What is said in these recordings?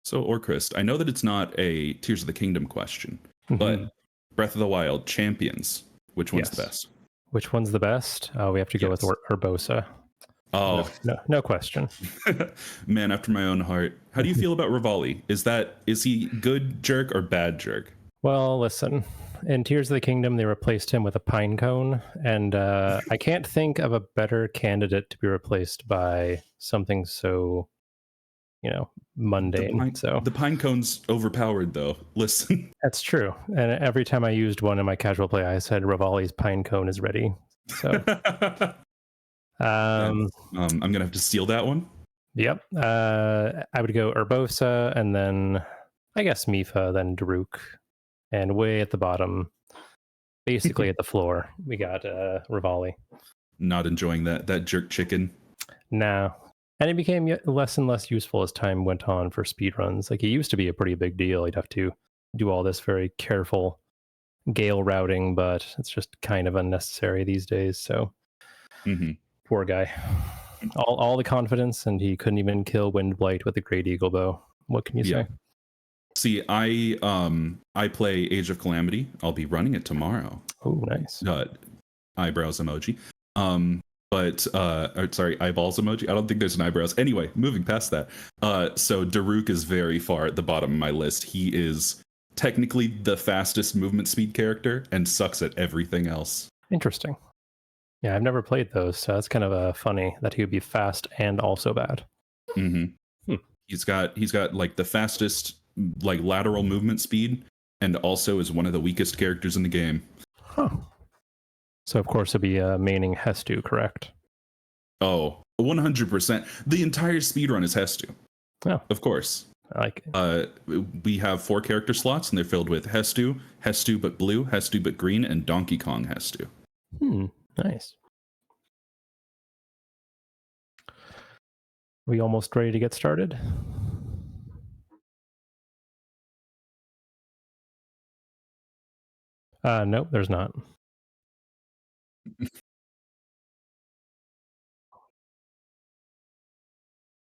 So, Orcrist, I know that it's not a Tears of the Kingdom question, but Breath of the Wild champions, which one's the best? Which one's the best? We have to go with Urbosa. Oh, no question. Man after my own heart. How do you feel about Rivali? Is he good jerk or bad jerk? Well, listen, in Tears of the Kingdom, they replaced him with a pine cone, and I can't think of a better candidate to be replaced by something so, mundane. The pine cone's overpowered, though. Listen. That's true. And every time I used one in my casual play, I said Rivali's pine cone is ready. So, I'm gonna have to steal that one. Yep. I would go Urbosa, and then I guess Mifa, then Daruk. And way at the bottom, basically at the floor, we got Rivali. Not enjoying that jerk chicken. No. And it became less and less useful as time went on for speedruns. Like, it used to be a pretty big deal. You'd have to do all this very careful Gale routing, but it's just kind of unnecessary these days. So, poor guy. All the confidence, and he couldn't even kill Windblight with a Great Eagle Bow. What can you say? See, I play Age of Calamity. I'll be running it tomorrow. Oh, nice. Eyebrows emoji. Sorry, eyeballs emoji. I don't think there's an eyebrows. Anyway, moving past that. So Daruk is very far at the bottom of my list. He is technically the fastest movement speed character and sucks at everything else. Interesting. Yeah, I've never played those, so that's kind of funny that he would be fast and also bad. He's got like the fastest like lateral movement speed, and also is one of the weakest characters in the game. So of course it'd be maining Hestu, correct? Oh, 100%. The entire speedrun is Hestu. Oh, of course. I like it. We have 4 character slots, and they're filled with Hestu but blue, Hestu but green, and Donkey Kong Hestu. Nice. Are we almost ready to get started? Nope, there's not.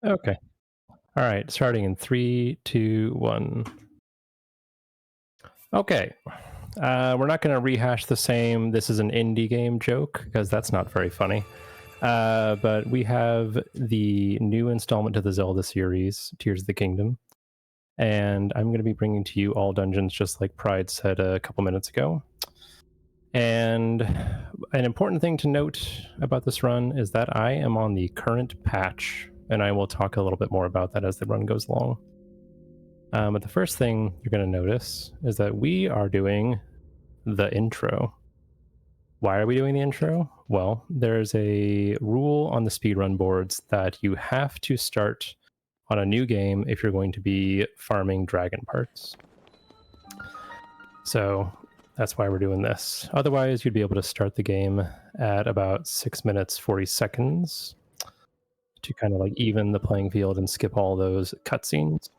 Okay. All right, starting in 3, 2, 1. Okay. We're not going to rehash the same "this is an indie game" joke, because that's not very funny. But we have the new installment to the Zelda series, Tears of the Kingdom. And I'm going to be bringing to you all dungeons, just like Pride said a couple minutes ago. And an important thing to note about this run is that I am on the current patch, and I will talk a little bit more about that as the run goes along. But the first thing you're going to notice is that we are doing the intro. Why are we doing the intro? Well, there's a rule on the speedrun boards that you have to start on a new game if you're going to be farming dragon parts. So that's why we're doing this. Otherwise, you'd be able to start the game at about 6 minutes, 40 seconds to kind of like even the playing field and skip all those cutscenes.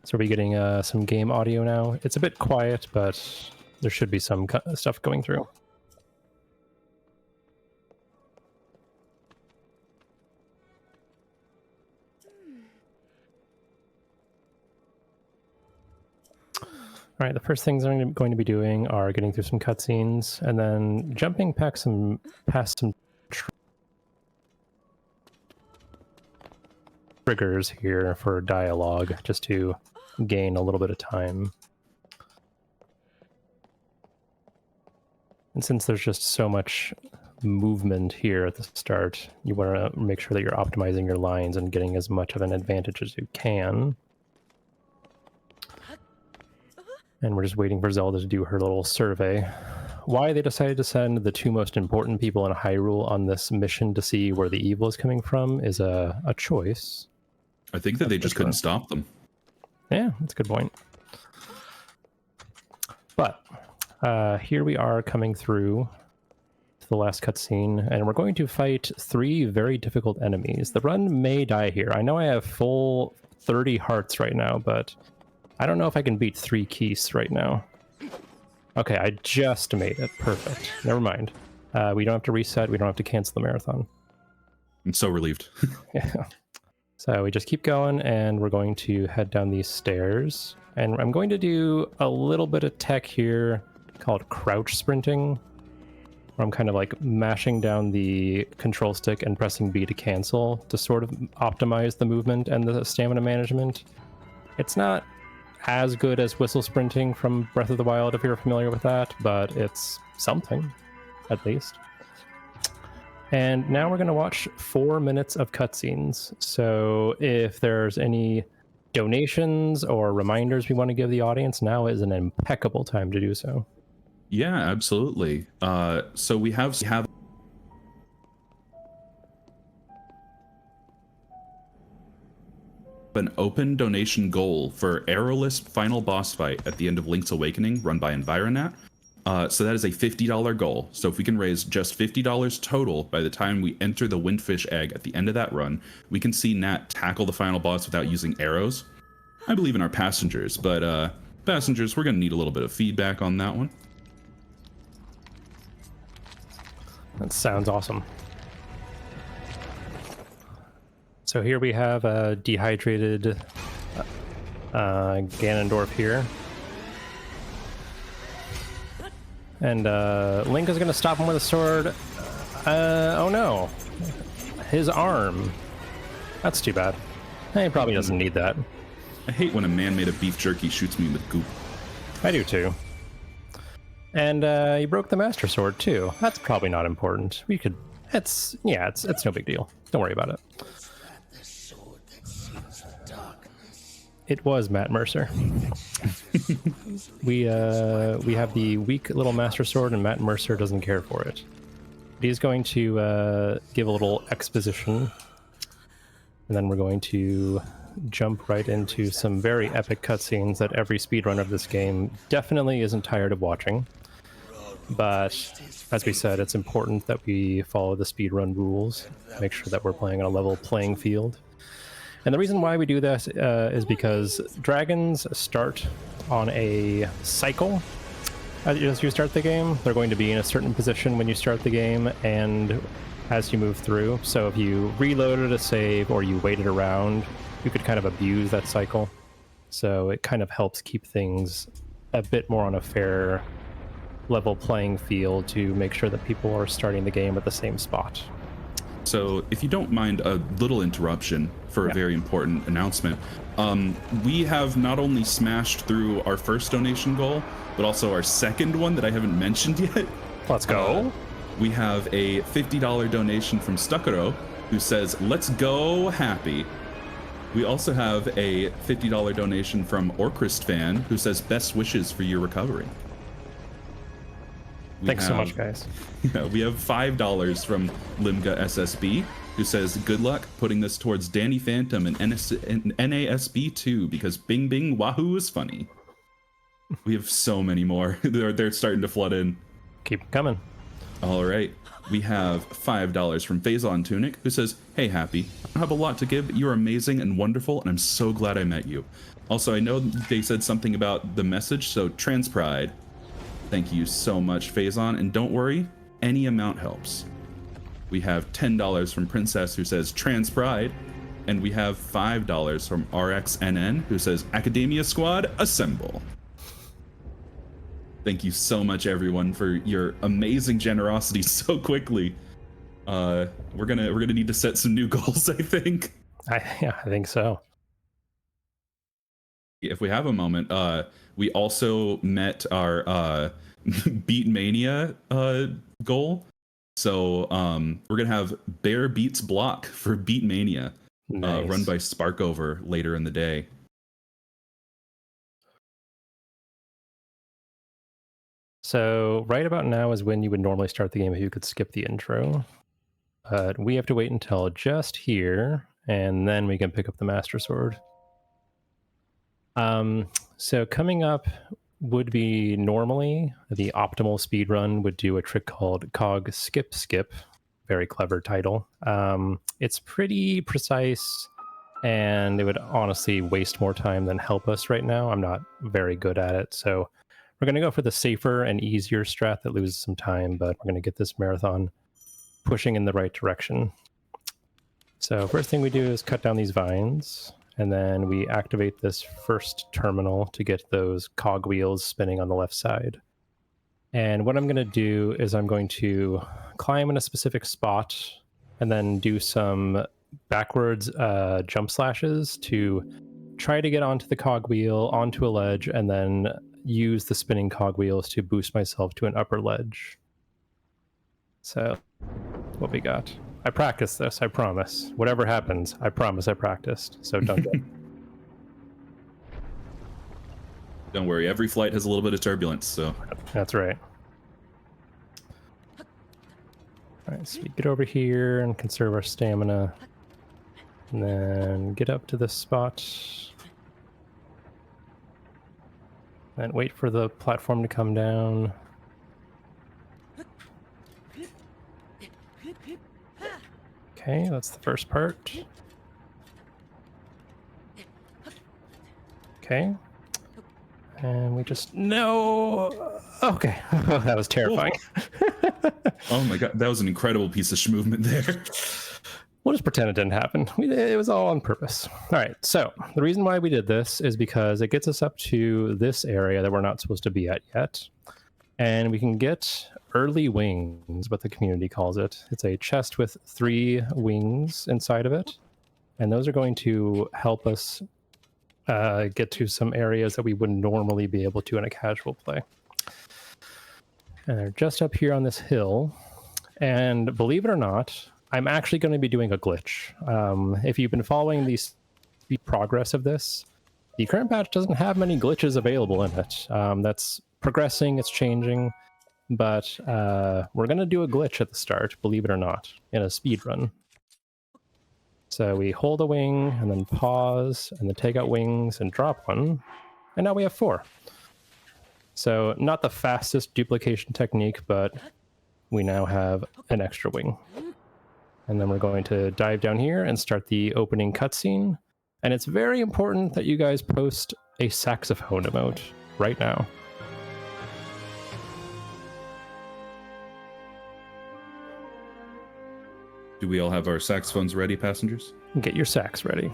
So are we getting some game audio now? It's a bit quiet, but there should be some stuff going through. All right, the first things I'm going to be doing are getting through some cutscenes and then jumping past some triggers here for dialogue, just to gain a little bit of time. And since there's just so much movement here at the start, you want to make sure that you're optimizing your lines and getting as much of an advantage as you can. And we're just waiting for Zelda to do her little survey. Why they decided to send the 2 most important people in Hyrule on this mission to see where the evil is coming from is a choice. I think that they just couldn't stop them. Yeah, that's a good point. But here we are coming through to the last cutscene, and we're going to fight 3 very difficult enemies. The run may die here. I know I have full 30 hearts right now, but I don't know if I can beat 3 keys right now. Okay, I just made it. Perfect. Never mind. We don't have to reset. We don't have to cancel the marathon. I'm so relieved. Yeah. So we just keep going, and we're going to head down these stairs. And I'm going to do a little bit of tech here called crouch sprinting, where I'm kind of like mashing down the control stick and pressing B to cancel to sort of optimize the movement and the stamina management. It's not as good as whistle sprinting from Breath of the Wild, if you're familiar with that, but it's something, at least. And now we're going to watch 4 minutes of cutscenes. So if there's any donations or reminders we want to give the audience, now is an impeccable time to do so. Yeah, absolutely. So we have an open donation goal for Arrowless final boss fight at the end of Link's Awakening, run by Environat. So that is a $50 goal. So if we can raise just $50 total by the time we enter the Windfish Egg at the end of that run, we can see Nat tackle the final boss without using arrows. I believe in our passengers, but passengers, we're going to need a little bit of feedback on that one. That sounds awesome. So here we have a dehydrated Ganondorf here. And Link is going to stop him with a sword. Oh no. His arm. That's too bad. He probably doesn't need that. I hate when a man made of beef jerky shoots me with goop. I do too. And he broke the Master Sword too. That's probably not important. We could... It's no big deal. Don't worry about it. It was Matt Mercer. we have the weak little Master Sword, and Matt Mercer doesn't care for it. He's going to give a little exposition, and then we're going to jump right into some very epic cutscenes that every speedrunner of this game definitely isn't tired of watching. But as we said, it's important that we follow the speedrun rules, make sure that we're playing on a level playing field. And the reason why we do this is because dragons start on a cycle as you start the game. They're going to be in a certain position when you start the game and as you move through. So if you reloaded a save or you waited around, you could kind of abuse that cycle. So it kind of helps keep things a bit more on a fair level playing field to make sure that people are starting the game at the same spot. So if you don't mind a little interruption for a very important announcement, we have not only smashed through our first donation goal, but also our second one that I haven't mentioned yet. Let's go. We have a $50 donation from Stuckero, who says, "Let's go happy." We also have a $50 donation from Orcrist Fan, who says, "Best wishes for your recovery." Thanks so much, guys. Yeah, we have $5 from Limga SSB, who says, "Good luck putting this towards Danny Phantom and NASB 2 because Bing Bing Wahoo is funny." We have so many more. They're starting to flood in. Keep coming. All right. We have $5 from Phazon Tunic, who says, "Hey, Happy, I have a lot to give, but you're amazing and wonderful, and I'm so glad I met you. Also, I know they said something about the message, so TransPride. Thank you so much, Phazon, and don't worry, any amount helps." We have $10 from Princess, who says, "TransPride," and we have $5 from RXNN, who says, "Academia Squad, assemble." Thank you so much, everyone, for your amazing generosity so quickly. We're gonna need to set some new goals, I think. I think so. If we have a moment, we also met our Beat Mania goal. So we're gonna have Bear Beats Block for Beat Mania, Nice. run by Sparkover later in the day. So right about now is when you would normally start the game if you could skip the intro. But we have to wait until just here, and then we can pick up the Master Sword. So coming up would be normally the optimal speedrun would do a trick called Cog Skip Skip. Very clever title. It's pretty precise, and it would honestly waste more time than help us right now. I'm not very good at it, so we're going to go for the safer and easier strat that loses some time, but we're going to get this marathon pushing in the right direction. So first thing we do is cut down these vines, and then we activate this first terminal to get those cogwheels spinning on the left side. And what I'm going to do is I'm going to climb in a specific spot and then do some backwards jump slashes to try to get onto the cogwheel, onto a ledge, and then use the spinning cogwheels to boost myself to an upper ledge. So, what we got? I practiced this, I promise. Whatever happens, I promise I practiced. So don't get... Don't worry, every flight has a little bit of turbulence, so... That's right. Alright, so we get over here and conserve our stamina. And then get up to this spot. And wait for the platform to come down. Okay, that's the first part. Okay. And we just... No! Okay. That was terrifying. Oh my god, that was an incredible piece of movement there. We'll just pretend it didn't happen. It was all on purpose. All right, so the reason why we did this is because it gets us up to this area that we're not supposed to be at yet. And we can get early wings, what the community calls it. It's a chest with 3 wings inside of it. And those are going to help us get to some areas that we wouldn't normally be able to in a casual play. And they're just up here on this hill. And believe it or not, I'm actually going to be doing a glitch. If you've been following the progress of this, the current patch doesn't have many glitches available in it. That's progressing, it's changing, but we're going to do a glitch at the start, believe it or not, in a speed run. So we hold a wing and then pause and then take out wings and drop one. And now we have 4. So not the fastest duplication technique, but we now have an extra wing. And then we're going to dive down here and start the opening cutscene. And it's very important that you guys post a saxophone emote right now. Do we all have our saxophones ready, passengers? Get your sax ready.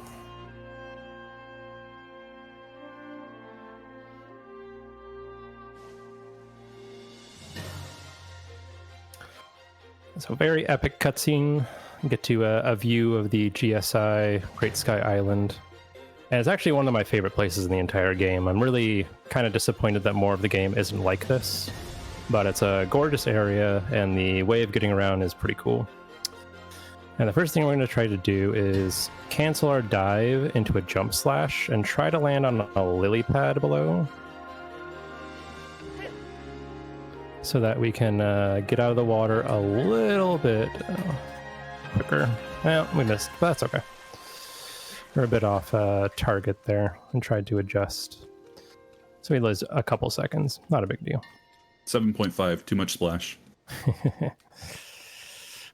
So very epic cutscene. Get to a view of the GSI, Great Sky Island. And it's actually one of my favorite places in the entire game. I'm really kind of disappointed that more of the game isn't like this. But it's a gorgeous area, and the way of getting around is pretty cool. And the first thing we're going to try to do is cancel our dive into a jump slash and try to land on a lily pad below, so that we can get out of the water a little bit quicker. Well, we missed, but that's okay. We're a bit off target there and tried to adjust. So we lose a couple seconds. Not a big deal. 7.5, too much splash.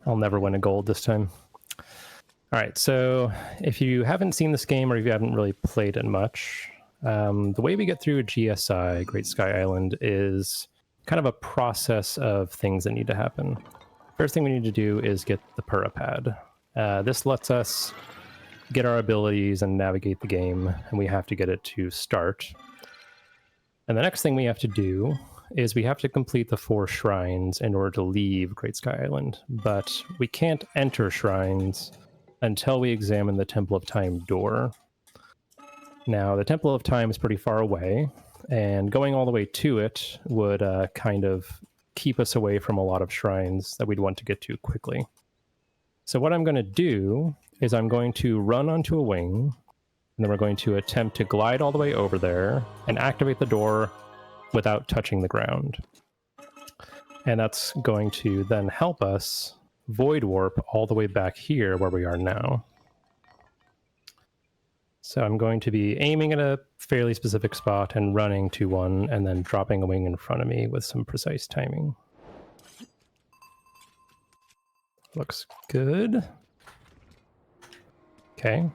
I'll never win a gold this time. All right, so if you haven't seen this game or if you haven't really played it much, the way we get through GSI, Great Sky Island, is kind of a process of things that need to happen. First thing we need to do is get the Purapad. This lets us get our abilities and navigate the game, and we have to get it to start. And the next thing we have to do is we have to complete the 4 shrines in order to leave Great Sky Island, but we can't enter shrines until we examine the Temple of Time door. Now, the Temple of Time is pretty far away, and going all the way to it would kind of keep us away from a lot of shrines that we'd want to get to quickly. So what I'm going to do is I'm going to run onto a wing, and then we're going to attempt to glide all the way over there and activate the door without touching the ground. And that's going to then help us void warp all the way back here where we are now. So I'm going to be aiming at a fairly specific spot and running to one, and then dropping a wing in front of me with some precise timing. Looks good. Okay.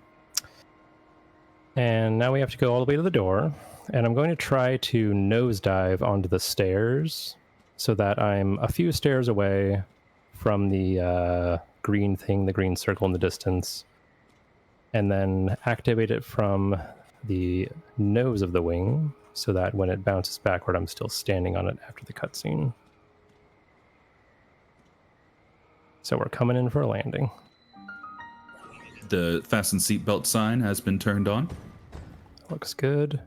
And now we have to go all the way to the door, and I'm going to try to nosedive onto the stairs so that I'm a few stairs away from the green thing, the green circle in the distance, and then activate it from the nose of the wing so that when it bounces backward, I'm still standing on it after the cutscene. So we're coming in for a landing. The fasten seatbelt sign has been turned on. Looks good.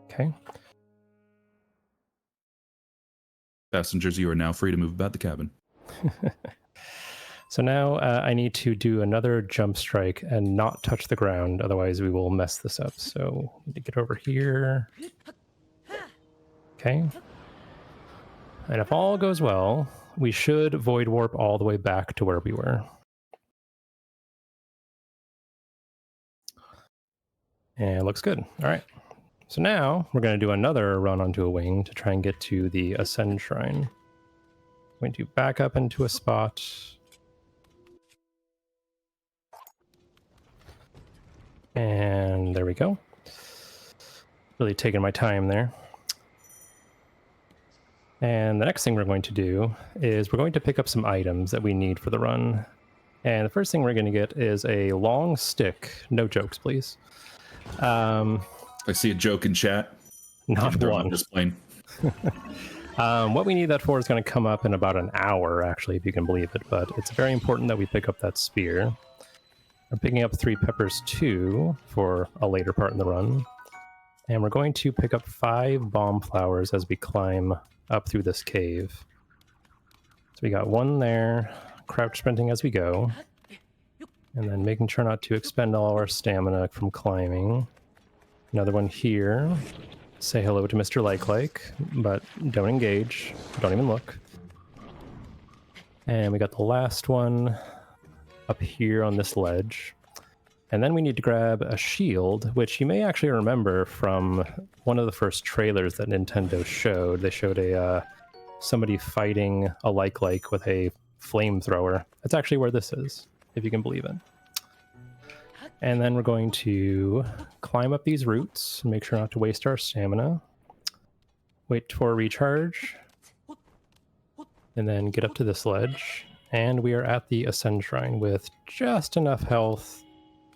Okay. Passengers, you are now free to move about the cabin. So now I need to do another jump strike and not touch the ground, otherwise we will mess this up. So need to get over here. Okay. And if all goes well, we should void warp all the way back to where we were. And it looks good. All right. So now we're going to do another run onto a wing to try and get to the Ascend Shrine. I'm going to back up into a spot. And there we go. Really taking my time there. And the next thing we're going to do is we're going to pick up some items that we need for the run. And the first thing we're going to get is a long stick. No jokes, please. I see a joke in chat. Not one. I'm just playing. What we need that for is going to come up in about an hour, actually, if you can believe it. But it's very important that we pick up that spear. I'm picking up 3 peppers too for a later part in the run. And we're going to pick up 5 bomb flowers as we climb up through this cave. So we got 1 there, crouch sprinting as we go. And then making sure not to expend all our stamina from climbing. Another one here. Say hello to Mr. Like, but don't engage. Don't even look. And we got the last one up here on this ledge. And then we need to grab a shield, which you may actually remember from one of the first trailers that Nintendo showed. They showed somebody fighting a like with a flamethrower. That's actually where this is, if you can believe it. And then we're going to climb up these roots, make sure not to waste our stamina. Wait for a recharge. And then get up to this ledge. And we are at the Ascend Shrine with just enough health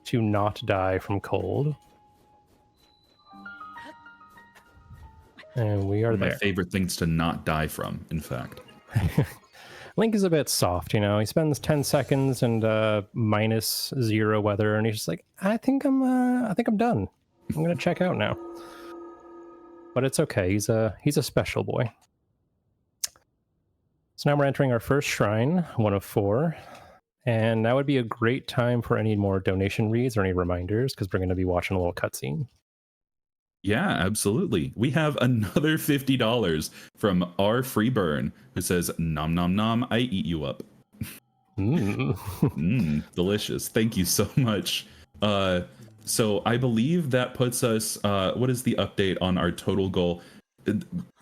to not die from cold. And we are there. My favorite things to not die from, in fact. Link is a bit soft, you know. He spends 10 seconds and -0 weather, and he's just like, I think I'm done. I'm gonna check out now. But it's okay. He's a special boy. So now we're entering our first shrine, 1 of 4. And now would be a great time for any more donation reads or any reminders, because we're going to be watching a little cutscene. Yeah, absolutely. We have another $50 from R Freeburn, who says, nom nom nom, I eat you up. Delicious. Thank you so much. So I believe that puts us, what is the update on our total goal?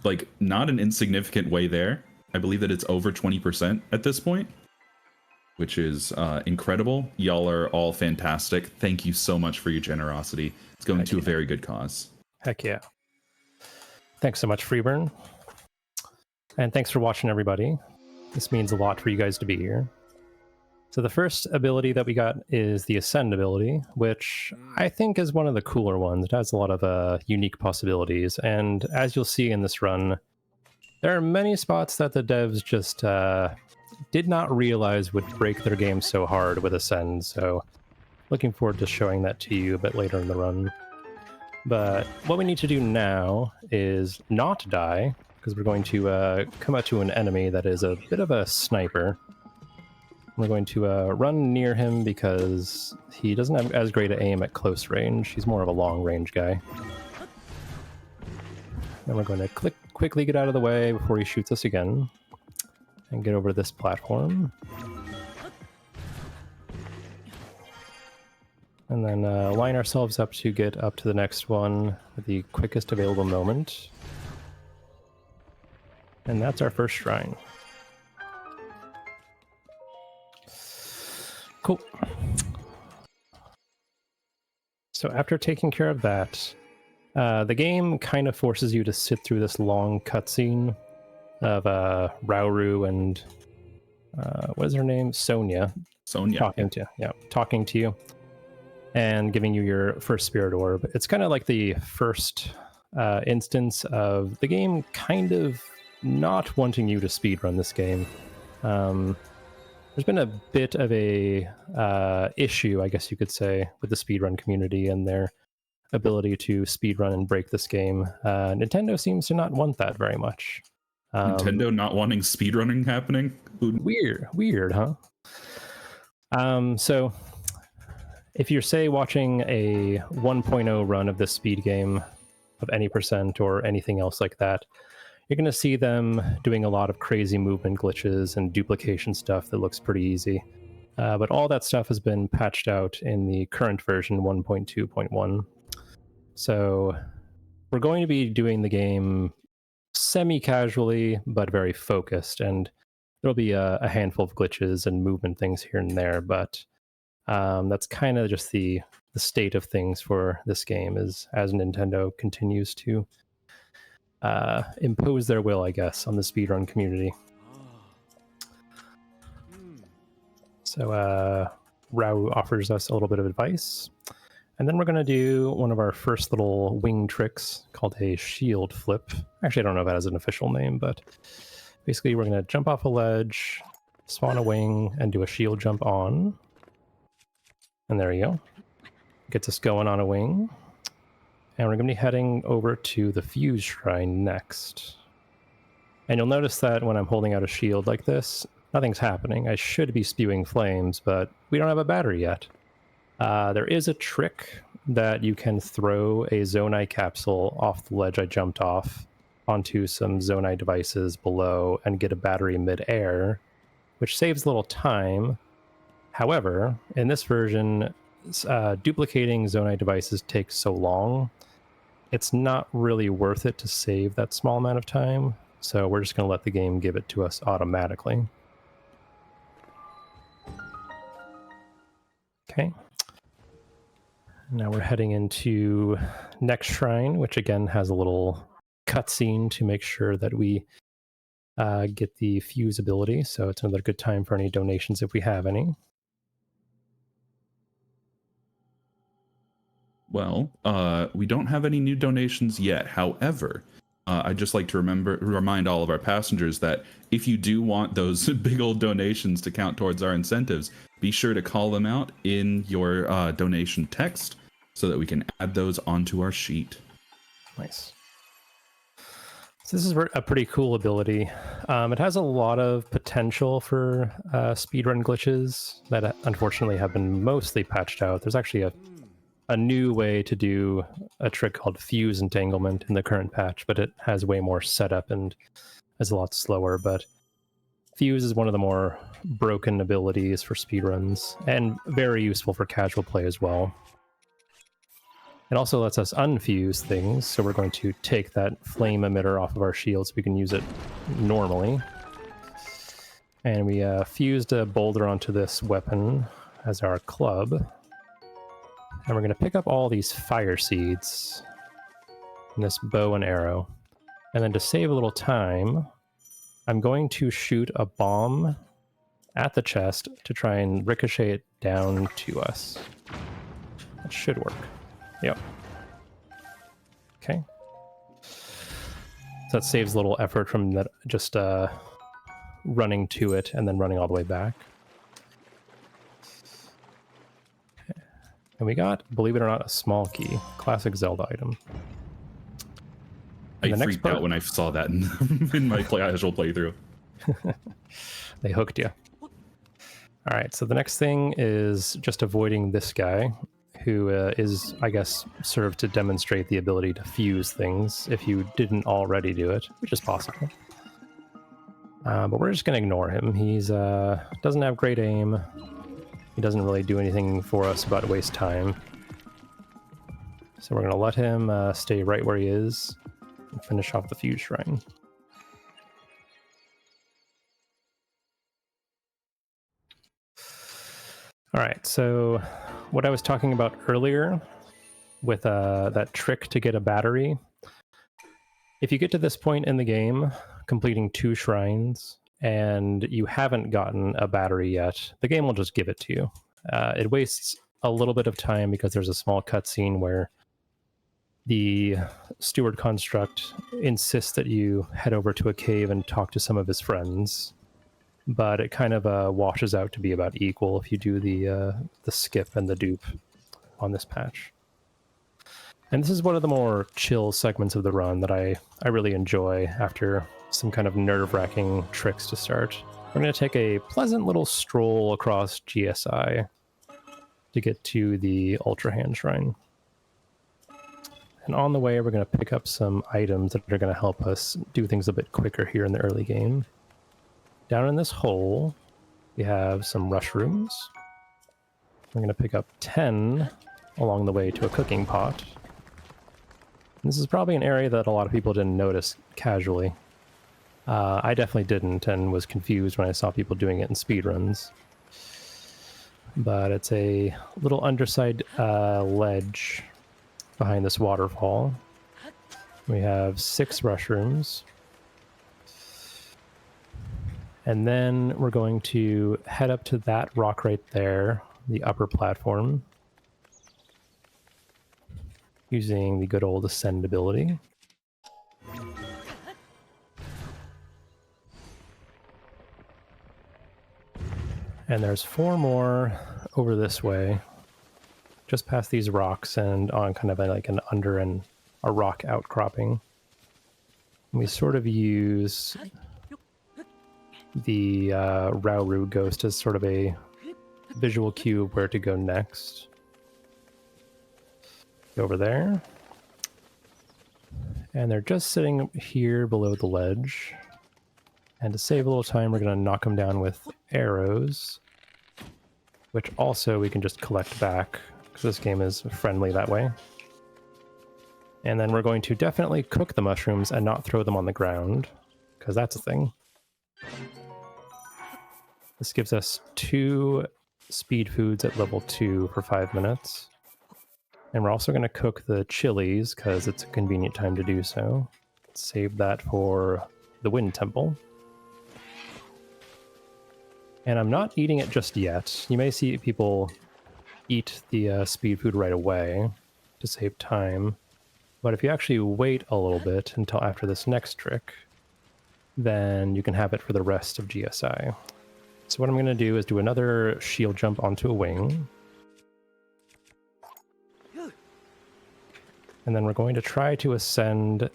Like, not an insignificant way there. I believe that it's over 20% at this point, which is incredible. Y'all are all fantastic. Thank you so much for your generosity. It's going to a very good cause. Heck yeah. Thanks so much, Freeburn. And thanks for watching, everybody. This means a lot for you guys to be here. So the first ability that we got is the Ascend ability, which I think is one of the cooler ones. It has a lot of unique possibilities. And as you'll see in this run, there are many spots that the devs just did not realize would break their game so hard with Ascend. So looking forward to showing that to you a bit later in the run. But what we need to do now is not die, because we're going to come out to an enemy that is a bit of a sniper. We're going to run near him because he doesn't have as great an aim at close range. He's more of a long range guy. Then we're going to quickly get out of the way before he shoots us again. And get over to this platform. And then line ourselves up to get up to the next one at the quickest available moment. And that's our first shrine. Cool. So after taking care of that, the game kind of forces you to sit through this long cutscene of Rauru and what is her name? Sonia. Sonia. Talking to you. and giving you your first spirit orb. It's kind of like the first instance of the game kind of not wanting you to speedrun this game. There's been a bit of a issue, I guess you could say, with the speedrun community and their ability to speedrun and break this game. Nintendo seems to not want that very much. Nintendo not wanting speedrunning happening? Weird, huh? So if you're, say, watching a 1.0 run of this speed game of any percent or anything else like that, you're going to see them doing a lot of crazy movement glitches and duplication stuff that looks pretty easy. But all that stuff has been patched out in the current version 1.2.1. So we're going to be doing the game semi-casually, but very focused, and there'll be a handful of glitches and movement things here and there, but that's kind of just the state of things for this game as Nintendo continues to impose their will, I guess, on the speedrun community. So Rao offers us a little bit of advice. And then we're going to do one of our first little wing tricks called a shield flip. Actually, I don't know if that has an official name, but basically we're going to jump off a ledge, spawn a wing, and do a shield jump on. And there you go. Gets us going on a wing. And we're going to be heading over to the Fuse Shrine next. And you'll notice that when I'm holding out a shield like this, nothing's happening. I should be spewing flames, but we don't have a battery yet. There is a trick that you can throw a Zonai capsule off the ledge I jumped off onto some Zonai devices below and get a battery mid-air, which saves a little time. However, in this version, duplicating Zonai devices takes so long, it's not really worth it to save that small amount of time, so we're just going to let the game give it to us automatically. Okay. Now we're heading into next shrine, which again has a little cutscene to make sure that we get the fuse ability. So it's another good time for any donations if we have any. Well, we don't have any new donations yet. However, I'd just like to remind all of our passengers that if you do want those big old donations to count towards our incentives, be sure to call them out in your donation text so that we can add those onto our sheet. Nice. So this is a pretty cool ability. It has a lot of potential for speedrun glitches that unfortunately have been mostly patched out. There's actually a new way to do a trick called fuse entanglement in the current patch, but it has way more setup and is a lot slower. But fuse is one of the more broken abilities for speedruns and very useful for casual play as well. It also lets us unfuse things, so we're going to take that flame emitter off of our shield so we can use it normally. And we fused a boulder onto this weapon as our club. And we're going to pick up all these fire seeds and this bow and arrow. And then to save a little time, I'm going to shoot a bomb at the chest to try and ricochet it down to us. That should work. Yep. Okay. So that saves a little effort from that, just running to it and then running all the way back. Okay. And we got, believe it or not, a small key. Classic Zelda item. I freaked out when I saw that in my casual playthrough. They hooked you. All right, so the next thing is just avoiding this guy, who is, I guess, served to demonstrate the ability to fuse things if you didn't already do it, which is possible. But we're just going to ignore him. He's doesn't have great aim. He doesn't really do anything for us but waste time. So we're going to let him stay right where he is and finish off the fuse shrine. All right, so what I was talking about earlier with that trick to get a battery, if you get to this point in the game, completing 2 shrines, and you haven't gotten a battery yet, the game will just give it to you. It wastes a little bit of time because there's a small cutscene where the steward construct insists that you head over to a cave and talk to some of his friends, but it kind of washes out to be about equal if you do the skip and the dupe on this patch. And this is one of the more chill segments of the run that I really enjoy after some kind of nerve-wracking tricks to start. We're going to take a pleasant little stroll across GSI to get to the Ultra Hand Shrine. And on the way, we're going to pick up some items that are going to help us do things a bit quicker here in the early game. Down in this hole, we have some rushrooms. We're going to pick up 10 along the way to a cooking pot. This is probably an area that a lot of people didn't notice casually. I definitely didn't and was confused when I saw people doing it in speedruns. But it's a little underside ledge behind this waterfall. We have 6 mushrooms. And then we're going to head up to that rock right there, the upper platform, using the good old ascend ability. And there's 4 more over this way, just past these rocks and on kind of like an under and a rock outcropping. And we sort of use the Rauru ghost as sort of a visual cue of where to go next. Go over there. And they're just sitting here below the ledge. And to save a little time, we're going to knock them down with arrows, which also we can just collect back, because this game is friendly that way. And then we're going to definitely cook the mushrooms and not throw them on the ground, because that's a thing. This gives us 2 speed foods at level 2 for 5 minutes. And we're also going to cook the chilies, because it's a convenient time to do so. Save that for the Wind Temple. And I'm not eating it just yet. You may see people eat the speed food right away to save time. But if you actually wait a little bit until after this next trick, then you can have it for the rest of GSI. So what I'm going to do is do another shield jump onto a wing. And then we're going to try to ascend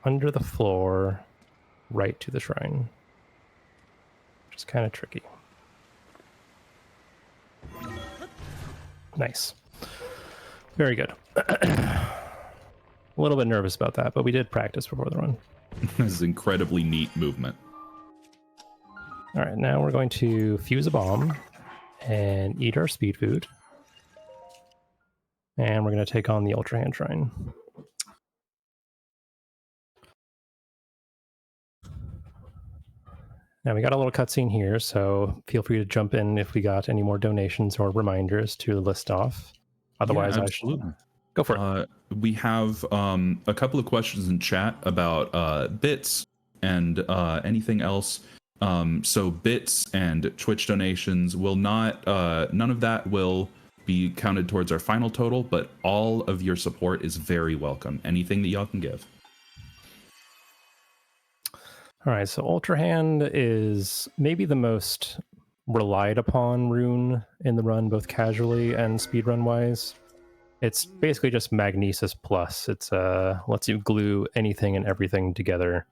under the floor right to the shrine. Which is kind of tricky. Nice. Very good. A little bit nervous about that, but we did practice before the run. This is incredibly neat movement. All right, now we're going to fuse a bomb and eat our speed food. And we're going to take on the Ultra Hand Shrine. Now we got a little cutscene here, so feel free to jump in if we got any more donations or reminders to list off. Otherwise, Yeah, I should go for it. We have a couple of questions in chat about bits and anything else. So bits and Twitch donations will not, none of that will be counted towards our final total, but all of your support is very welcome. Anything that y'all can give. All right, so Ultra Hand is maybe the most relied upon rune in the run, both casually and speedrun wise. It's basically just Magnesis plus. It's lets you glue anything and everything together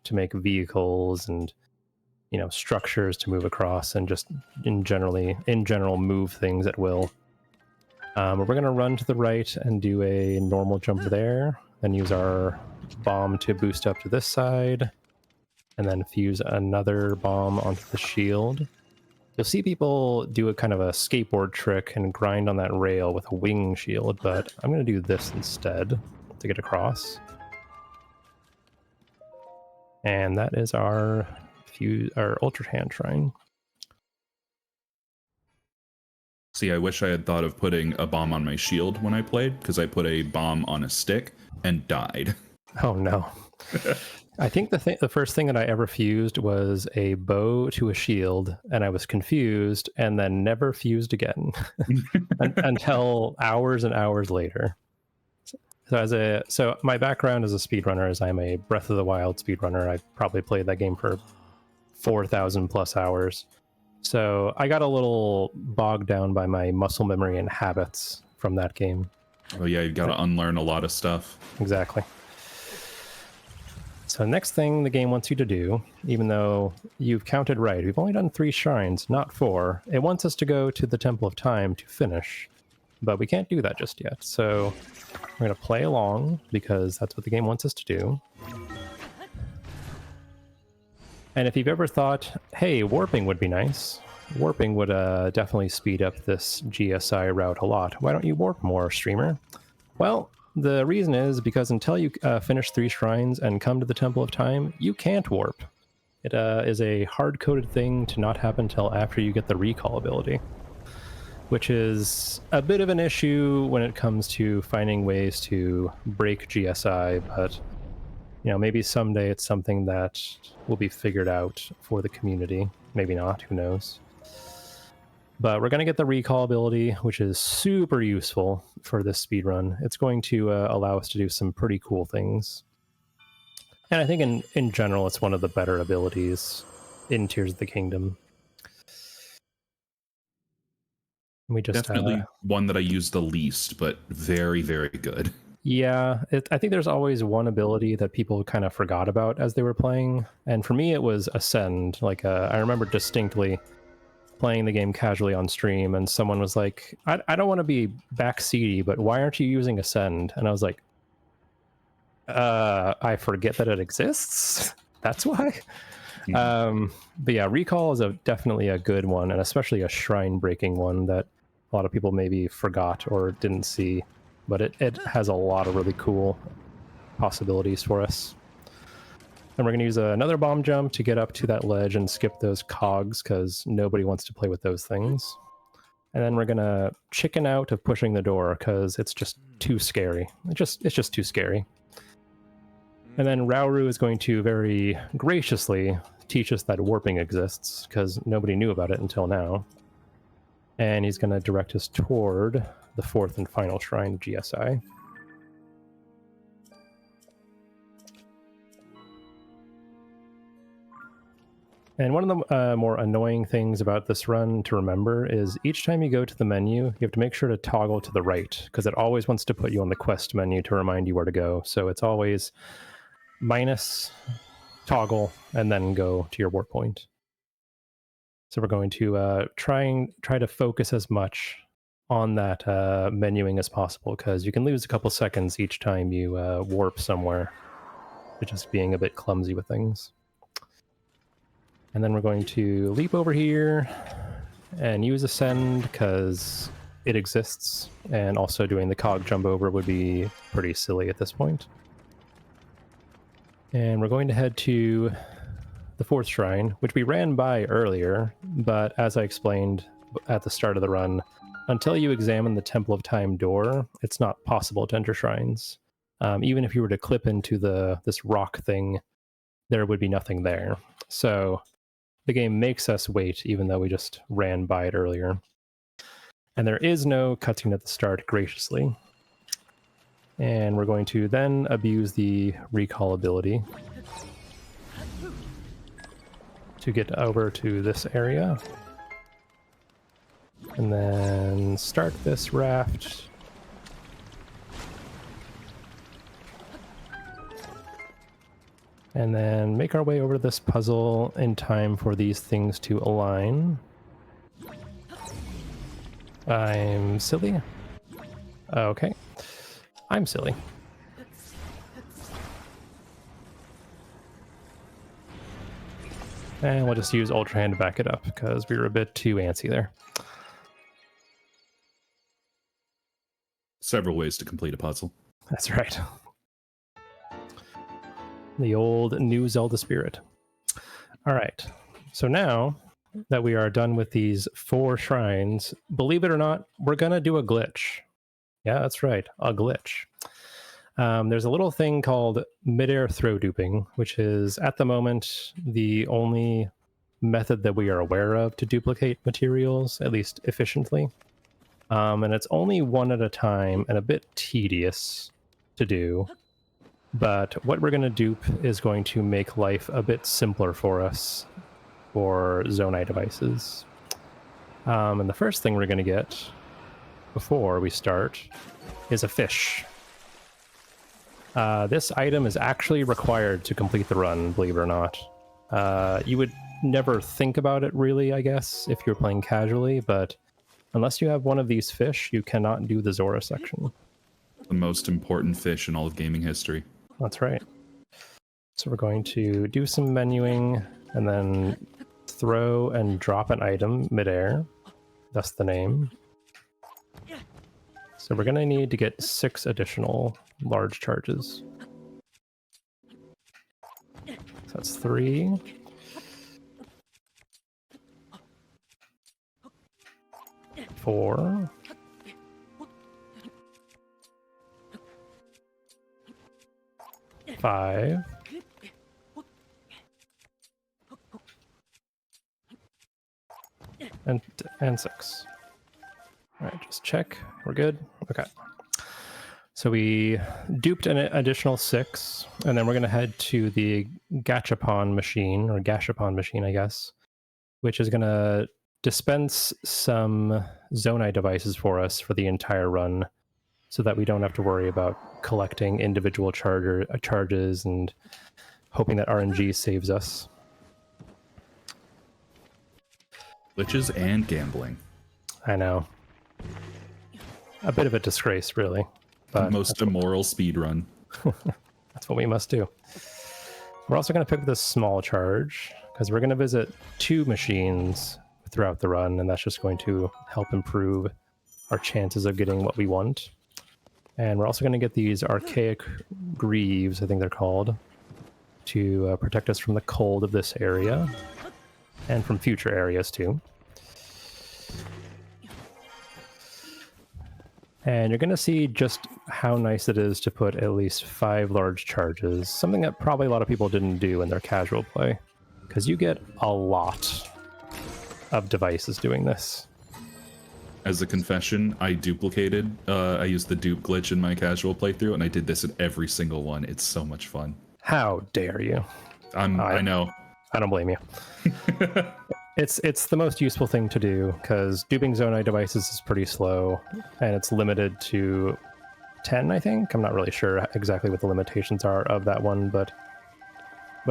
to make vehicles and structures to move across, and just in general move things at will. We're going to run to the right and do a normal jump there, then use our bomb to boost up to this side, and then fuse another bomb onto the shield. You'll see people do a kind of a skateboard trick and grind on that rail with a wing shield, but I'm going to do this instead to get across. And that is our Ultra Hand Shrine. See, I wish I had thought of putting a bomb on my shield when I played, because I put a bomb on a stick and died. Oh no. I think the first thing that I ever fused was a bow to a shield, and I was confused, and then never fused again until hours and hours later. So my background as a speedrunner is I'm a Breath of the Wild speedrunner. I probably played that game for 4,000 plus hours. So I got a little bogged down by my muscle memory and habits from that game. Oh yeah, you've got to unlearn a lot of stuff. Exactly. So next thing the game wants you to do, even though you've counted right, we've only done 3 shrines, not 4. It wants us to go to the Temple of Time to finish, but we can't do that just yet. So we're going to play along because that's what the game wants us to do. And if you've ever thought, hey, warping would be nice, warping would definitely speed up this GSI route a lot. Why don't you warp more, streamer? Well, the reason is because until you finish 3 shrines and come to the Temple of Time, you can't warp. It is a hard-coded thing to not happen until after you get the recall ability, which is a bit of an issue when it comes to finding ways to break GSI, but you know, maybe someday it's something that will be figured out for the community. Maybe not, who knows. But we're going to get the recall ability, which is super useful for this speedrun. It's going to allow us to do some pretty cool things. And I think in general, it's one of the better abilities in Tears of the Kingdom. We just Definitely one that I use the least, but very, very good. Yeah, I think there's always one ability that people kind of forgot about as they were playing. And for me, it was Ascend. Like, I remember distinctly playing the game casually on stream, and someone was like, I don't want to be backseaty, but why aren't you using Ascend? And I was like, I forget that it exists. That's why. But yeah, Recall is definitely a good one, and especially a shrine-breaking one that a lot of people maybe forgot or didn't see. But it has a lot of really cool possibilities for us. And we're going to use another bomb jump to get up to that ledge and skip those cogs, because nobody wants to play with those things. And then we're going to chicken out of pushing the door, because it's just too scary. It's just too scary. And then Rauru is going to very graciously teach us that warping exists, because nobody knew about it until now. And he's going to direct us toward the 4th and final shrine of GSI. And one of the more annoying things about this run to remember is each time you go to the menu, you have to make sure to toggle to the right, because it always wants to put you on the quest menu to remind you where to go. So it's always minus, toggle, and then go to your warp point. So we're going to try to focus as much on that menuing as possible, because you can lose a couple seconds each time you warp somewhere, just being a bit clumsy with things. And then we're going to leap over here and use Ascend because it exists, and also doing the cog jump over would be pretty silly at this point. And we're going to head to the 4th shrine, which we ran by earlier, but as I explained at the start of the run, until you examine the Temple of Time door, it's not possible to enter shrines. Even if you were to clip into this rock thing, there would be nothing there. So the game makes us wait, even though we just ran by it earlier. And there is no cutscene at the start, graciously. And we're going to then abuse the recall ability to get over to this area. And then start this raft. And then make our way over to this puzzle in time for these things to align. I'm silly. Okay. I'm silly. And we'll just use Ultra Hand to back it up, because we were a bit too antsy there. Several ways to complete a puzzle. That's right. The old new Zelda spirit. All right. So now that we are done with these 4 shrines, believe it or not, we're going to do a glitch. Yeah, that's right. A glitch. There's a little thing called midair throw duping, which is at the moment the only method that we are aware of to duplicate materials, at least efficiently. And it's only one at a time and a bit tedious to do. But what we're going to dupe is going to make life a bit simpler for us for Zonai devices. And the first thing we're going to get before we start is a fish. This item is actually required to complete the run, believe it or not. You would never think about it really, I guess, if you're playing casually, but unless you have one of these fish, you cannot do the Zora section. The most important fish in all of gaming history. That's right. So we're going to do some menuing and then throw and drop an item midair. That's the name. So we're going to need to get 6 additional large charges. So that's 3. 4. 5. And 6. All right, just check. We're good. Okay. So we duped an additional 6, and then we're going to head to the Gachapon machine, or Gashapon machine, I guess, which is going to dispense some Zonai devices for us for the entire run, so that we don't have to worry about collecting individual charges and hoping that RNG saves us. Glitches and gambling. I know. A bit of a disgrace, really. But most immoral speedrun. That's what we must do. We're also going to pick this small charge, because we're going to visit 2 machines throughout the run, and that's just going to help improve our chances of getting what we want. And we're also going to get these archaic greaves, I think they're called, to protect us from the cold of this area, and from future areas too. And you're going to see just how nice it is to put at least 5 large charges, something that probably a lot of people didn't do in their casual play, because you get a lot of devices doing this. As a confession, I duplicated. I used the dupe glitch in my casual playthrough, and I did this in every single one. It's so much fun. How dare you? I know. I don't blame you. It's the most useful thing to do, because duping Zonai devices is pretty slow, and it's limited to 10, I think. I'm not really sure exactly what the limitations are of that one, but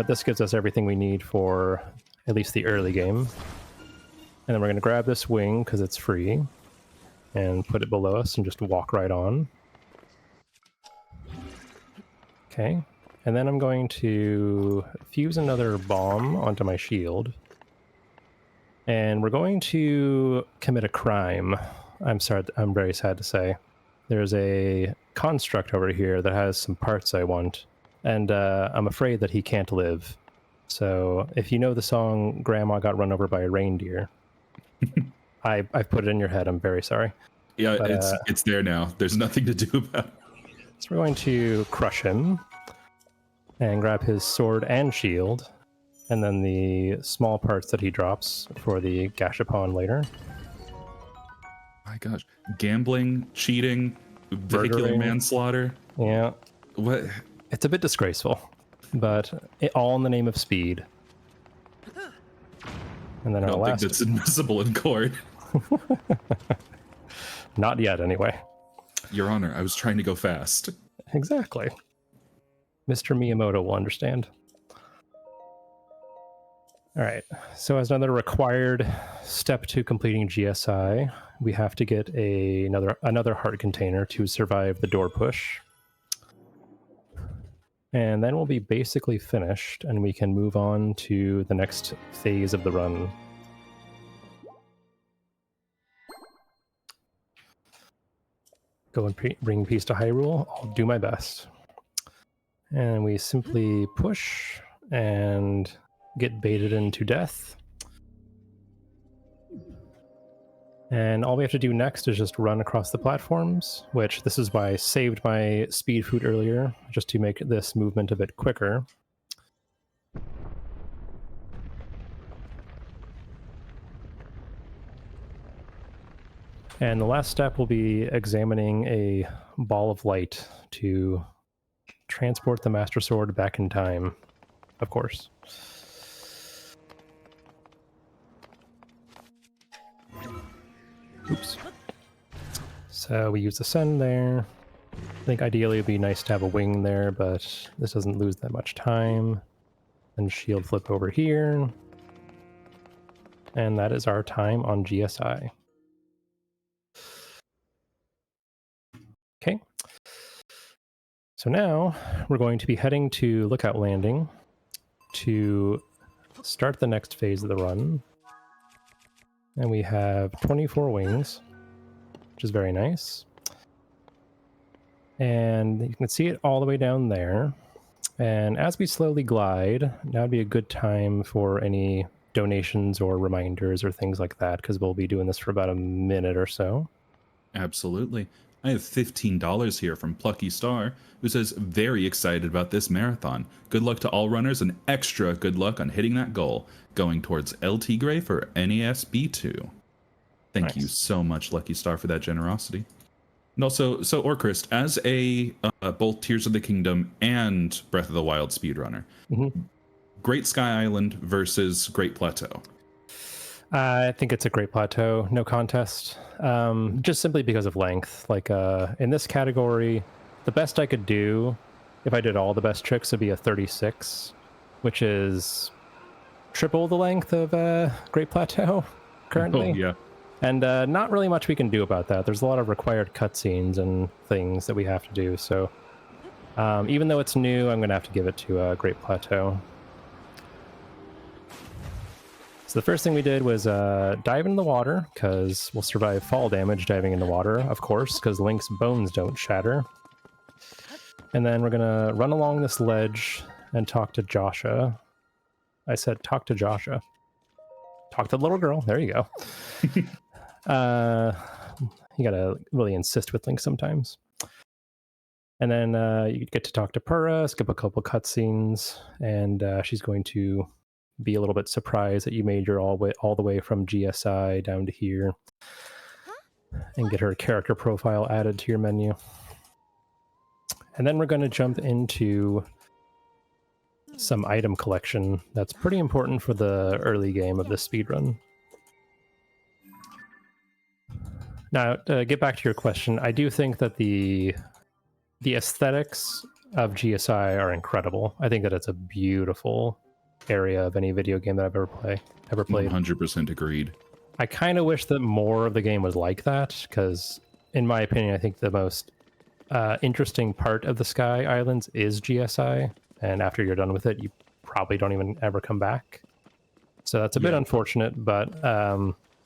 this gives us everything we need for at least the early game. And then we're going to grab this wing, because it's free, and put it below us and just walk right on. Okay. And then I'm going to fuse another bomb onto my shield. And we're going to commit a crime. I'm very sad to say. There's a construct over here that has some parts I want, and I'm afraid that he can't live. So if you know the song Grandma Got Run Over by a Reindeer, I've put it in your head. I'm very sorry. Yeah, but, it's there now. There's nothing to do about it. So we're going to crush him and grab his sword and shield, and then the small parts that he drops for the Gashapon later. My gosh. Gambling, cheating, vehicular Murdering. manslaughter. Yeah. What? It's a bit disgraceful, but all in the name of speed. And then I our don't think last... that's admissible in court. Not yet, anyway. Your Honor, I was trying to go fast. Exactly. Mr. Miyamoto will understand. All right, so as another required step to completing GSI, we have to get another heart container to survive the door push. And then we'll be basically finished, and we can move on to the next phase of the run. Go and bring peace to Hyrule. I'll do my best. And we simply push and get baited into death. And all we have to do next is just run across the platforms, which this is why I saved my speed food earlier, just to make this movement a bit quicker. And the last step will be examining a ball of light to transport the Master Sword back in time, of course. Oops. So we use the Ascend there. I think ideally it would be nice to have a wing there, but this doesn't lose that much time. And shield flip over here. And that is our time on GSI. Okay. So now we're going to be heading to Lookout Landing to start the next phase of the run. And we have 24 wings, which is very nice. And you can see it all the way down there. And as we slowly glide, now would be a good time for any donations or reminders or things like that, because we'll be doing this for about a minute or so. Absolutely. I have $15 here from Plucky Star, who says, very excited about this marathon. Good luck to all runners and extra good luck on hitting that goal, going towards LT Gray for NES B2. Thank you so much, Lucky Star, for that generosity. And also, so Orcrist, as a both Tears of the Kingdom and Breath of the Wild speedrunner, Great Sky Island versus Great Plateau. I think it's a Great Plateau, no contest. Just simply because of length. Like in this category, the best I could do, if I did all the best tricks, would be a 36, which is triple the length of Great Plateau currently. Oh, yeah. And not really much we can do about that. There's a lot of required cutscenes and things that we have to do. So even though it's new, I'm going to have to give it to Great Plateau. So the first thing we did was dive in the water, because we'll survive fall damage diving in the water, of course, because Link's bones don't shatter. And then we're going to run along this ledge and talk to Joshua. I said talk to Joshua. Talk to the little girl. There you go. You gotta really insist with Link sometimes. And then you get to talk to Purah, skip a couple cutscenes, and she's going to be a little bit surprised that you made your all the way from GSI down to here, and get her character profile added to your menu. And then we're going to jump into some item collection that's pretty important for the early game of this speedrun. Now, to get back to your question, I do think that the aesthetics of GSI are incredible. I think that it's a beautiful area of any video game that I've ever played. 100% agreed. I kind of wish that more of the game was like that, because in my opinion, I think the most interesting part of the Sky Islands is GSI, and after you're done with it, you probably don't even ever come back. So that's a bit unfortunate, but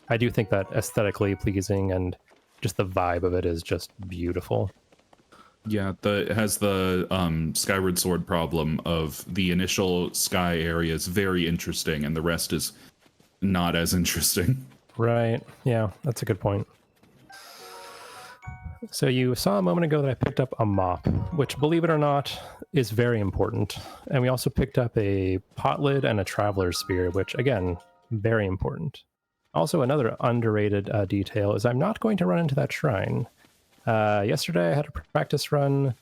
I do think that aesthetically pleasing and just the vibe of it is just beautiful. Yeah, it has the Skyward Sword problem of the initial sky area is very interesting, and the rest is not as interesting. Right. Yeah, that's a good point. So you saw a moment ago that I picked up a mop, which, believe it or not, is very important. And we also picked up a pot lid and a traveler's spear, which, again, very important. Also, another underrated detail is I'm not going to run into that shrine. Yesterday, I had a practice run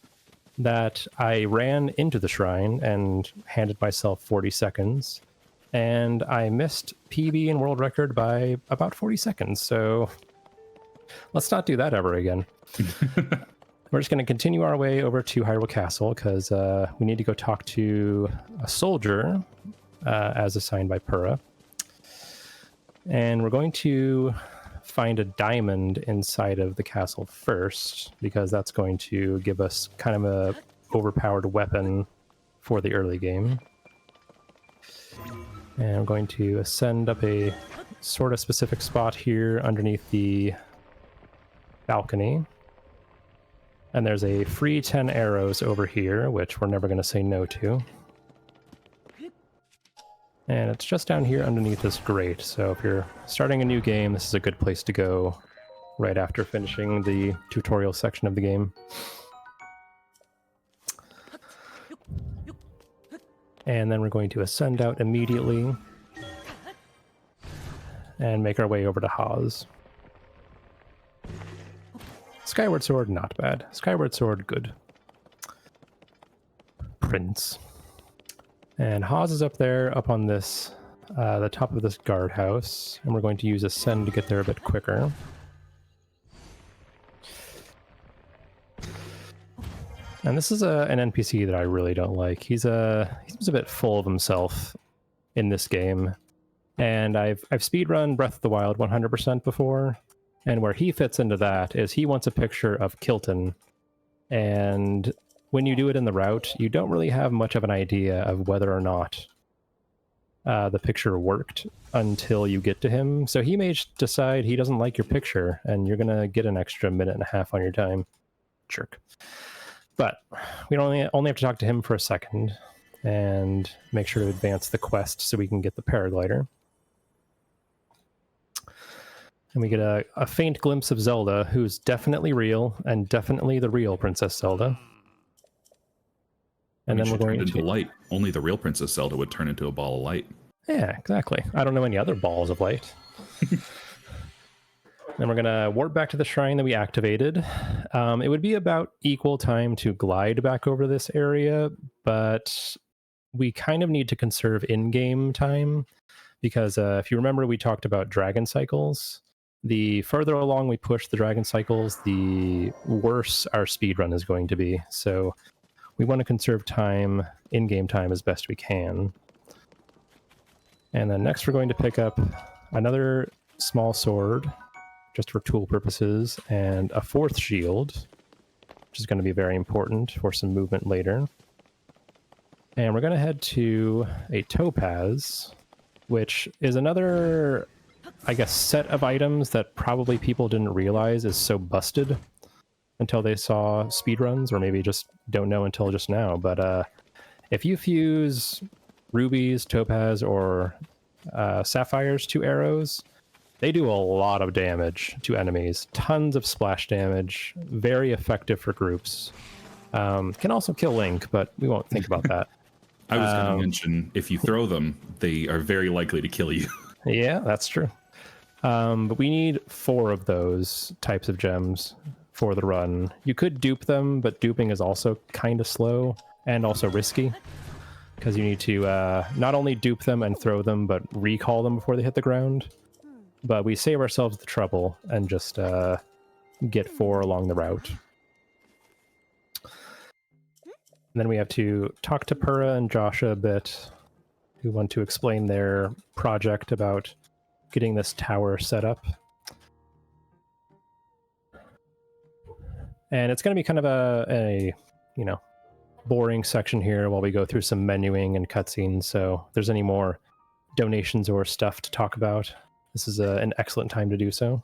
that I ran into the shrine and handed myself 40 seconds. And I missed PB and world record by about 40 seconds. So let's not do that ever again. We're just going to continue our way over to Hyrule Castle, because we need to go talk to a soldier as assigned by Purah. And we're going to find a diamond inside of the castle first, because that's going to give us kind of a overpowered weapon for the early game. And I'm going to ascend up a sort of specific spot here underneath the balcony. And there's a free 10 arrows over here, which we're never going to say no to. And it's just down here underneath this grate. So if you're starting a new game, this is a good place to go right after finishing the tutorial section of the game. And then we're going to ascend out immediately and make our way over to Haas. Skyward Sword, not bad. Skyward Sword, good. Prince. And Haas is up there, up on this, the top of this guardhouse, and we're going to use Ascend to get there a bit quicker. And this is an NPC that I really don't like. He seems a bit full of himself in this game. And I've speedrun Breath of the Wild 100% before, and where he fits into that is he wants a picture of Kilton, and when you do it in the route, you don't really have much of an idea of whether or not the picture worked until you get to him. So he may decide he doesn't like your picture, and you're going to get an extra minute and a half on your time. Jerk. But we only have to talk to him for a second and make sure to advance the quest so we can get the paraglider. And we get a faint glimpse of Zelda, who's definitely real, and definitely the real Princess Zelda. And then we're going into light. Only the real Princess Zelda would turn into a ball of light. Yeah, exactly. I don't know any other balls of light. Then we're going to warp back to the shrine that we activated. It would be about equal time to glide back over this area, but we kind of need to conserve in-game time, because if you remember, we talked about dragon cycles. The further along we push the dragon cycles, the worse our speedrun is going to be. So we want to conserve time, in-game time, as best we can. And then next we're going to pick up another small sword, just for tool purposes, and a fourth shield, which is going to be very important for some movement later. And we're going to head to a topaz, which is another, I guess, set of items that probably people didn't realize is so busted until they saw speedruns, or maybe just don't know until just now. But if you fuse rubies, topaz, or sapphires to arrows, they do a lot of damage to enemies. Tons of splash damage. Very effective for groups. Can also kill Link, but we won't think about that. I was going to mention, if you throw them, they are very likely to kill you. Yeah, that's true. But we need 4 of those types of gems for the run. You could dupe them, but duping is also kind of slow and also risky, because you need to not only dupe them and throw them, but recall them before they hit the ground. But we save ourselves the trouble and just get 4 along the route. And then we have to talk to Purah and Joshua a bit, who want to explain their project about getting this tower set up. And it's going to be kind of a boring section here while we go through some menuing and cutscenes. So if there's any more donations or stuff to talk about, this is an excellent time to do so.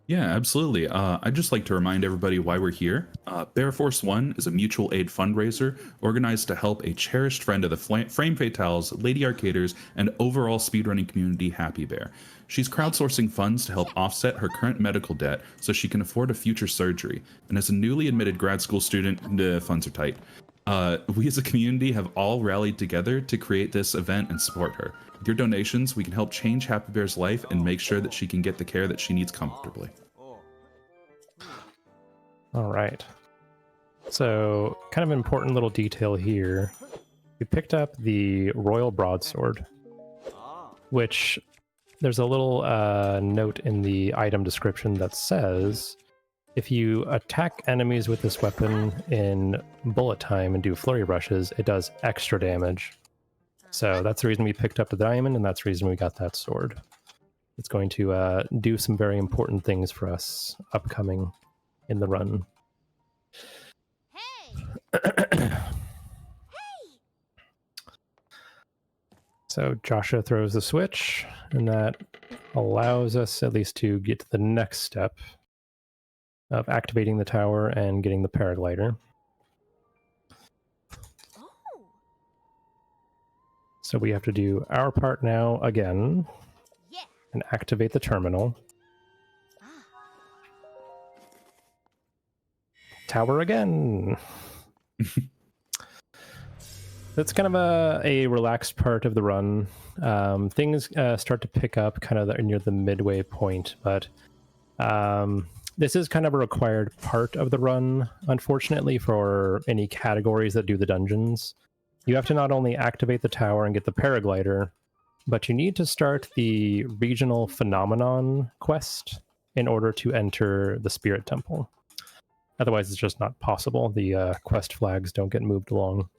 Yeah, absolutely. I'd just like to remind everybody why we're here. Bear Force One is a mutual aid fundraiser organized to help a cherished friend of the Frame Fatales, Lady Arcaders, and overall speedrunning community, Happy Bear. She's crowdsourcing funds to help offset her current medical debt so she can afford a future surgery. And as a newly admitted grad school student, the funds are tight. We as a community have all rallied together to create this event and support her. With your donations, we can help change Happy Bear's life and make sure that she can get the care that she needs comfortably. All right. So, kind of an important little detail here. We picked up the Royal Broadsword, which there's a little note in the item description that says, if you attack enemies with this weapon in bullet time and do flurry rushes, it does extra damage. So that's the reason we picked up the diamond, and that's the reason we got that sword. It's going to do some very important things for us upcoming in the run. Hey! So Joshua throws the switch, and that allows us at least to get to the next step of activating the tower and getting the paraglider. So So we have to do our part now again and activate the terminal. Tower again. That's kind of a relaxed part of the run. Things start to pick up kind of near the midway point, but this is kind of a required part of the run, unfortunately, for any categories that do the dungeons. You have to not only activate the tower and get the paraglider, but you need to start the regional phenomenon quest in order to enter the spirit temple. Otherwise, it's just not possible. The quest flags don't get moved along.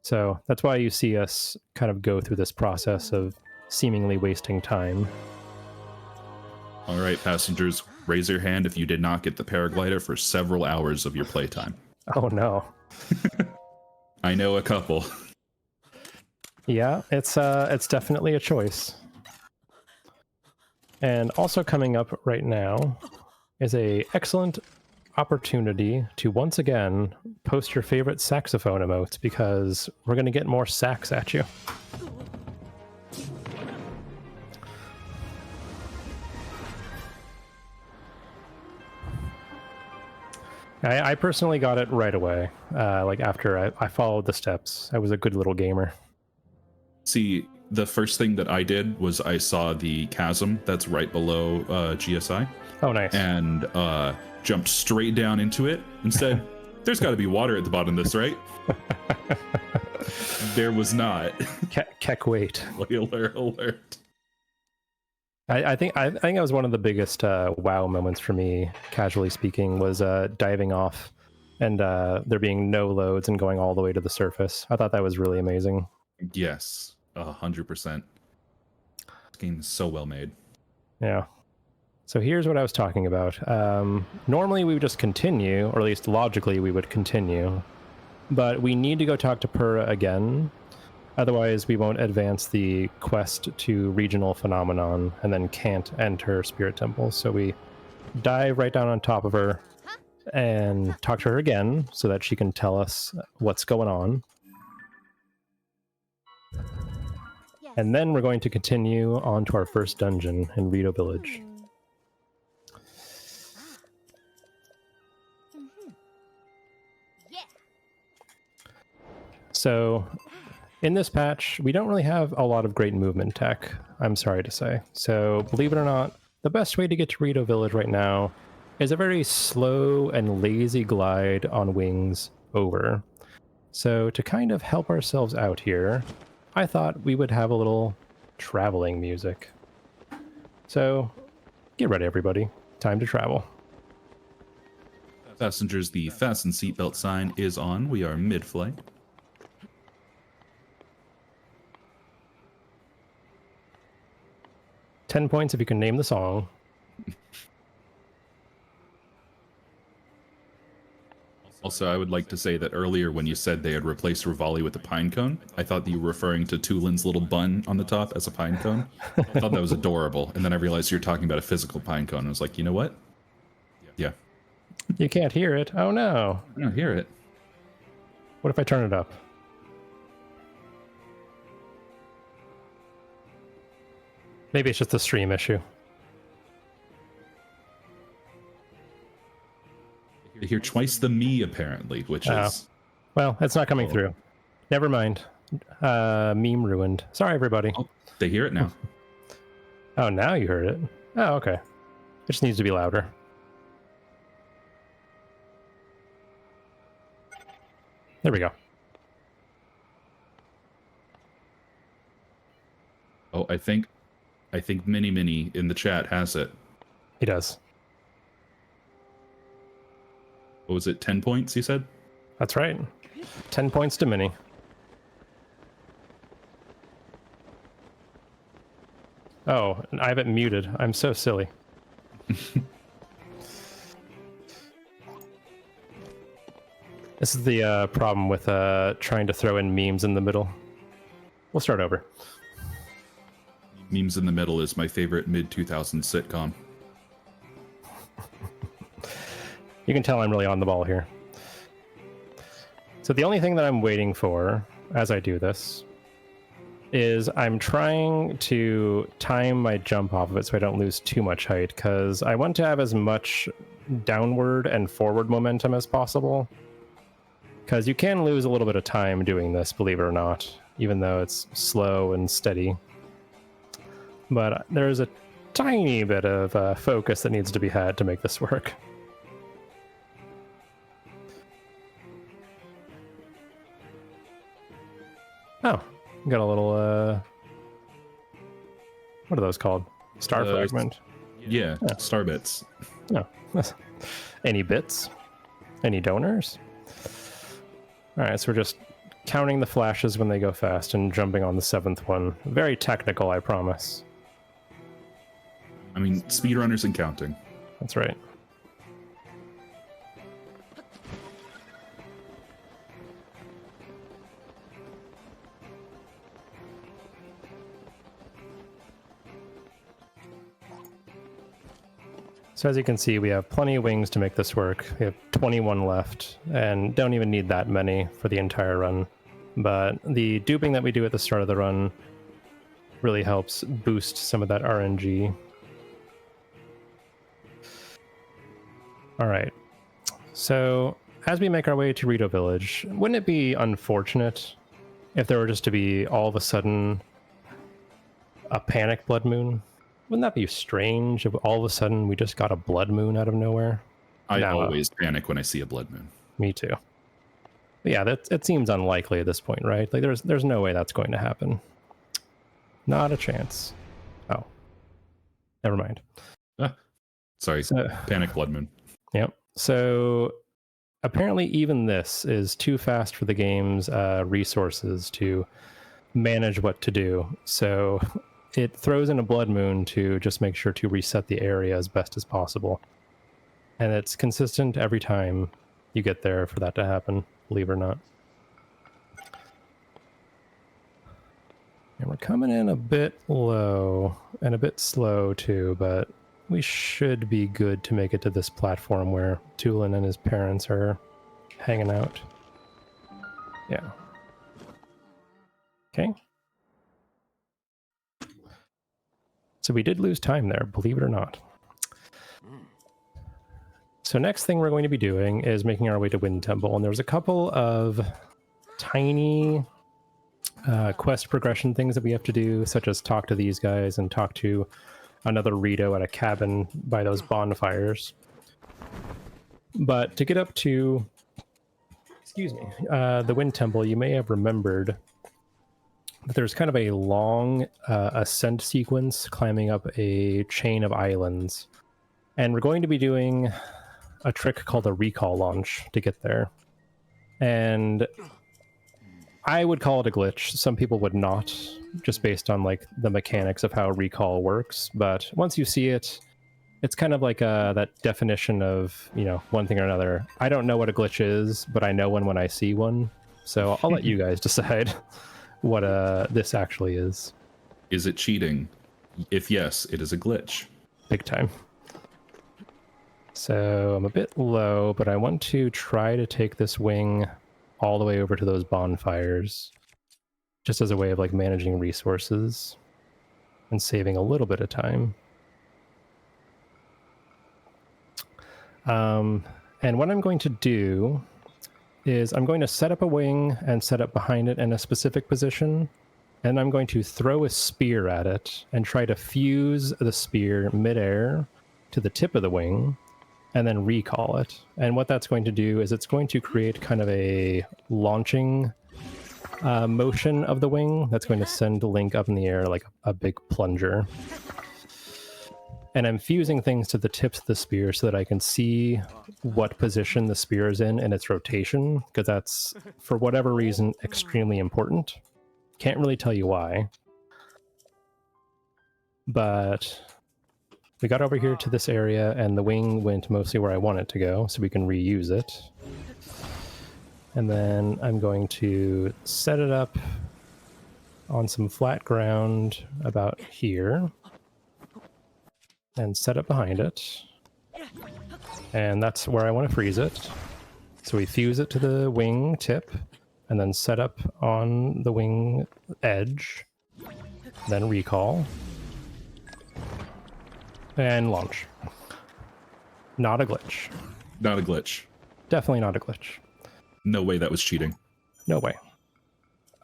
So that's why you see us kind of go through this process of seemingly wasting time. All right, passengers, raise your hand if you did not get the paraglider for several hours of your playtime. Oh no. I know a couple. Yeah, it's definitely a choice. And also coming up right now is a excellent opportunity to once again post your favorite saxophone emotes, because we're going to get more sax at you. I personally got it right away. Like after I followed the steps. I was a good little gamer. See, the first thing that I did was I saw the chasm that's right below GSI. Oh, nice. And jumped straight down into it and said, there's got to be water at the bottom of this, right? There was not. Keck wait. Spoiler alert. I think that was one of the biggest WoW moments for me, casually speaking, was diving off and there being no loads and going all the way to the surface. I thought that was really amazing. Yes, 100%. This game is so well made. Yeah. So here's what I was talking about. Normally we would just continue, or at least logically we would continue, but we need to go talk to Pura again. Otherwise, we won't advance the quest to Regional Phenomenon and then can't enter Spirit Temple. So we dive right down on top of her and talk to her again so that she can tell us what's going on. And then we're going to continue on to our first dungeon in Rito Village. So in this patch, we don't really have a lot of great movement tech, I'm sorry to say. So believe it or not, the best way to get to Rito Village right now is a very slow and lazy glide on wings over. So to kind of help ourselves out here, I thought we would have a little traveling music. So get ready, everybody. Time to travel. Passengers, the fasten seatbelt sign is on. We are mid-flight. $10 points if you can name the song. Also, I would like to say that earlier when you said they had replaced Rivali with a pine cone, I thought that you were referring to Tulin's little bun on the top as a pine cone. I thought that was adorable. And then I realized you were talking about a physical pine cone. I was like, you know what? Yeah. You can't hear it. Oh no. I don't hear it. What if I turn it up? Maybe it's just a stream issue. You hear twice the me, apparently, which is... Well, it's not coming through. Never mind. Meme ruined. Sorry, everybody. Oh, they hear it now. Oh, now you heard it. Oh, okay. It just needs to be louder. There we go. Oh, I think Mini in the chat has it. He does. What was it, 10 points, you said? That's right. 10 points to Mini. Oh, I have it muted. I'm so silly. This is the problem with trying to throw in memes in the middle. We'll start over. Memes in the Middle is my favorite mid-2000s sitcom. You can tell I'm really on the ball here. So the only thing that I'm waiting for as I do this is I'm trying to time my jump off of it so I don't lose too much height, because I want to have as much downward and forward momentum as possible. Because you can lose a little bit of time doing this, believe it or not, even though it's slow and steady. But there's a tiny bit of focus that needs to be had to make this work. Oh, got a little, what are those called? Star fragment? Yeah, star bits. No. Any bits? Any donors? Alright, so we're just counting the flashes when they go fast and jumping on the 7th one. Very technical, I promise. I mean, speedrunners and counting. That's right. So as you can see, we have plenty of wings to make this work. We have 21 left, and don't even need that many for the entire run. But the duping that we do at the start of the run really helps boost some of that RNG. All right. So as we make our way to Rito Village, wouldn't it be unfortunate if there were just to be all of a sudden a panic blood moon? Wouldn't that be strange if all of a sudden we just got a blood moon out of nowhere? I always panic when I see a blood moon. Me too. But yeah, it seems unlikely at this point, right? Like there's no way that's going to happen. Not a chance. Oh. Never mind. Sorry, panic blood moon. Yep. So apparently even this is too fast for the game's resources to manage what to do. So it throws in a blood moon to just make sure to reset the area as best as possible. And it's consistent every time you get there for that to happen, believe it or not. And we're coming in a bit low and a bit slow too, but we should be good to make it to this platform where Tulin and his parents are hanging out. Yeah. Okay. So we did lose time there, believe it or not. So next thing we're going to be doing is making our way to Wind Temple, and there's a couple of tiny quest progression things that we have to do, such as talk to these guys and talk to another Rito at a cabin by those bonfires. But to get up to, the Wind Temple, you may have remembered that there's kind of a long ascent sequence climbing up a chain of islands. And we're going to be doing a trick called a recall launch to get there. And I would call it a glitch. Some people would not, just based on like the mechanics of how recall works. But once you see it, it's kind of like that definition of, you know, one thing or another. I don't know what a glitch is, but I know one when I see one. So I'll let you guys decide what this actually is. Is it cheating? If yes, it is a glitch. Big time. So I'm a bit low, but I want to try to take this wing all the way over to those bonfires, just as a way of like managing resources and saving a little bit of time. And what I'm going to do is I'm going to set up a wing and set up behind it in a specific position, and I'm going to throw a spear at it and try to fuse the spear midair to the tip of the wing and then recall it. And what that's going to do is it's going to create kind of a launching motion of the wing that's going to send Link up in the air like a big plunger. And I'm fusing things to the tips of the spear so that I can see what position the spear is in its rotation, because that's, for whatever reason, extremely important. Can't really tell you why. But we got over here to this area, and the wing went mostly where I want it to go, so we can reuse it. And then I'm going to set it up on some flat ground about here, and set it behind it. And that's where I want to freeze it. So we fuse it to the wing tip, and then set up on the wing edge, then recall, and launch. Not a glitch. Not a glitch. Definitely not a glitch. No way that was cheating. No way.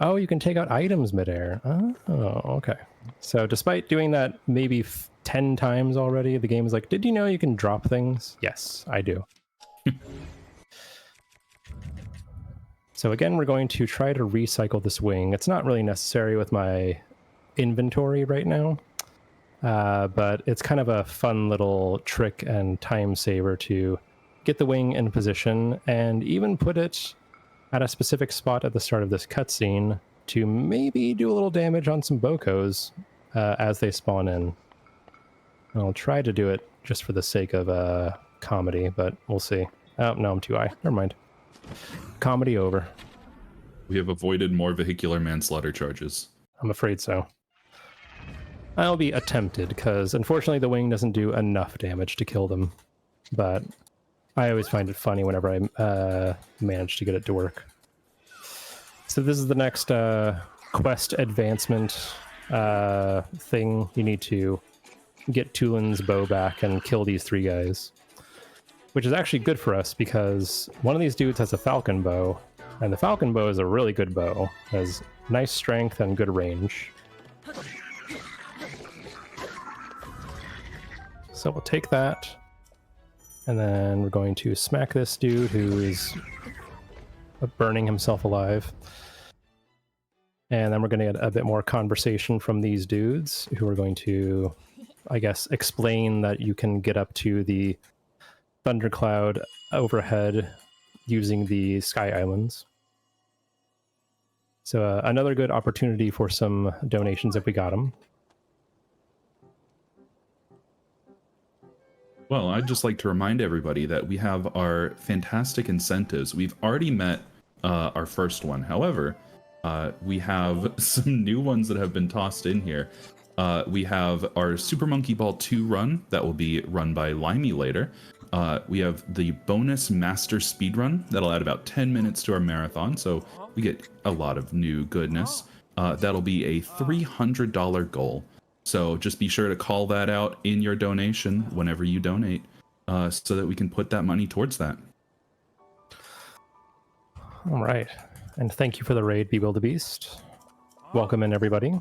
Oh, you can take out items midair. Oh, okay. So despite doing that maybe 10 times already, the game is like, did you know you can drop things? Yes, I do. So again, we're going to try to recycle this wing. It's not really necessary with my inventory right now, but it's kind of a fun little trick and time saver to get the wing in position and even put it at a specific spot at the start of this cutscene to maybe do a little damage on some Bokos as they spawn in. I'll try to do it just for the sake of comedy, but we'll see. Oh, no, I'm too high. Never mind. Comedy over. We have avoided more vehicular manslaughter charges. I'm afraid so. I'll be attempted, because unfortunately the wing doesn't do enough damage to kill them. But I always find it funny whenever I manage to get it to work. So this is the next quest advancement thing. You need to get Tulin's bow back and kill these 3 guys. Which is actually good for us, because one of these dudes has a falcon bow, and the falcon bow is a really good bow. It has nice strength and good range. So we'll take that, and then we're going to smack this dude who is burning himself alive. And then we're going to get a bit more conversation from these dudes, who are going to, I guess, explain that you can get up to the thundercloud overhead using the sky islands. So another good opportunity for some donations if we got them. Well, I'd just like to remind everybody that we have our fantastic incentives. We've already met our first one. However, we have some new ones that have been tossed in here. We have our Super Monkey Ball 2 run that will be run by Limey later. We have the bonus master speedrun that'll add about 10 minutes to our marathon, so we get a lot of new goodness. That'll be a $300 goal. So just be sure to call that out in your donation whenever you donate, so that we can put that money towards that. All right. And thank you for the raid, Be Wildebeest. Welcome in, everybody.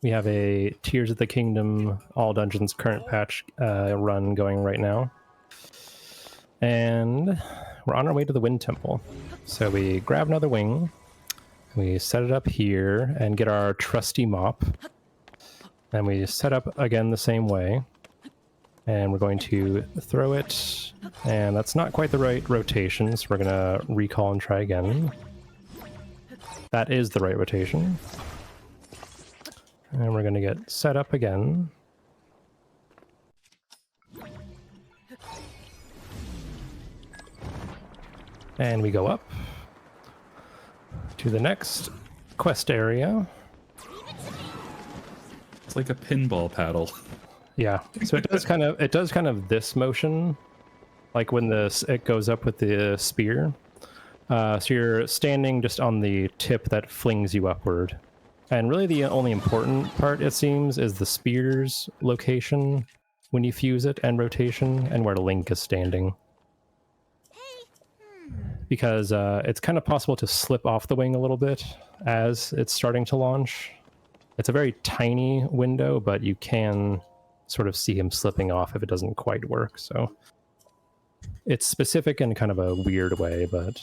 We have a Tears of the Kingdom All Dungeons current patch run going right now. And we're on our way to the Wind Temple. So we grab another wing, we set it up here and get our trusty mop. And we set up again the same way. And we're going to throw it, and that's not quite the right rotation, so we're going to recall and try again. That is the right rotation. And we're going to get set up again. And we go up to the next quest area. It's like a pinball paddle. Yeah, so it does kind of this motion, like when it goes up with the spear. So you're standing just on the tip that flings you upward. And really the only important part, it seems, is the spear's location when you fuse it, and rotation, and where Link is standing. Because it's kind of possible to slip off the wing a little bit as it's starting to launch. It's a very tiny window, but you can sort of see him slipping off if it doesn't quite work. So it's specific in kind of a weird way, but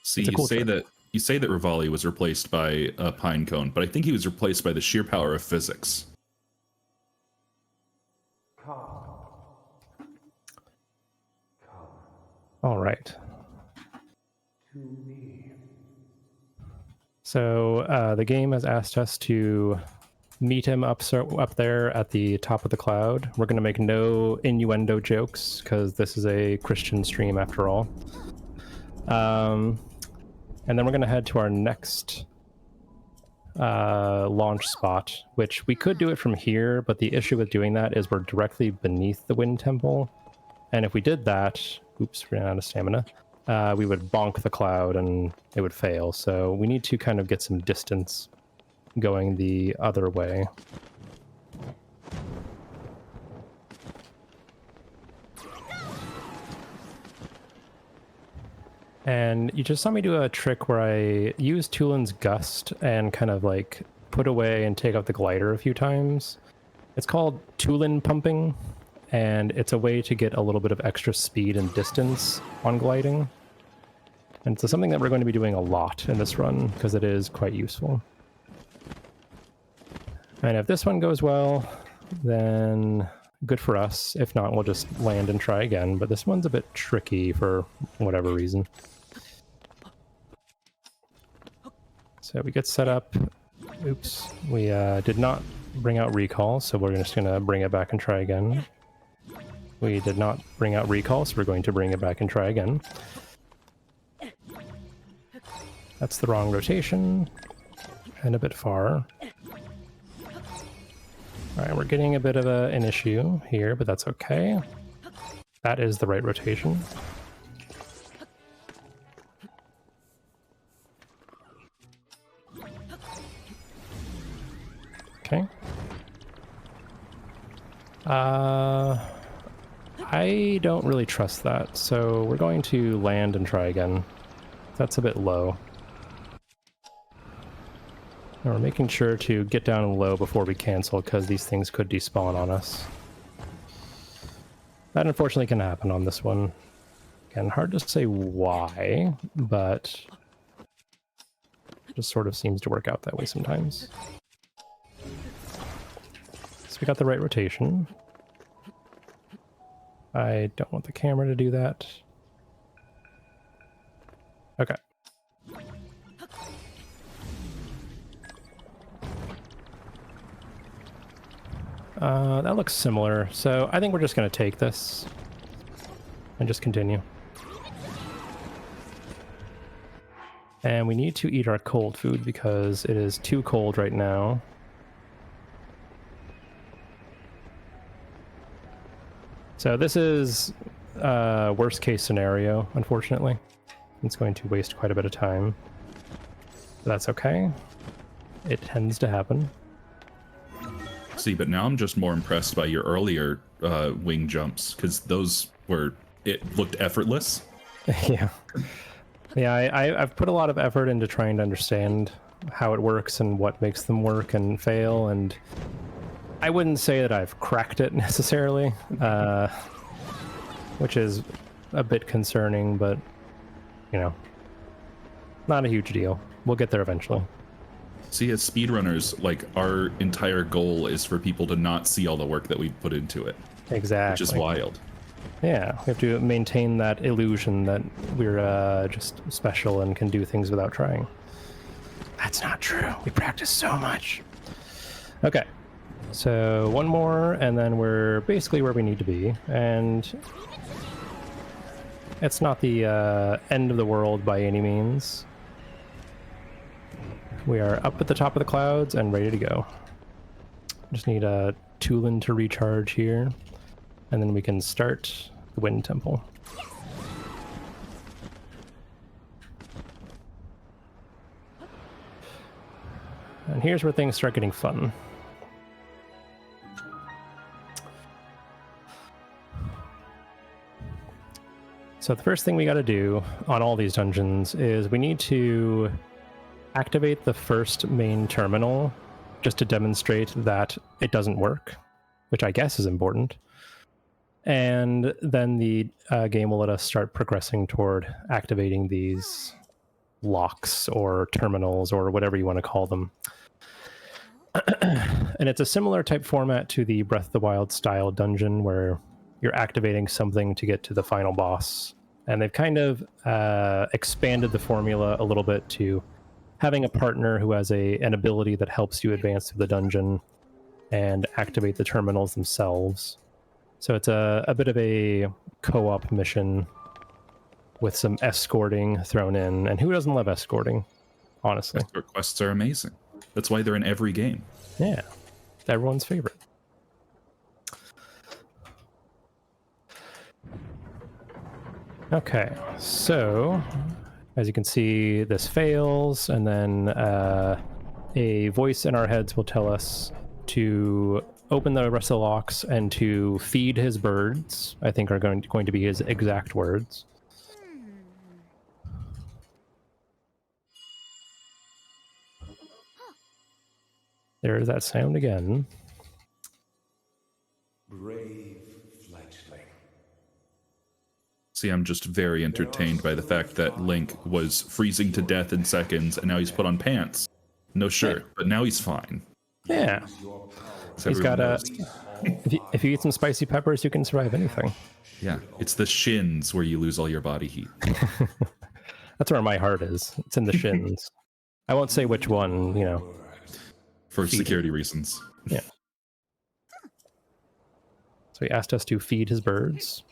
see, it's a cool trick. You say that Rivali was replaced by a pine cone, but I think he was replaced by the sheer power of physics. All right. So the game has asked us to meet him up there at the top of the cloud. We're going to make no innuendo jokes, because this is a Christian stream after all. And then we're going to head to our next launch spot, which we could do it from here, but the issue with doing that is we're directly beneath the Wind Temple. And if we did that, oops, ran out of stamina, we would bonk the cloud and it would fail. So we need to kind of get some distance going the other way. And you just saw me do a trick where I use Tulin's Gust and kind of like put away and take out the glider a few times. It's called Tulin pumping, and it's a way to get a little bit of extra speed and distance on gliding. And it's something that we're going to be doing a lot in this run because it is quite useful. And if this one goes well, then good for us. If not, we'll just land and try again. But this one's a bit tricky for whatever reason. So we get set up. Oops. We did not bring out recall, so we're just going to bring it back and try again. We did not bring out recall, so we're going to bring it back and try again. That's the wrong rotation, and a bit far. Alright, we're getting a bit of an issue here, but that's okay. That is the right rotation. Okay. I don't really trust that, so we're going to land and try again. That's a bit low. And we're making sure to get down low before we cancel, because these things could despawn on us. That unfortunately can happen on this one. Again, hard to say why, but it just sort of seems to work out that way sometimes. So we got the right rotation. I don't want the camera to do that. Okay. That looks similar, so I think we're just going to take this and just continue. And we need to eat our cold food because it is too cold right now. So this is worst case scenario, unfortunately. It's going to waste quite a bit of time. But that's okay. It tends to happen. See, but now I'm just more impressed by your earlier wing jumps, because those were, it looked effortless. Yeah. Yeah, I've put a lot of effort into trying to understand how it works and what makes them work and fail, and I wouldn't say that I've cracked it necessarily, which is a bit concerning, but, you know, not a huge deal. We'll get there eventually. See, as speedrunners, like, our entire goal is for people to not see all the work that we put into it. Exactly. Which is wild. Yeah, we have to maintain that illusion that we're just special and can do things without trying. That's not true. We practice so much. Okay. So one more, and then we're basically where we need to be. And it's not the end of the world by any means. We are up at the top of the clouds and ready to go. Just need a Tulin to recharge here, and then we can start the Wind Temple. And here's where things start getting fun. So the first thing we got to do on all these dungeons is we need to activate the first main terminal just to demonstrate that it doesn't work, which I guess is important. And then the game will let us start progressing toward activating these locks or terminals or whatever you want to call them. And it's a similar type format to the Breath of the Wild style dungeon where you're activating something to get to the final boss. And they've kind of expanded the formula a little bit to having a partner who has an ability that helps you advance through the dungeon and activate the terminals themselves. So it's a bit of a co-op mission with some escorting thrown in. And who doesn't love escorting, honestly? Escort quests are amazing. That's why they're in every game. Yeah, everyone's favorite. Okay, so as you can see, this fails, and then a voice in our heads will tell us to open the rest of the locks and to feed his birds, I think are going to be his exact words. There's that sound again. Brave fledgling. See, I'm just very entertained by the fact that Link was freezing to death in seconds, and now he's put on pants. No shirt, but now he's fine. Yeah. So He's got everyone a... knows. If you eat some spicy peppers, you can survive anything. Yeah, it's the shins where you lose all your body heat. That's where my heart is. It's in the shins. I won't say which one, you know. For security reasons. Yeah. So he asked us to feed his birds.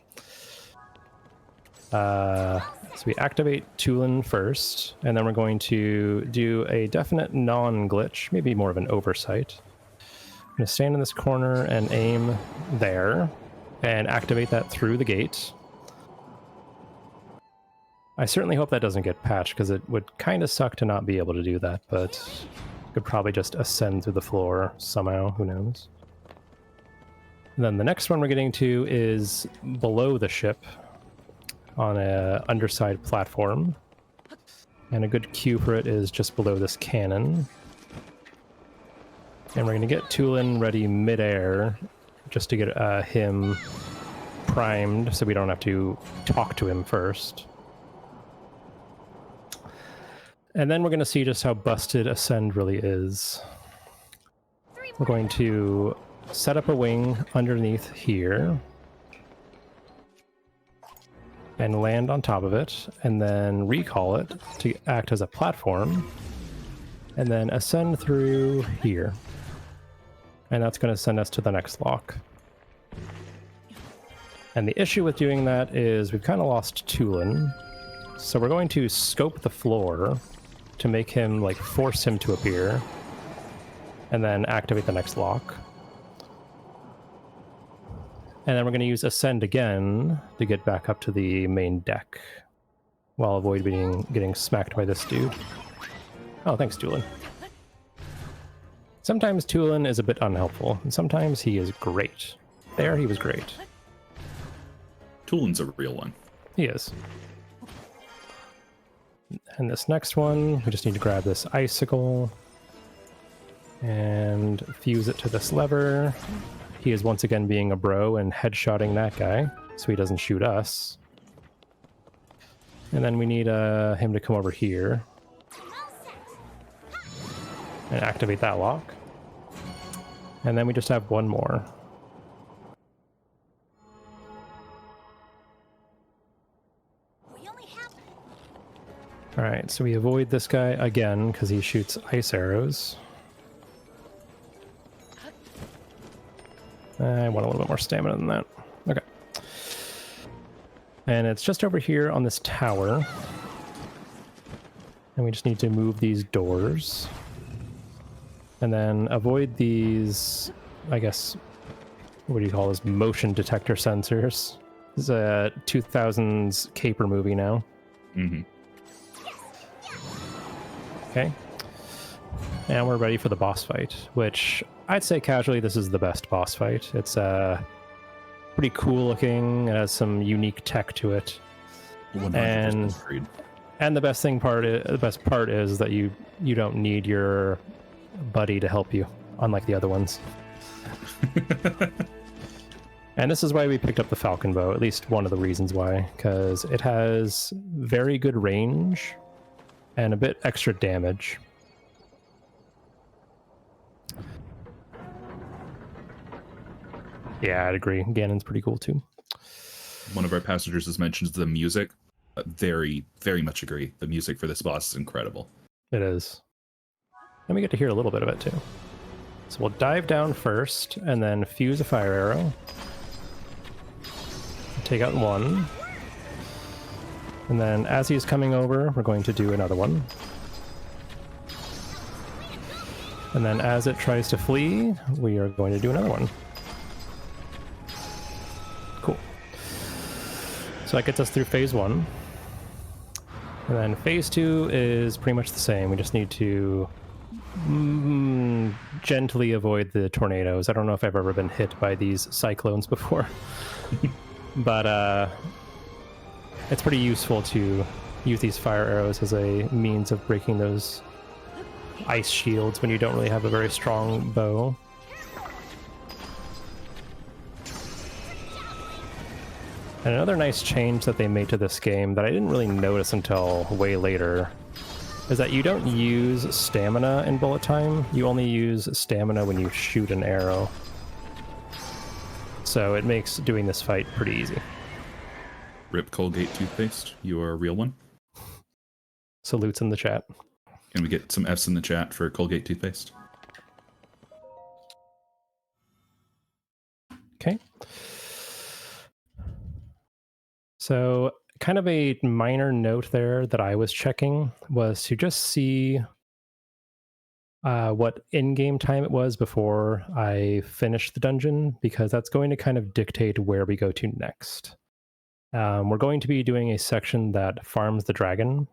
So we activate Tulin first, and then we're going to do a definite non-glitch, maybe more of an oversight. I'm going to stand in this corner and aim there, and activate that through the gate. I certainly hope that doesn't get patched, because it would kind of suck to not be able to do that, but could probably just ascend through the floor somehow, who knows. And then the next one we're getting to is below the ship on a underside platform. And a good cue for it is just below this cannon. And we're going to get Tulin ready midair just to get him primed so we don't have to talk to him first. And then we're going to see just how busted Ascend really is. We're going to set up a wing underneath here and land on top of it, and then recall it to act as a platform, and then ascend through here. And that's going to send us to the next lock. And the issue with doing that is we've kind of lost Tulin, so we're going to scope the floor to make him, like, force him to appear, and then activate the next lock. And then we're going to use Ascend again to get back up to the main deck, while avoiding getting smacked by this dude. Oh, thanks, Tulin. Sometimes Tulin is a bit unhelpful, and sometimes he is great. There, he was great. Tulin's a real one. He is. And this next one, we just need to grab this icicle and fuse it to this lever. He is once again being a bro and headshotting that guy, so he doesn't shoot us. And then we need him to come over here and activate that lock. And then we just have one more. Alright, so we avoid this guy again because he shoots ice arrows. I want a little bit more stamina than that. Okay. And it's just over here on this tower. And we just need to move these doors. And then avoid these, I guess, what do you call those? Motion detector sensors. This is a 2000s caper movie now. Mm-hmm. Okay. And we're ready for the boss fight, which I'd say casually this is the best boss fight. It's pretty cool looking. It has some unique tech to it. 100% agreed. And the best part is that you don't need your buddy to help you, unlike the other ones. And this is why we picked up the Falcon Bow, at least one of the reasons why, because it has very good range and a bit extra damage. Yeah, I'd agree. Ganon's pretty cool too. One of our passengers has mentioned the music. Very, very much agree. The music for this boss is incredible. It is. And we get to hear a little bit of it too. So we'll dive down first and then fuse a fire arrow. Take out one. And then as he's coming over, we're going to do another one. And then as it tries to flee, we are going to do another one. Cool. So that gets us through phase 1. And then phase 2 is pretty much the same. We just need to Gently avoid the tornadoes. I don't know if I've ever been hit by these cyclones before. But it's pretty useful to use these fire arrows as a means of breaking those ice shields when you don't really have a very strong bow. And another nice change that they made to this game that I didn't really notice until way later is that you don't use stamina in bullet time. You only use stamina when you shoot an arrow. So it makes doing this fight pretty easy. Rip Colgate toothpaste. You are a real one. Salutes in the chat. Can we get some F's in the chat for Colgate toothpaste? Okay. So kind of a minor note there that I was checking was to just see what in-game time it was before I finished the dungeon, because that's going to kind of dictate where we go to next. We're going to be doing a section that farms the dragon,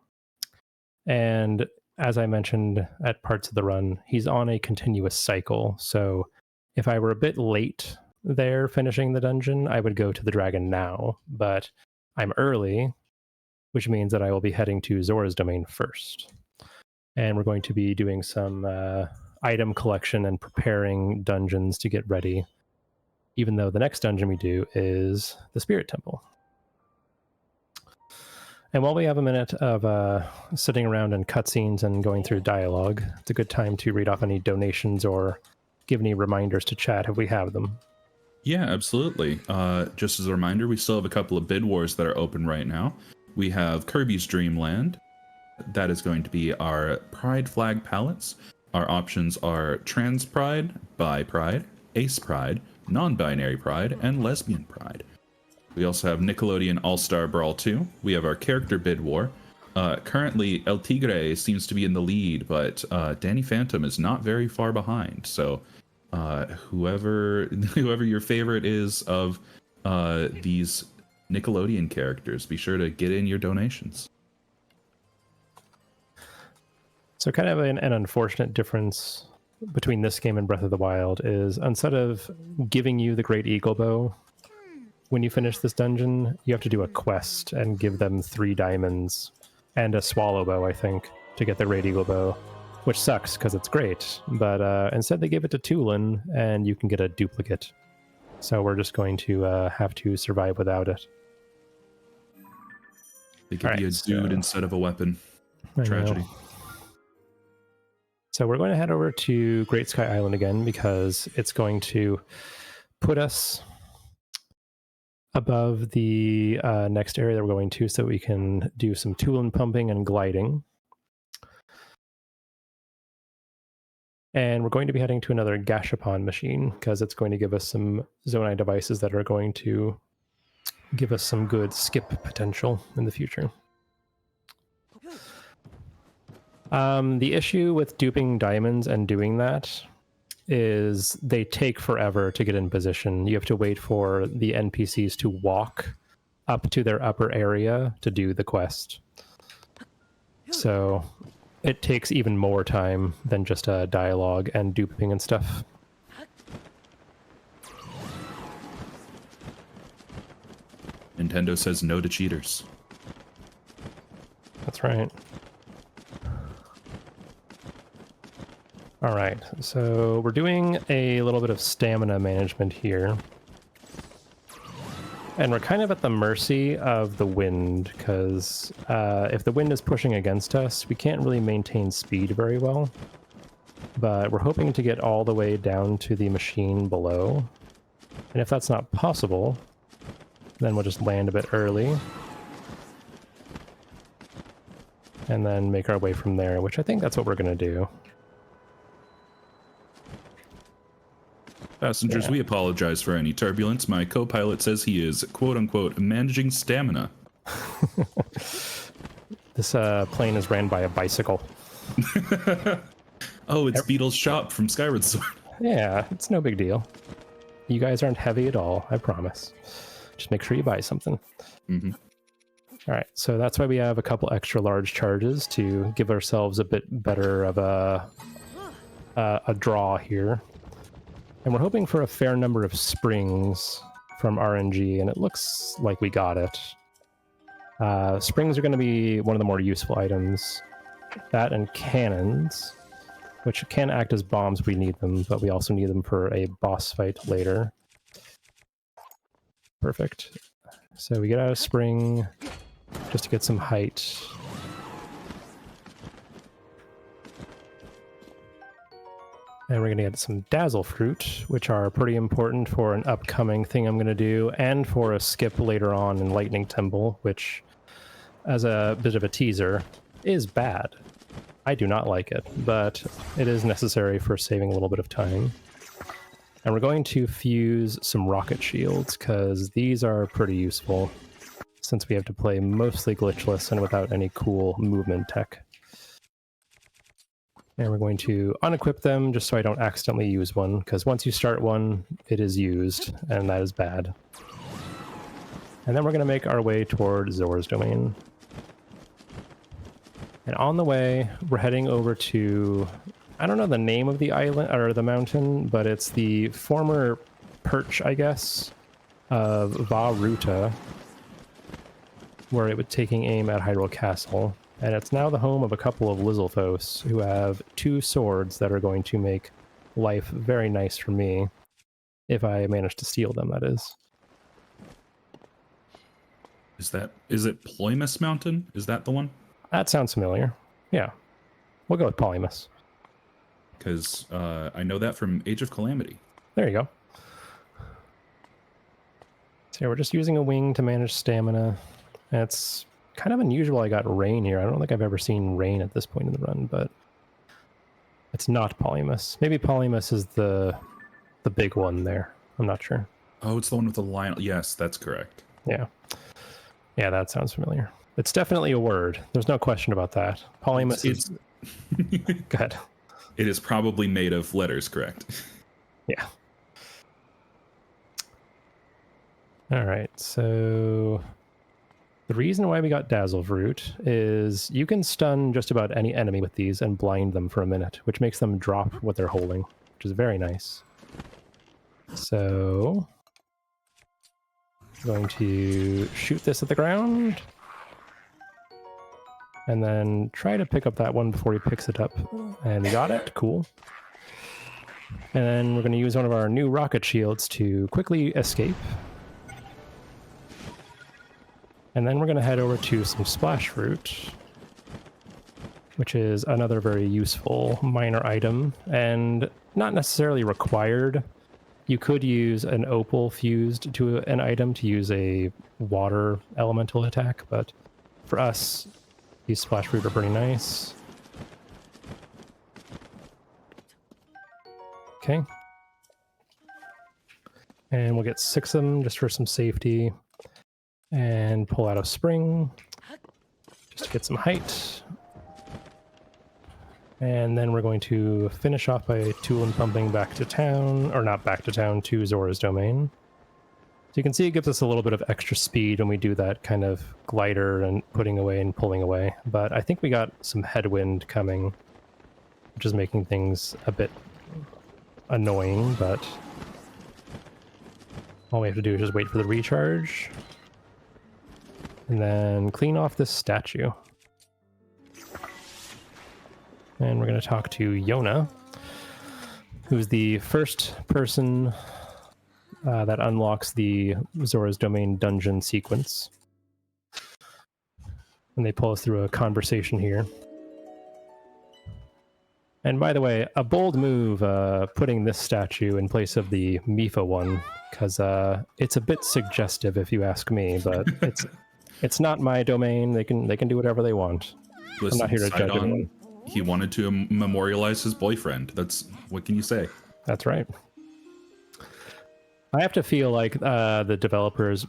and as I mentioned at parts of the run, he's on a continuous cycle. So if I were a bit late there finishing the dungeon, I would go to the dragon now, but I'm early, which means that I will be heading to Zora's domain first. And we're going to be doing some item collection and preparing dungeons to get ready, even though the next dungeon we do is the Spirit Temple. And while we have a minute of sitting around in cutscenes and going through dialogue, it's a good time to read off any donations or give any reminders to chat if we have them. Yeah, absolutely. Just as a reminder, we still have a couple of bid wars that are open right now. We have Kirby's Dream Land. That is going to be our Pride flag palettes. Our options are Trans Pride, Bi Pride, Ace Pride, Non-Binary Pride, and Lesbian Pride. We also have Nickelodeon All-Star Brawl 2. We have our character bid war. Currently, El Tigre seems to be in the lead, but Danny Phantom is not very far behind. So whoever your favorite is of these Nickelodeon characters, be sure to get in your donations. So kind of an unfortunate difference between this game and Breath of the Wild is, instead of giving you the Great Eagle Bow when you finish this dungeon, you have to do a quest and give them 3 diamonds and a swallow bow, I think, to get the Great Eagle Bow, which sucks because it's great. But instead they gave it to Tulin, and you can get a duplicate. So we're just going to have to survive without it. They give you a dude instead of a weapon. Tragedy. So we're going to head over to Great Sky Island again, because it's going to put us above the next area that we're going to, so we can do some Tulin pumping and gliding. And we're going to be heading to another Gashapon machine, because it's going to give us some Zonai devices that are going to give us some good skip potential in the future. The issue with duping diamonds and doing that is they take forever to get in position. You have to wait for the NPCs to walk up to their upper area to do the quest. So it takes even more time than just a dialogue and duping and stuff. Nintendo says no to cheaters. That's right. All right, so we're doing a little bit of stamina management here. And we're kind of at the mercy of the wind, because if the wind is pushing against us, we can't really maintain speed very well. But we're hoping to get all the way down to the machine below. And if that's not possible, then we'll just land a bit early. And then make our way from there, which I think that's what we're going to do. Passengers, we apologize for any turbulence. My co-pilot says he is, quote-unquote, managing stamina. This plane is ran by a bicycle. Oh, it's Beetle's shop from Skyward Sword. Yeah, it's no big deal. You guys aren't heavy at all, I promise. Just make sure you buy something. Mm-hmm. All right, so that's why we have a couple extra large charges to give ourselves a bit better of a a draw here. And we're hoping for a fair number of springs from RNG, and it looks like we got it. Springs are going to be one of the more useful items. That and cannons, which can act as bombs if we need them, but we also need them for a boss fight later. Perfect. So we get out of spring just to get some height. And we're going to get some dazzle fruit, which are pretty important for an upcoming thing I'm going to do, and for a skip later on in Lightning Temple, which, as a bit of a teaser, is bad. I do not like it, but it is necessary for saving a little bit of time. And we're going to fuse some rocket shields, because these are pretty useful, since we have to play mostly glitchless and without any cool movement tech. And we're going to unequip them just so I don't accidentally use one, because once you start one, it is used, and that is bad. And then we're going to make our way toward Zora's Domain. And on the way, we're heading over to, I don't know the name of the island, or the mountain, but it's the former perch, I guess, of Vah-Ruta, where it was taking aim at Hyrule Castle. And it's now the home of a couple of Lizalfos who have 2 swords that are going to make life very nice for me, if I manage to steal them, that is. Is it Ploymus Mountain? Is that the one? That sounds familiar. Yeah. We'll go with Polymus. Because I know that from Age of Calamity. There you go. So yeah, we're just using a wing to manage stamina. And it's kind of unusual I got rain here. I don't think I've ever seen rain at this point in the run, but it's not Polymus. Maybe Polymus is the big one there. I'm not sure. Oh, it's the one with the lion. Yes, that's correct. Yeah. Yeah, that sounds familiar. It's definitely a word. There's no question about that. Polymus is... Go ahead. It is probably made of letters, correct? Yeah. All right, so... The reason why we got Dazzle Fruit is you can stun just about any enemy with these and blind them for a minute, which makes them drop what they're holding, which is very nice. So... I'm going to shoot this at the ground. And then try to pick up that one before he picks it up. And we got it. Cool. And then we're going to use one of our new rocket shields to quickly escape. And then we're going to head over to some splash fruit, which is another very useful minor item, and not necessarily required. You could use an opal fused to an item to use a water elemental attack, but for us, these splash fruit are pretty nice. Okay. And we'll get 6 of them just for some safety. And pull out a spring just to get some height. And then we're going to finish off by tool and pumping back to town, or not back to town, to Zora's Domain. So you can see it gives us a little bit of extra speed when we do that kind of glider and putting away and pulling away. But I think we got some headwind coming, which is making things a bit annoying, but all we have to do is just wait for the recharge. And then clean off this statue. And we're going to talk to Yona, who's the first person that unlocks the Zora's Domain dungeon sequence. And they pull us through a conversation here. And by the way, a bold move putting this statue in place of the Mifa one, because it's a bit suggestive if you ask me, but it's not my domain. They can do whatever they want. Listen, I'm not here to judge anyone. He wanted to memorialize his boyfriend. That's what can you say? That's right. I have to feel like the developers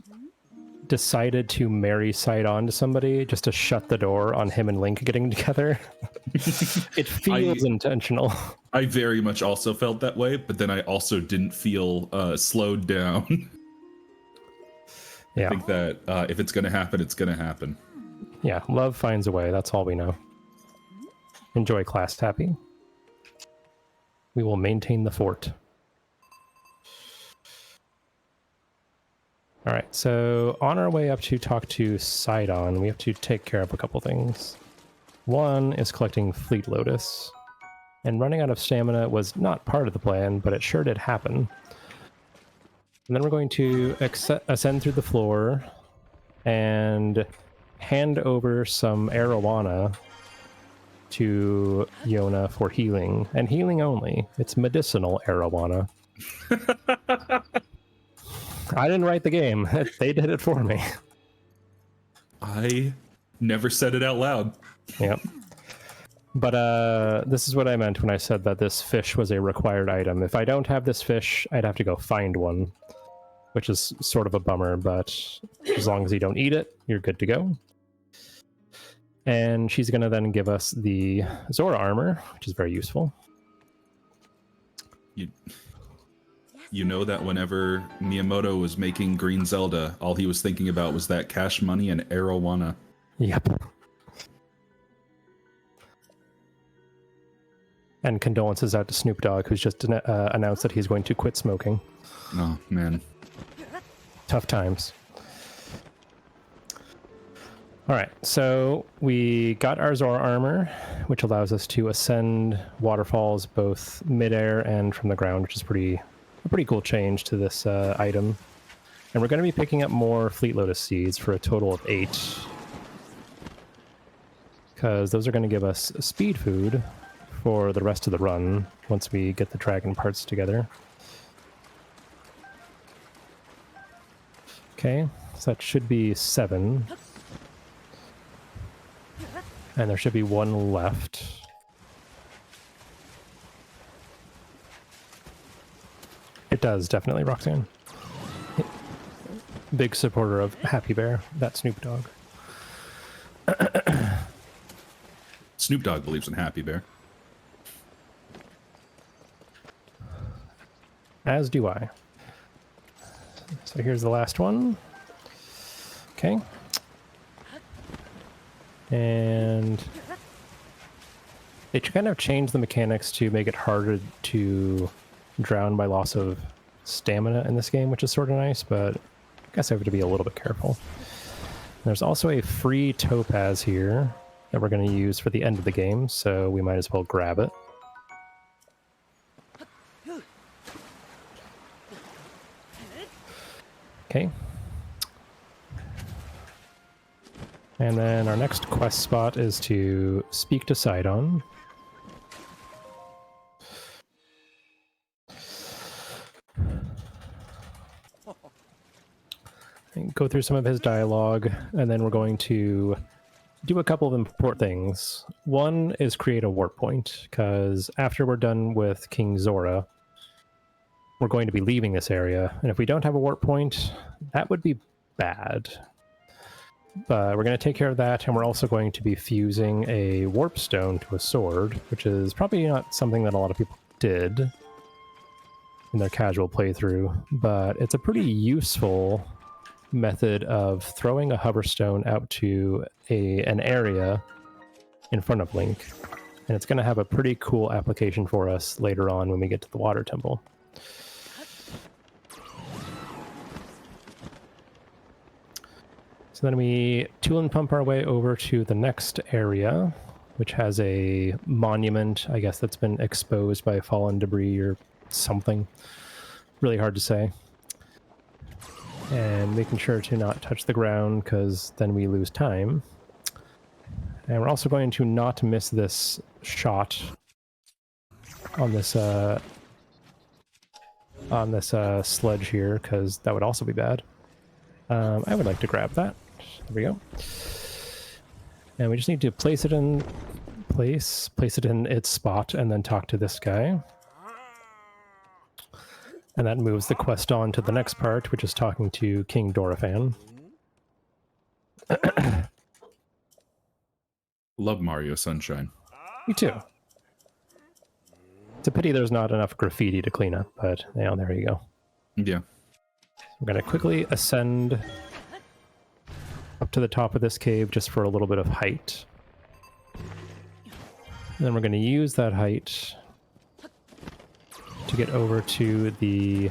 decided to marry Sidon to somebody just to shut the door on him and Link getting together. It feels intentional. I very much also felt that way, but then I also didn't feel slowed down. Yeah. I think that if it's going to happen, it's going to happen. Yeah, love finds a way. That's all we know. Enjoy class, Happy. We will maintain the fort. All right, so on our way up to talk to Sidon, we have to take care of a couple things. One is collecting Fleet Lotus, and running out of stamina was not part of the plan, but it sure did happen. And then we're going to ascend through the floor and hand over some arowana to Yona for healing, and healing only. It's medicinal arowana. I didn't write the game. They did it for me. I never said it out loud. Yep. But this is what I meant when I said that this fish was a required item. If I don't have this fish, I'd have to go find one, which is sort of a bummer, but as long as you don't eat it, you're good to go. And she's going to then give us the Zora armor, which is very useful. You know that whenever Miyamoto was making Green Zelda, all he was thinking about was that cash money and arowana. Yep. And condolences out to Snoop Dogg, who's just announced that he's going to quit smoking. Oh, man. Tough times. All right, so we got our Zora armor, which allows us to ascend waterfalls both midair and from the ground, which is a pretty cool change to this item. And we're going to be picking up more Fleet Lotus seeds for a total of 8. Because those are going to give us speed food for the rest of the run once we get the dragon parts together. Okay, so that should be 7. And there should be 1 left. It does, definitely, Roxanne. Big supporter of Happy Bear, that Snoop Dogg. Snoop Dogg believes in Happy Bear. As do I. So here's the last one. Okay. And they kind of changed the mechanics to make it harder to drown by loss of stamina in this game, which is sort of nice, but I guess I have to be a little bit careful. There's also a free topaz here that we're going to use for the end of the game, so we might as well grab it. Okay. And then our next quest spot is to speak to Sidon. And go through some of his dialogue, and then we're going to do a couple of important things. One is create a warp point, because after we're done with King Zora, we're going to be leaving this area, and if we don't have a warp point, that would be bad. But we're going to take care of that, and we're also going to be fusing a warp stone to a sword, which is probably not something that a lot of people did in their casual playthrough, but it's a pretty useful method of throwing a hover stone out to an area in front of Link, and it's going to have a pretty cool application for us later on when we get to the water temple. So then we tool and pump our way over to the next area, which has a monument, I guess, that's been exposed by fallen debris or something. Really hard to say. And making sure to not touch the ground, because then we lose time. And we're also going to not miss this shot on this sledge here, because that would also be bad. I would like to grab that. There we go. And we just need to place it in its spot, and then talk to this guy. And that moves the quest on to the next part, which is talking to King Dorephan. Love Mario Sunshine. Me too. It's a pity there's not enough graffiti to clean up, but yeah, there you go. Yeah. We're going to quickly ascend up to the top of this cave just for a little bit of height. And then we're going to use that height to get over to the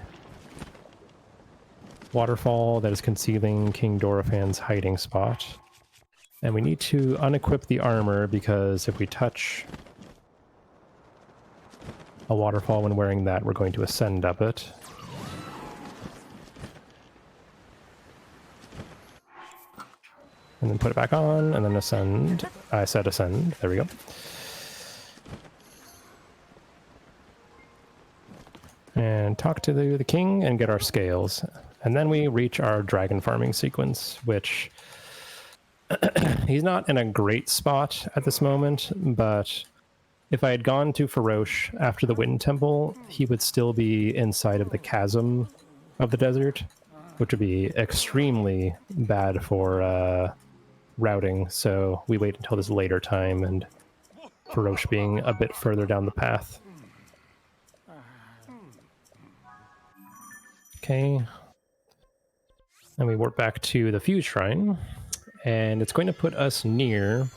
waterfall that is concealing King Dorephan's hiding spot. And we need to unequip the armor because if we touch a waterfall when wearing that, we're going to ascend up it. And then put it back on, and then ascend. I said ascend. There we go. And talk to the king and get our scales. And then we reach our dragon farming sequence, which he's not in a great spot at this moment, but if I had gone to Farosh after the Wind Temple, he would still be inside of the chasm of the desert, which would be extremely bad for routing. So we wait until this later time, and Farosh being a bit further down the path. Okay. And we warp back to the Fuse Shrine, and it's going to put us near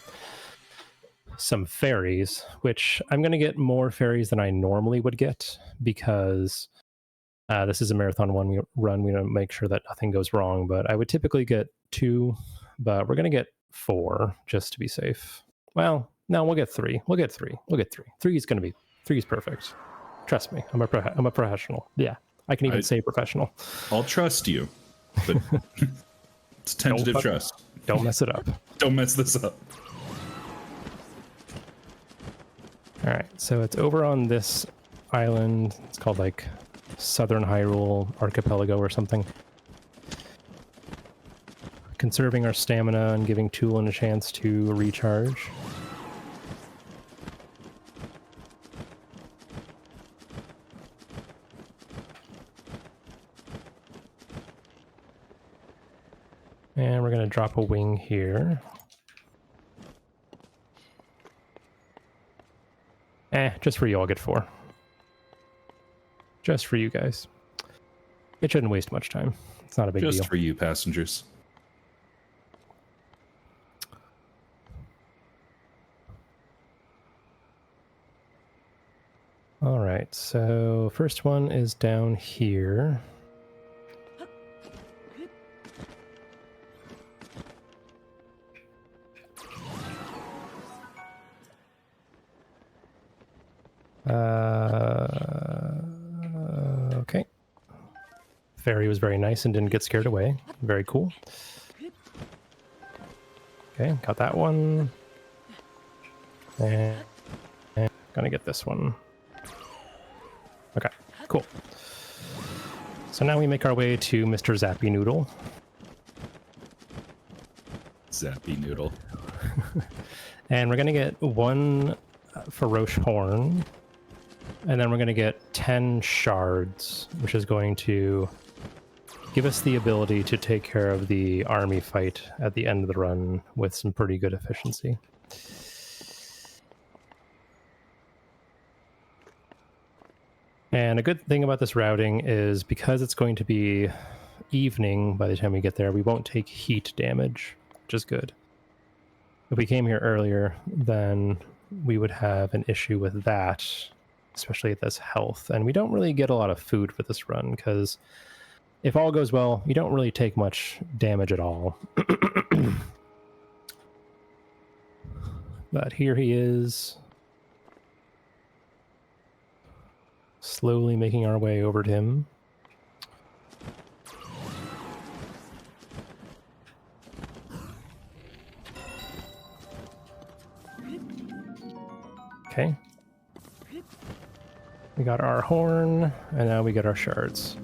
some fairies, which I'm going to get more fairies than I normally would get because this is a marathon one run. We don't make sure that nothing goes wrong, but I would typically get 2, but we're going to get 4 just to be safe. Well, no, we'll get 3. We'll get 3. 3 is going to be 3 is perfect. Trust me, I'm a professional. Yeah, I can even say professional. I'll trust you, but it's tentative trust. Don't mess it up. Don't mess this up. All right, so it's over on this island. It's called like Southern Hyrule Archipelago or something. Conserving our stamina and giving Tulin a chance to recharge. And we're going to drop a wing here. Just for you, I'll get 4. Just for you guys. It shouldn't waste much time. It's not a big deal. Just for you, passengers. All right, so first one is down here. Okay. Fairy was very nice and didn't get scared away. Very cool. Okay, got that one. And gonna get this one. Okay, cool. So now we make our way to Mr. Zappy Noodle. Zappy Noodle. And we're gonna get 1 Farosh Horn. And then we're going to get 10 shards, which is going to give us the ability to take care of the army fight at the end of the run with some pretty good efficiency. And a good thing about this routing is because it's going to be evening by the time we get there, we won't take heat damage, which is good. If we came here earlier, then we would have an issue with that, especially at this health. And we don't really get a lot of food for this run, because if all goes well, you don't really take much damage at all. But here he is, slowly making our way over to him. Okay. We got our horn, and now we get our shards.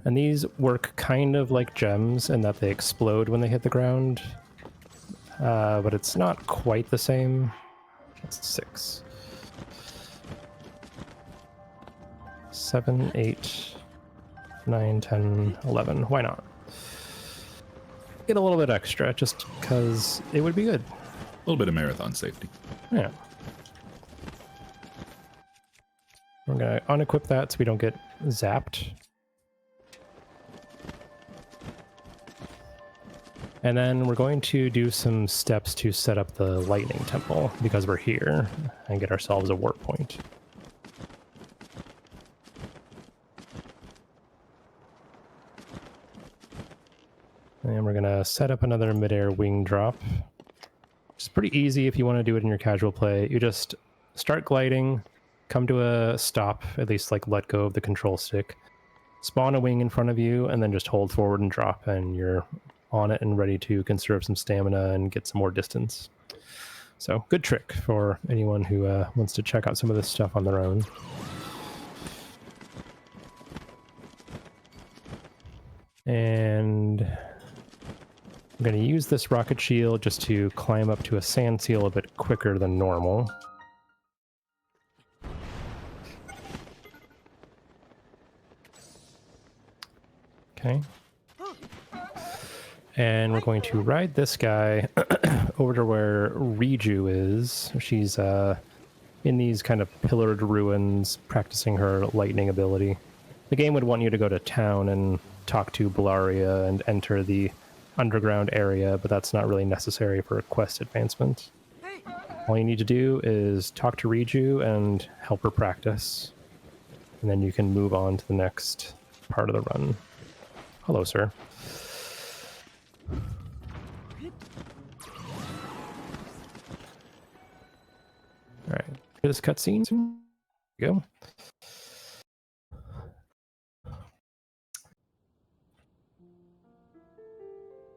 And these work kind of like gems in that they explode when they hit the ground. But it's not quite the same. That's 6. 7, 8, 9, 10, 11. Why not? Get a little bit extra, just because it would be good. A little bit of marathon safety. Yeah. We're going to unequip that so we don't get zapped. And then we're going to do some steps to set up the lightning temple because we're here and get ourselves a warp point. And we're going to set up another midair wing drop. It's pretty easy if you want to do it in your casual play. You just start gliding, come to a stop, at least like let go of the control stick, spawn a wing in front of you, and then just hold forward and drop, and you're on it and ready to conserve some stamina and get some more distance. So good trick for anyone who wants to check out some of this stuff on their own. And I'm going to use this rocket shield just to climb up to a sand seal a bit quicker than normal. Okay. And we're going to ride this guy over to where Riju is. She's in these kind of pillared ruins practicing her lightning ability. The game would want you to go to town and talk to Bellaria and enter the underground area, but that's not really necessary for quest advancement. All you need to do is talk to Riju and help her practice, and then you can move on to the next part of the run. Hello, sir. All right, this cutscene. Here we go.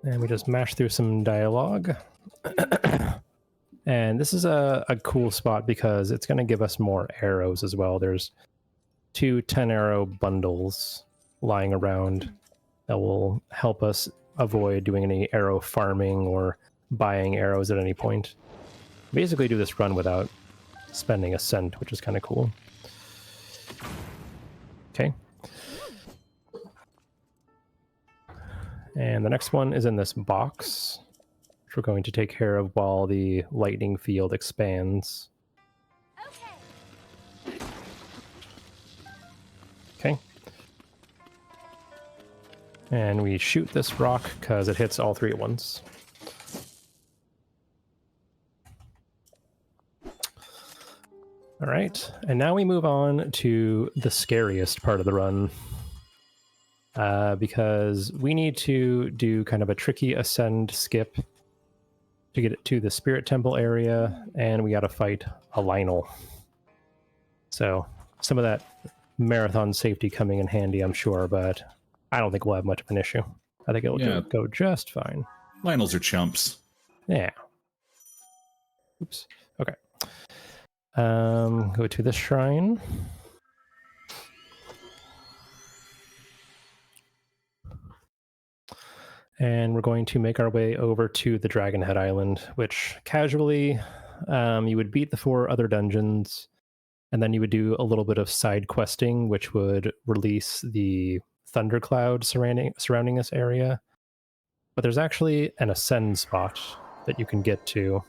And we just mash through some dialogue. And this is a cool spot because it's going to give us more arrows as well. There's 2 10-arrow bundles lying around that will help us avoid doing any arrow farming or buying arrows at any point. Basically do this run without spending a cent, which is kind of cool. Okay. And the next one is in this box, which we're going to take care of while the lightning field expands. Okay. And we shoot this rock because it hits all 3 at once. All right, and now we move on to the scariest part of the run. Because we need to do kind of a tricky ascend skip to get it to the Spirit Temple area, and we got to fight a Lionel. So some of that marathon safety coming in handy, I'm sure, but I don't think we'll have much of an issue. I think it'll go just fine. Lionels are chumps. Yeah. Oops. Okay. Go to this shrine. And we're going to make our way over to the Dragonhead Island, which casually you would beat the 4 other dungeons, and then you would do a little bit of side questing, which would release the thundercloud surrounding this area. But there's actually an ascend spot that you can get to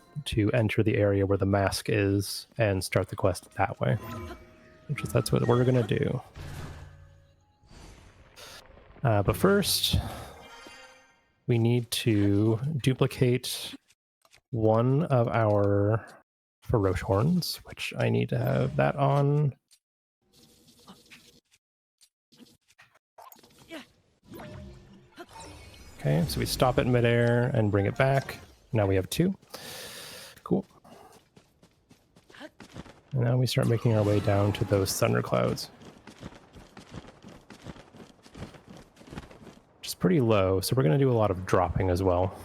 enter the area where the mask is and start the quest that way. That's what we're going to do. But first, we need to duplicate one of our Feroce Horns, which I need to have that on. Okay, so we stop it midair and bring it back. Now we have 2. Cool. And now we start making our way down to those thunderclouds. Which is pretty low, so we're going to do a lot of dropping as well.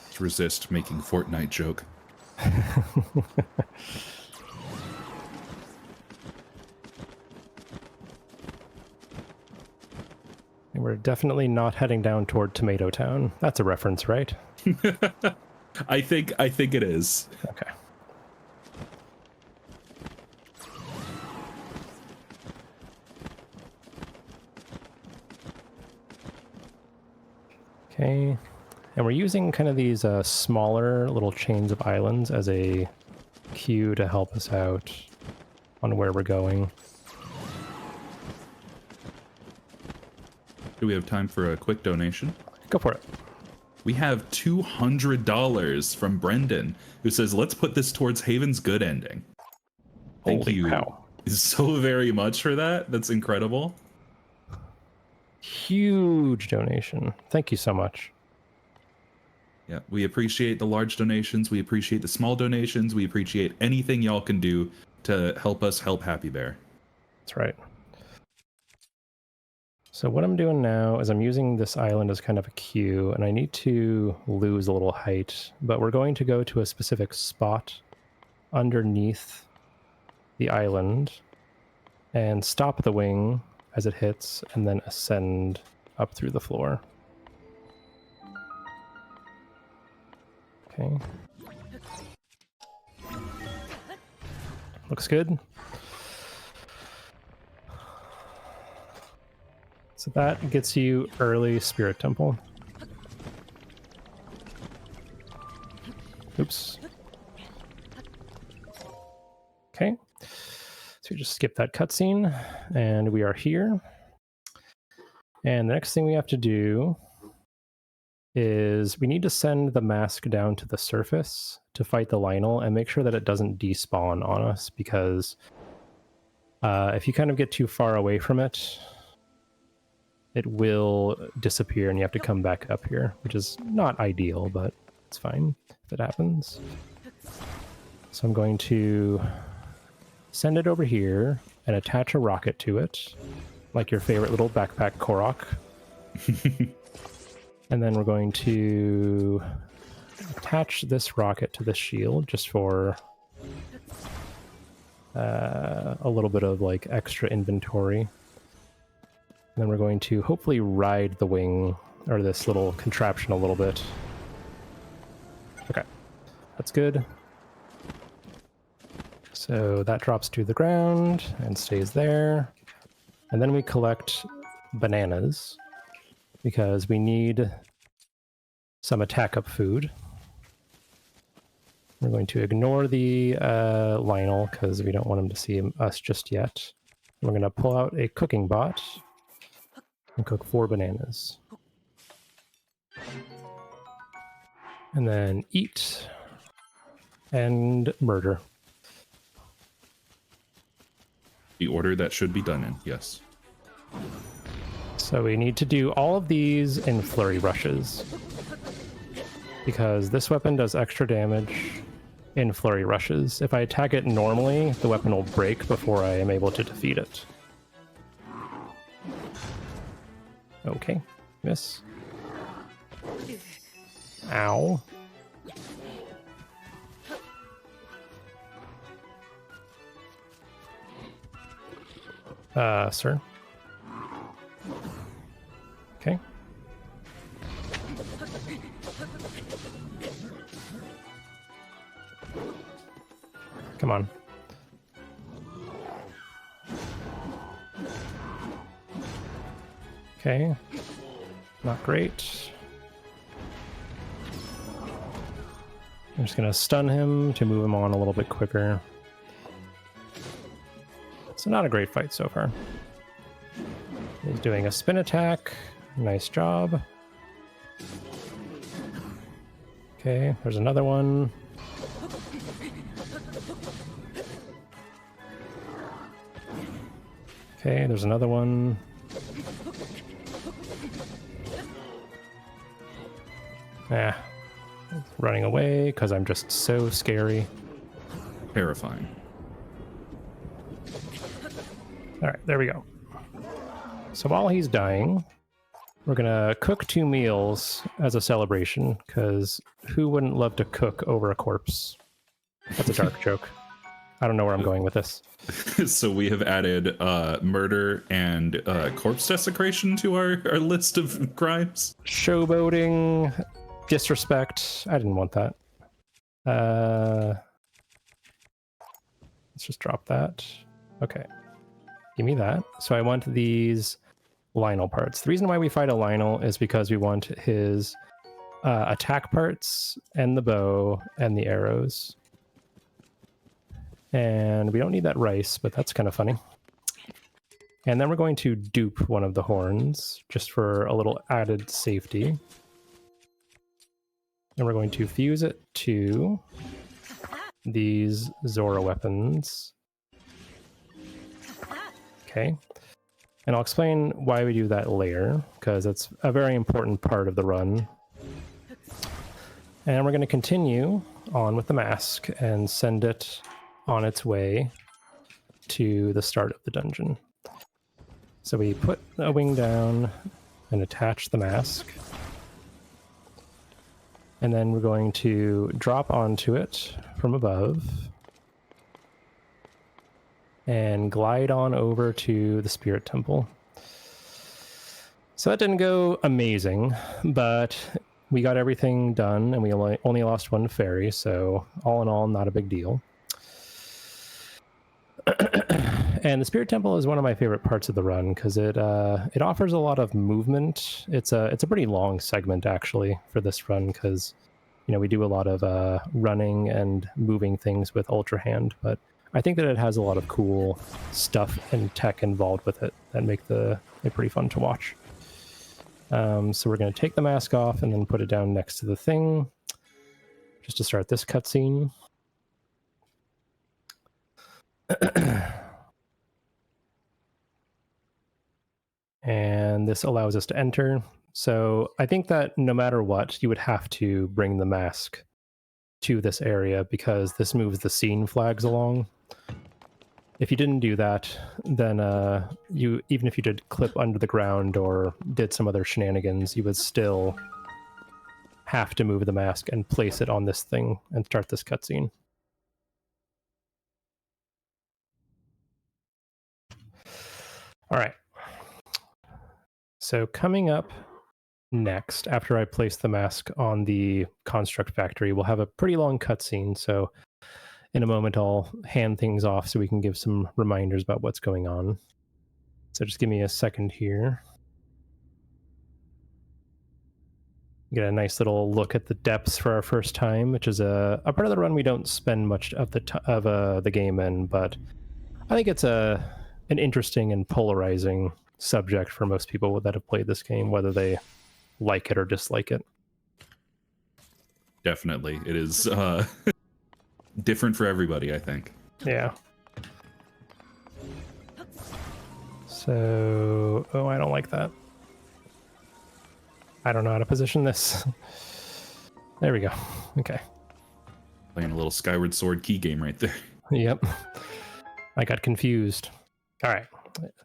Let's resist making Fortnite joke. And we're definitely not heading down toward Tomato Town. That's a reference, right? I think it is. Okay. Okay. And we're using kind of these smaller little chains of islands as a cue to help us out on where we're going. Do we have time for a quick donation? Go for it. We have $200 from Brendan, who says, let's put this towards Haven's good ending. Thank Holy you cow. so very much for that. That's incredible. Huge donation. Thank you so much. Yeah, we appreciate the large donations. We appreciate the small donations. We appreciate anything y'all can do to help us help Happy Bear. That's right. So what I'm doing now is I'm using this island as kind of a queue, and I need to lose a little height, but we're going to go to a specific spot underneath the island and stop the wing as it hits, and then ascend up through the floor. Okay. Looks good. So that gets you early Spirit Temple. Oops. Okay. So we just skip that cutscene, and we are here. And the next thing we have to do is we need to send the mask down to the surface to fight the Lionel and make sure that it doesn't despawn on us, because if you kind of get too far away from it, it will disappear and you have to come back up here, which is not ideal, but it's fine if it happens. So I'm going to send it over here and attach a rocket to it, like your favorite little backpack Korok. And then we're going to attach this rocket to this shield just for a little bit of like extra inventory. And then we're going to hopefully ride the wing or this little contraption a little bit. Okay, that's good. So that drops to the ground and stays there. And then we collect bananas because we need some attack up food. We're going to ignore the Lionel because we don't want him to see us just yet. We're going to pull out a cooking bot and cook 4 bananas. And then eat and murder. The order that should be done in, yes. So we need to do all of these in flurry rushes, because this weapon does extra damage in flurry rushes. If I attack it normally, the weapon will break before I am able to defeat it. Okay, miss. Ow. Sir. Okay. Come on. Okay. Not great. I'm just gonna stun him to move him on a little bit quicker. So not a great fight so far. He's doing a spin attack. Nice job. Okay, there's another one. Okay, there's another one. Ah, running away because I'm just so scary. Terrifying. All right, there we go. So while he's dying, we're gonna cook 2 meals as a celebration, because who wouldn't love to cook over a corpse? That's a dark joke. I don't know where I'm going with this. So we have added murder and corpse desecration to our list of crimes. Showboating, disrespect. I didn't want that. Let's just drop that. Okay. Give me that. So I want these Lionel parts. The reason why we fight a Lionel is because we want his attack parts and the bow and the arrows. And we don't need that rice, but that's kind of funny. And then we're going to dupe one of the horns just for a little added safety. And we're going to fuse it to these Zora weapons. Okay. And I'll explain why we do that later, because it's a very important part of the run. And we're going to continue on with the mask and send it on its way to the start of the dungeon. So we put a wing down and attach the mask. And then we're going to drop onto it from above and glide on over to the Spirit Temple. So that didn't go amazing, but we got everything done, and we only lost one fairy, so all in all, not a big deal. And the Spirit Temple is one of my favorite parts of the run because it offers a lot of movement. It's a pretty long segment actually for this run because we do a lot of running and moving things with Ultra Hand, but I think that it has a lot of cool stuff and tech involved with it that make it pretty fun to watch. So we're going to take the mask off and then put it down next to the thing just to start this cutscene. And this allows us to enter. So I think that no matter what, you would have to bring the mask to this area because this moves the scene flags along. If you didn't do that, then even if you did clip under the ground or did some other shenanigans, you would still have to move the mask and place it on this thing and start this cutscene. All right. So coming up next, after I place the mask on the construct factory, we'll have a pretty long cutscene. So in a moment, I'll hand things off so we can give some reminders about what's going on. So just give me a second here. Get a nice little look at the depths for our first time, which is a part of the run we don't spend much of the game in, but I think it's an interesting and polarizing subject for most people that have played this game, whether they like it or dislike it. Definitely. It is different for everybody, I think. Yeah. So, I don't like that. I don't know how to position this. There we go. Okay. Playing a little Skyward Sword key game right there. Yep. I got confused. All right.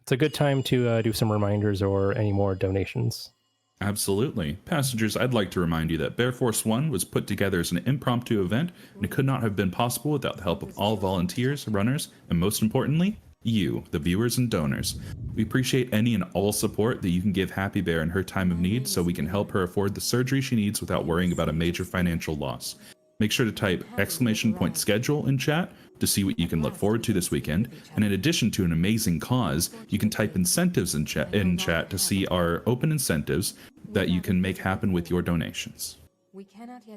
It's a good time to do some reminders or any more donations. Absolutely. Passengers, I'd like to remind you that Bear Force 1 was put together as an impromptu event, and it could not have been possible without the help of all volunteers, runners, and most importantly, you, the viewers and donors. We appreciate any and all support that you can give Happy Bear in her time of need so we can help her afford the surgery she needs without worrying about a major financial loss. Make sure to type !schedule in chat to see what you can look forward to this weekend. And in addition to an amazing cause, you can type incentives in chat to see our open incentives that you can make happen with your donations.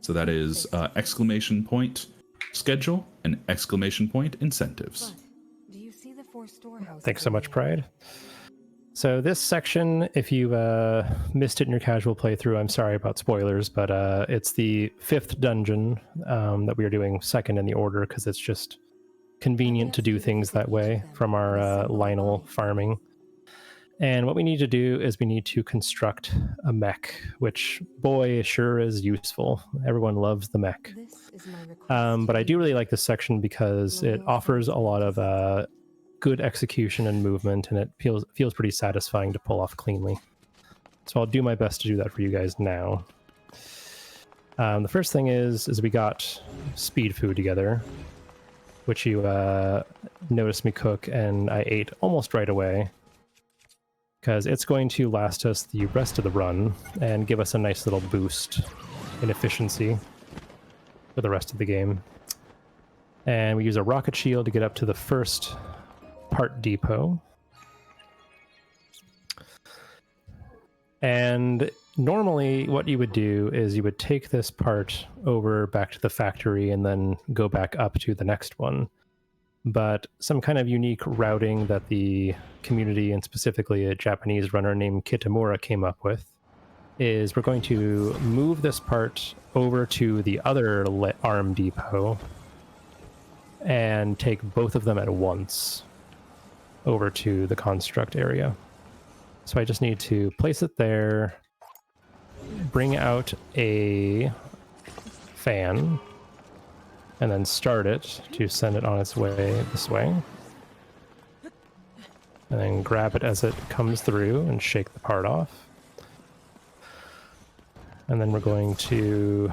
So that is ! Schedule and ! Incentives. Thanks so much, Pride. So this section, if you missed it in your casual playthrough, I'm sorry about spoilers, but it's the 5th dungeon that we are doing second in the order because it's just convenient to do things that way from our Lionel farming. And what we need to do is we need to construct a mech, which, boy, sure is useful. Everyone loves the mech. But I do really like this section because it offers a lot of good execution and movement, and it feels pretty satisfying to pull off cleanly. So I'll do my best to do that for you guys now. The first thing is we got speed food together, which you noticed me cook, and I ate almost right away, because it's going to last us the rest of the run and give us a nice little boost in efficiency for the rest of the game. And we use a rocket shield to get up to the first part depot. And normally what you would do is you would take this part over back to the factory and then go back up to the next one. But some kind of unique routing that the community, and specifically a Japanese runner named Kitamura, came up with is we're going to move this part over to the other arm depot and take both of them at once over to the construct area. So I just need to place it there, bring out a fan, and then start it to send it on its way this way. And then grab it as it comes through and shake the part off. And then we're going to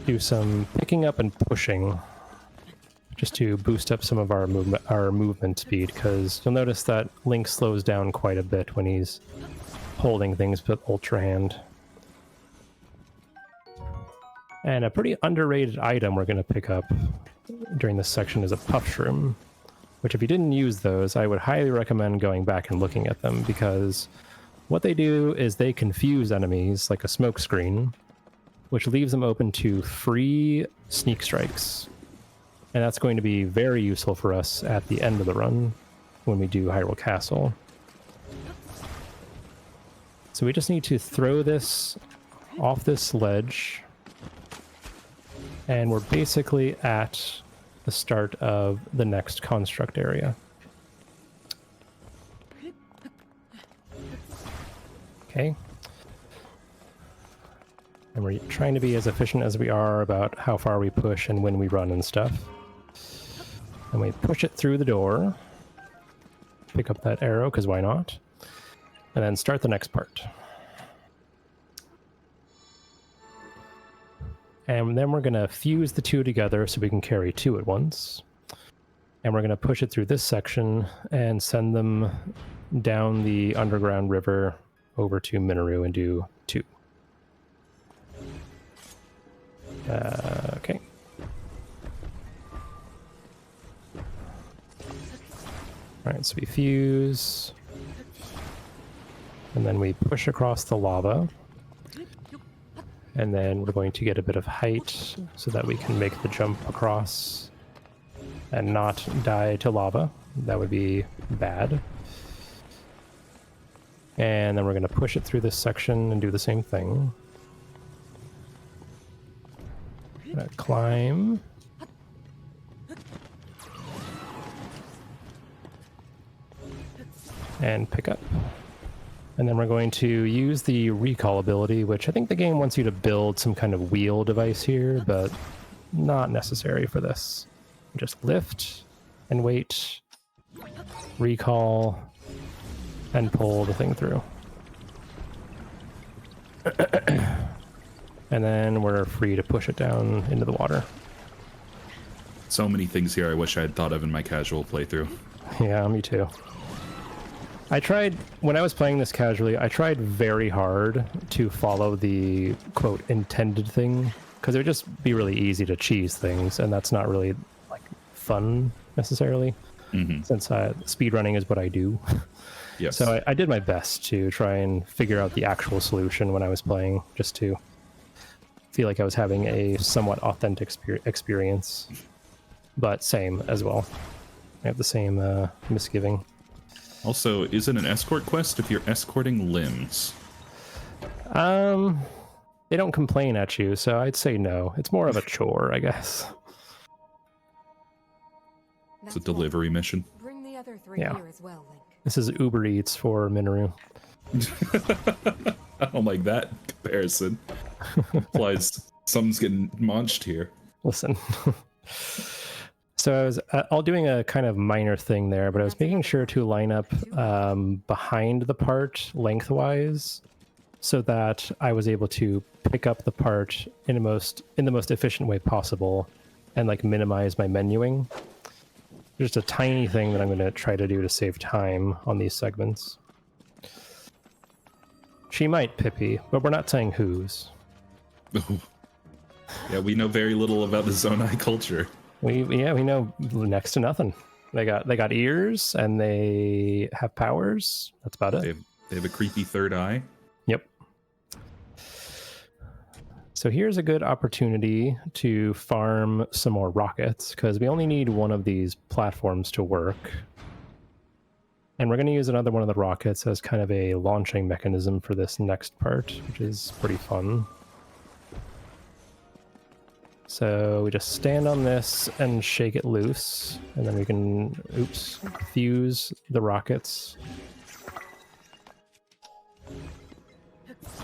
do some picking up and pushing just to boost up some of our movement speed, because you'll notice that Link slows down quite a bit when he's holding things with Ultra Hand. And a pretty underrated item we're going to pick up during this section is a Puff Shroom, which if you didn't use those, I would highly recommend going back and looking at them, because what they do is they confuse enemies like a smoke screen, which leaves them open to free sneak strikes. And that's going to be very useful for us at the end of the run when we do Hyrule Castle. So we just need to throw this off this ledge, and we're basically at the start of the next construct area. Okay. And we're trying to be as efficient as we are about how far we push and when we run and stuff. And we push it through the door. Pick up that arrow, because why not? And then start the next part. And then we're going to fuse the two together so we can carry two at once. And we're going to push it through this section and send them down the underground river over to Minoru and do two. Okay. Alright, so we fuse. And then we push across the lava. And then we're going to get a bit of height so that we can make the jump across and not die to lava. That would be bad. And then we're going to push it through this section and do the same thing. Climb. And pick up. And then we're going to use the recall ability, which I think the game wants you to build some kind of wheel device here, but not necessary for this. Just lift and wait, recall, and pull the thing through. And then we're free to push it down into the water. So many things here I wish I had thought of in my casual playthrough. Yeah, me too. I tried, when I was playing this casually, I tried very hard to follow the, quote, intended thing, because it would just be really easy to cheese things, and that's not really, like, fun, necessarily, since speedrunning is what I do. Yes. So I did my best to try and figure out the actual solution when I was playing, just to feel like I was having a somewhat authentic experience, but same as well. I have the same misgiving. Also, is it an escort quest if you're escorting limbs? They don't complain at you, so I'd say no. It's more of a chore, I guess. It's a delivery mission. Bring the other three Yeah. here as well, Link. This is Uber Eats for Minoru. I don't like that comparison. Implies something's getting launched here. Listen. So I was all doing a kind of minor thing there, but I was making sure to line up behind the part lengthwise so that I was able to pick up the part in the most efficient way possible and like minimize my menuing. Just a tiny thing that I'm going to try to do to save time on these segments. She might, Pippi, but we're not saying whose. Yeah, we know very little about the Zonai culture. We know next to nothing. They got ears and they have powers. That's about it. They have a creepy third eye. Yep. So here's a good opportunity to farm some more rockets, because we only need one of these platforms to work. And we're going to use another one of the rockets as kind of a launching mechanism for this next part, which is pretty fun. So we just stand on this and shake it loose, and then we can, fuse the rockets.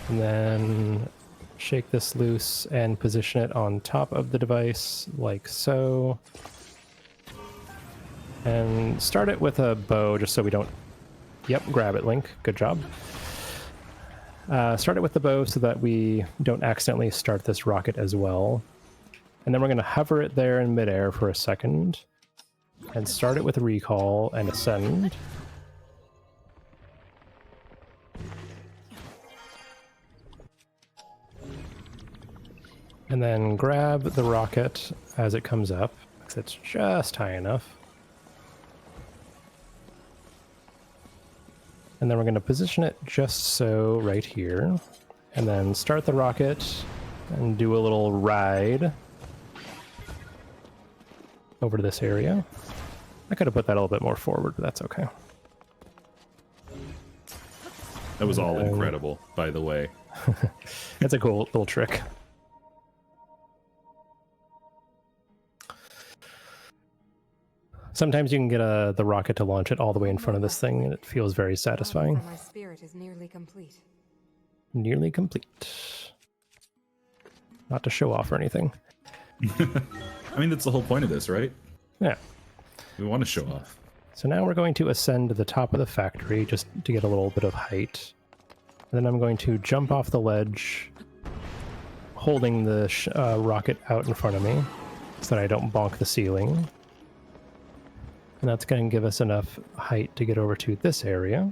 And then shake this loose and position it on top of the device like so. And start it with a bow just so we don't... Yep, grab it, Link. Good job. Start it with the bow so that we don't accidentally start this rocket as well. And then we're going to hover it there in midair for a second. And start it with recall and ascend. And then grab the rocket as it comes up, because it's just high enough. And then we're going to position it just so right here. And then start the rocket and do a little ride over to this area. I could have put that a little bit more forward, but that's okay. That was all incredible, by the way. That's a cool little trick. Sometimes you can get the rocket to launch it all the way in front of this thing, and it feels very satisfying. My spirit is nearly complete. Nearly complete. Not to show off or anything. I mean, that's the whole point of this, right? Yeah. We want to show off. So now we're going to ascend to the top of the factory just to get a little bit of height. And then I'm going to jump off the ledge, holding the rocket out in front of me so that I don't bonk the ceiling. And that's going to give us enough height to get over to this area.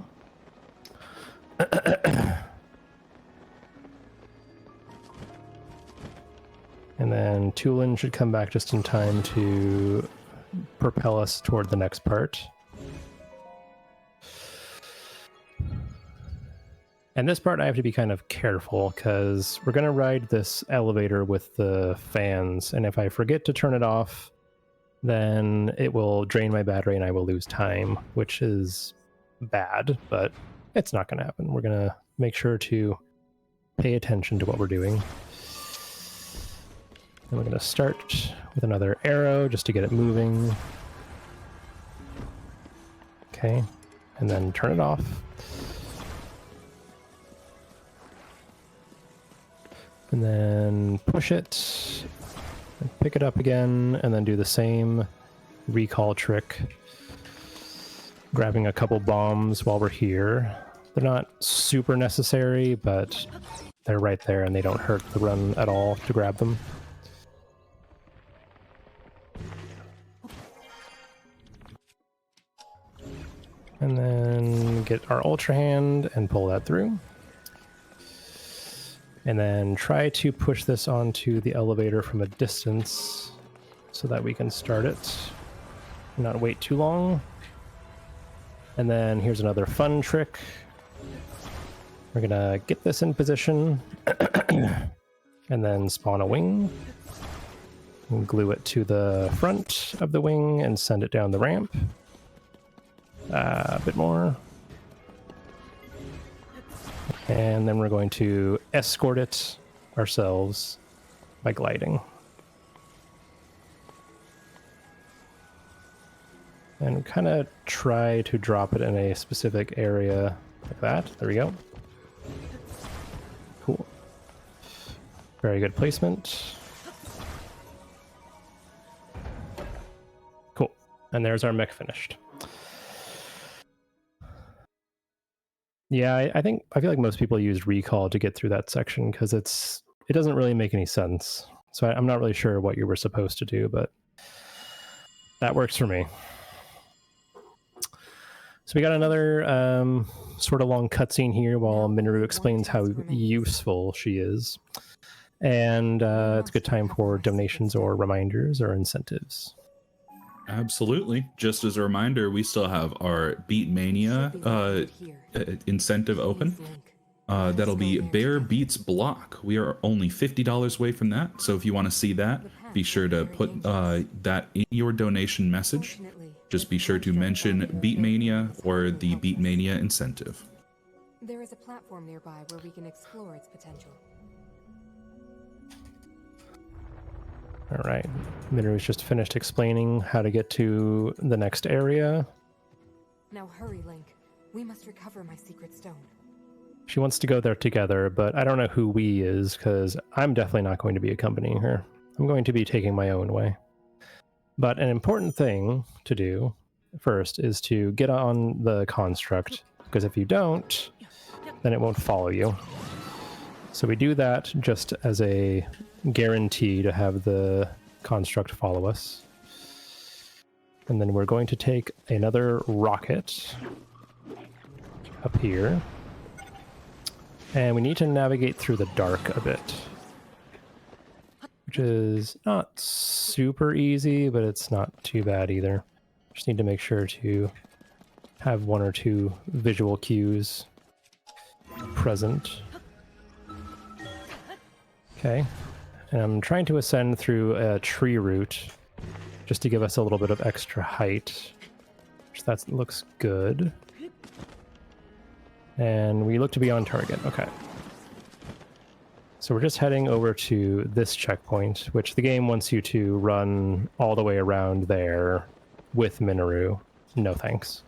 And then Tulin should come back just in time to propel us toward the next part. And this part I have to be kind of careful because we're going to ride this elevator with the fans. And if I forget to turn it off, then it will drain my battery and I will lose time, which is bad, but it's not going to happen. We're going to make sure to pay attention to what we're doing. And we're going to start with another arrow just to get it moving. Okay, and then turn it off. And then push it, and pick it up again, and then do the same recall trick. Grabbing a couple bombs while we're here. They're not super necessary, but they're right there and they don't hurt the run at all to grab them. And then get our Ultra Hand and pull that through. And then try to push this onto the elevator from a distance so that we can start it. Not wait too long. And then here's another fun trick. We're gonna get this in position and then spawn a wing. And glue it to the front of the wing and send it down the ramp. A bit more. And then we're going to escort it ourselves by gliding. And kind of try to drop it in a specific area like that. There we go. Cool. Very good placement. Cool. And there's our mech finished. Yeah, I feel like most people use recall to get through that section because it doesn't really make any sense. So I'm not really sure what you were supposed to do, but that works for me. So we got another sort of long cutscene here while Minoru explains how useful she is. And it's a good time for donations or reminders or incentives. Absolutely. Just as a reminder, we still have our Beat Mania incentive open. That'll be Bear Beats Block. We are only $50 away from that. So if you want to see that, be sure to put that in your donation message. Just be sure to mention Beat Mania or the Beat Mania incentive. There is a platform nearby where we can explore its potential. All right, Minoru's just finished explaining how to get to the next area. Now hurry, Link. We must recover my secret stone. She wants to go there together, but I don't know who we is, because I'm definitely not going to be accompanying her. I'm going to be taking my own way. But an important thing to do first is to get on the construct, because if you don't, then it won't follow you. So we do that just as a guarantee to have the construct follow us. And then we're going to take another rocket up here. And we need to navigate through the dark a bit, which is not super easy, but it's not too bad either. Just need to make sure to have one or two visual cues present. Okay, and I'm trying to ascend through a tree root just to give us a little bit of extra height, which that looks good. And we look to be on target. Okay. So we're just heading over to this checkpoint, which the game wants you to run all the way around there with Minoru. No thanks.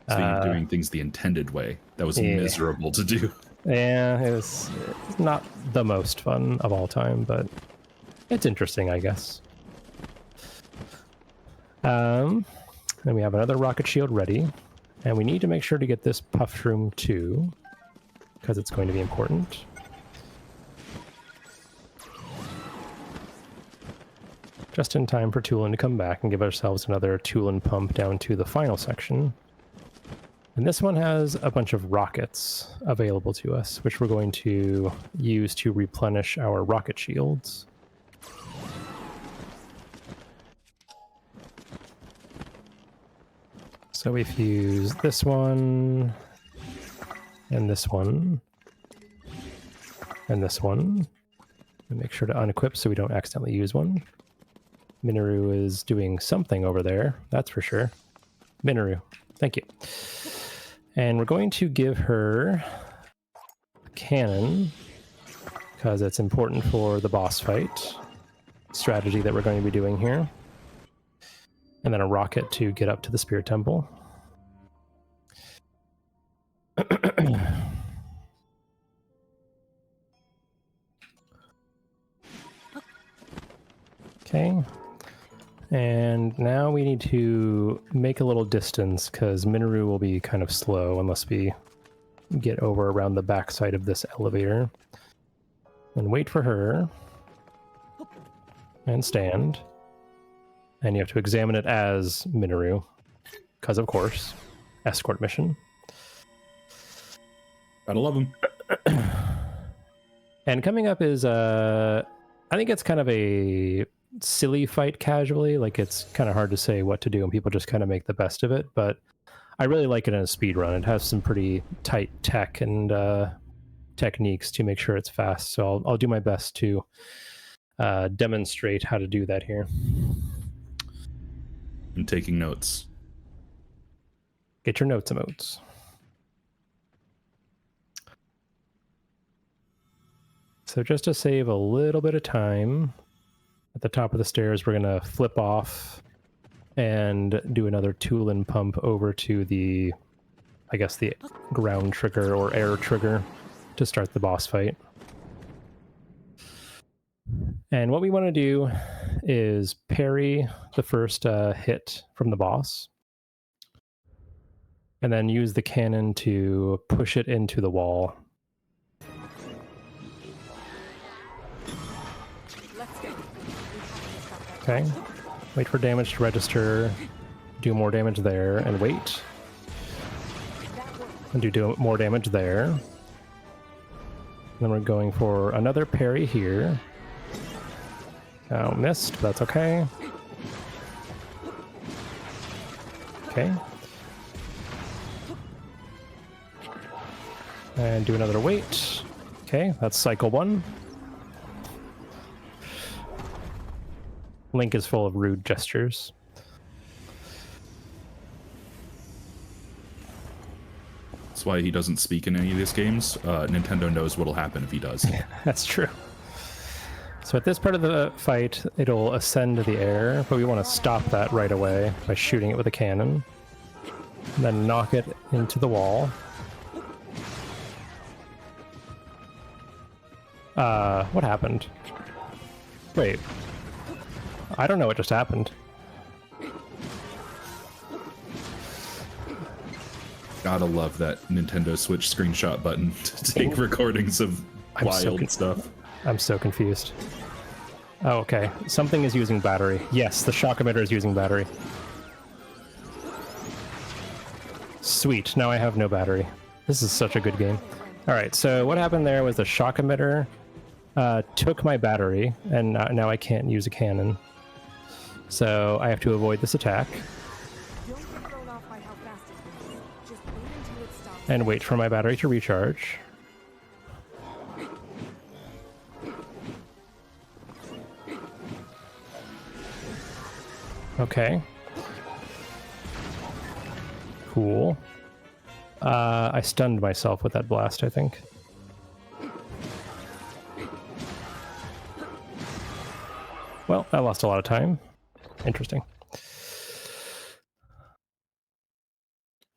So you're doing things the intended way. That was miserable to do. Yeah, it's not the most fun of all time, but it's interesting, I guess. Then we have another rocket shield ready. And we need to make sure to get this puff shroom too, because it's going to be important. Just in time for Tulin to come back and give ourselves another Tulin pump down to the final section. And this one has a bunch of rockets available to us, which we're going to use to replenish our rocket shields. So we fuse this one, and this one, and this one. And make sure to unequip so we don't accidentally use one. Minoru is doing something over there, that's for sure. Minoru, thank you. And we're going to give her a cannon, because it's important for the boss fight strategy that we're going to be doing here. And then a rocket to get up to the Spirit Temple. Okay. And now we need to make a little distance, because Minoru will be kind of slow unless we get over around the backside of this elevator. And wait for her. And stand. And you have to examine it as Minoru, because of course, escort mission. Gotta love him. And coming up is, I think it's kind of a silly fight casually. Like, it's kind of hard to say what to do, and people just kind of make the best of it. But I really like it in a speed run. It has some pretty tight tech and techniques to make sure it's fast. So I'll do my best to demonstrate how to do that here. I'm taking notes. Get your notes emotes. So just to save a little bit of time, at the top of the stairs, we're going to flip off and do another Tulin pump over to the, I guess, the ground trigger or air trigger to start the boss fight. And what we want to do is parry the first hit from the boss, and then use the cannon to push it into the wall. Okay, wait for damage to register, do more damage there, and wait. And do more damage there. Then we're going for another parry here. Oh, missed, but that's okay. Okay. And do another wait. Okay, that's cycle 1. Link is full of rude gestures. That's why he doesn't speak in any of these games. Nintendo knows what'll happen if he does. That's true. So at this part of the fight, it'll ascend to the air, but we want to stop that right away by shooting it with a cannon. And then knock it into the wall. What happened? Wait. I don't know what just happened. Gotta love that Nintendo Switch screenshot button to take recordings of wild stuff. I'm so confused. Oh, okay. Something is using battery. Yes, the shock emitter is using battery. Sweet, now I have no battery. This is such a good game. Alright, so what happened there was the shock emitter took my battery, and now I can't use a cannon. So I have to avoid this attack. Don't get thrown off by how fast it moves. Just wait until it stops. And wait for my battery to recharge. Okay. Cool. I stunned myself with that blast, I think. Well, I lost a lot of time. Interesting.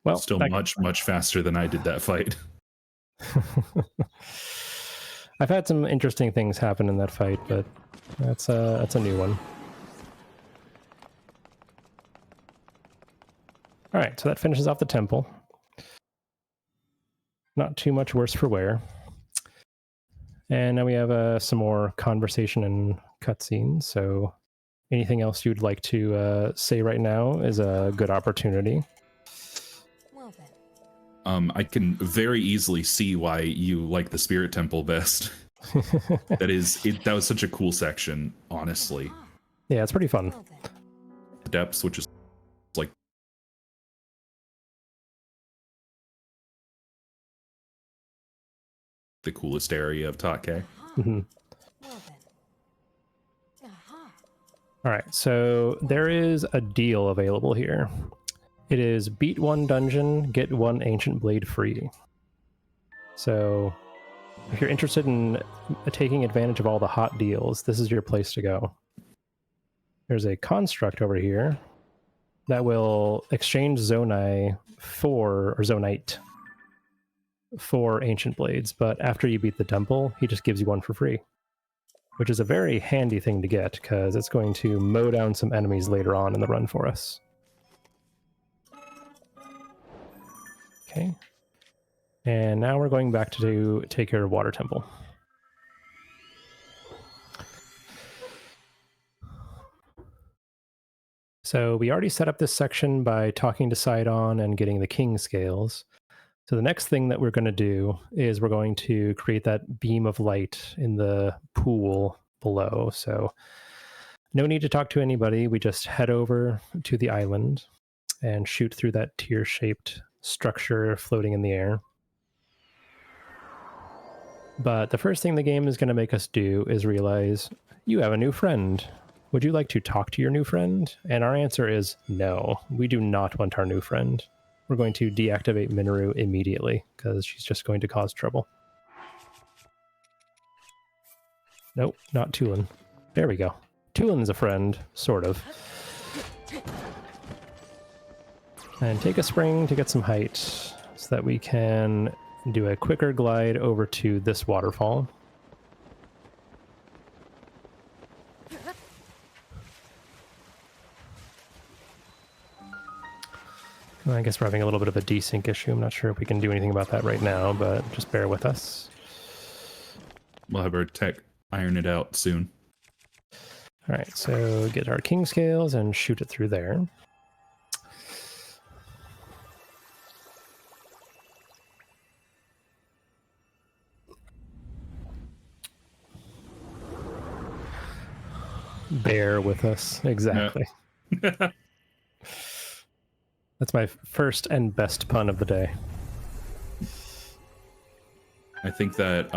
Well, Still much faster than I did that fight. I've had some interesting things happen in that fight, but that's a new one. All right, so that finishes off the temple. Not too much worse for wear. And now we have some more conversation and cutscenes. So anything else you'd like to say right now is a good opportunity. Well then. I can very easily see why you like the Spirit Temple best. That was such a cool section, honestly. Yeah, it's pretty fun. Well then. The depths, which is like the coolest area of Take. Mm-hmm. Well then. Aha. All right, so there is a deal available here. It is beat one dungeon, get one ancient blade free. So if you're interested in taking advantage of all the hot deals, this is your place to go. There's a construct over here that will exchange Zonai or Zonite for ancient blades, but after you beat the temple, he just gives you one for free, which is a very handy thing to get because it's going to mow down some enemies later on in the run for us. Okay. And now we're going back to take care of Water Temple. So we already set up this section by talking to Sidon and getting the king scales. So the next thing that we're going to do is we're going to create that beam of light in the pool below. So no need to talk to anybody. We just head over to the island and shoot through that tear-shaped structure floating in the air. But the first thing the game is going to make us do is realize, you have a new friend. Would you like to talk to your new friend? And our answer is no, we do not want our new friend. We're going to deactivate Minoru immediately because she's just going to cause trouble. Nope, not Tulin. There we go. Tulin's a friend, sort of. And take a spring to get some height so that we can do a quicker glide over to this waterfall. I guess we're having a little bit of a desync issue. I'm not sure if we can do anything about that right now, but just bear with us. We'll have our tech iron it out soon. All right, so get our king scales and shoot it through there. Bear with us, exactly. Yeah. That's my first and best pun of the day. I think that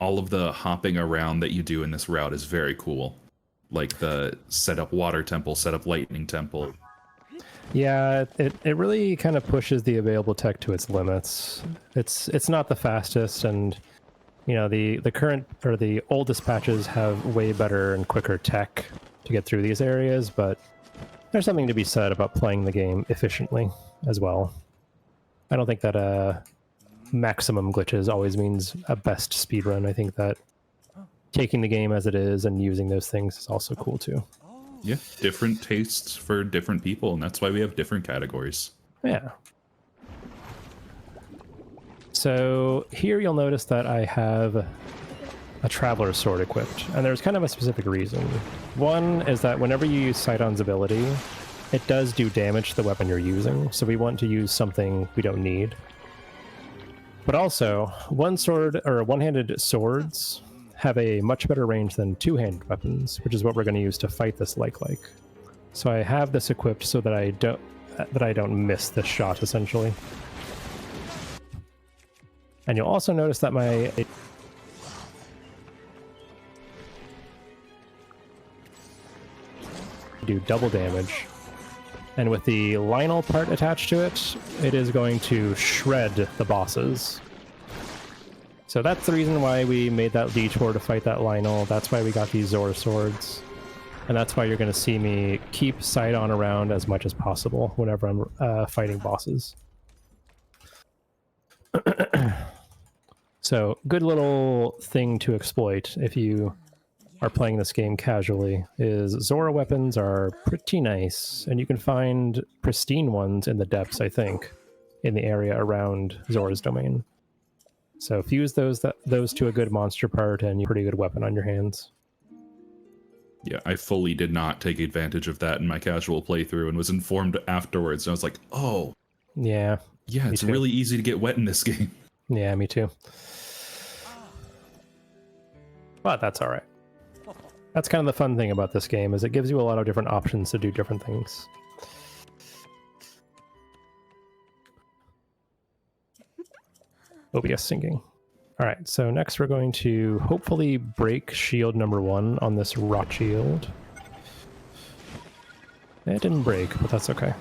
all of the hopping around that you do in this route is very cool. Like the set up water temple, set up lightning temple. Yeah, it really kind of pushes the available tech to its limits. It's not the fastest, and you know the current or the oldest patches have way better and quicker tech to get through these areas, but there's something to be said about playing the game efficiently as well. I don't think that maximum glitches always means a best speedrun. I think that taking the game as it is and using those things is also cool too. Yeah, different tastes for different people, and that's why we have different categories. Yeah. So here you'll notice that I have a Traveler's Sword equipped, and there's kind of a specific reason. One is that whenever you use Sidon's ability, it does do damage to the weapon you're using, so we want to use something we don't need. But also, one-handed swords have a much better range than two-handed weapons, which is what we're going to use to fight this like. So I have this equipped so that I don't miss this shot, essentially. And you'll also notice that my do double damage, and with the Lionel part attached to it, it is going to shred the bosses. So that's the reason why we made that detour to fight that Lionel. That's why we got these Zora swords, and that's why you're going to see me keep Sidon around as much as possible whenever I'm fighting bosses. So good little thing to exploit if you are playing this game casually is Zora weapons are pretty nice, and you can find pristine ones in the depths, I think, in the area around Zora's domain. So fuse those to a good monster part and you have a pretty good weapon on your hands. Yeah, I fully did not take advantage of that in my casual playthrough and was informed afterwards, and I was like, oh, yeah, it's really easy to get wet in this game. Yeah, me too. But that's all right. That's kind of the fun thing about this game, is it gives you a lot of different options to do different things. OBS syncing. All right, so next we're going to hopefully break shield number 1 on this rock shield. It didn't break, but that's okay.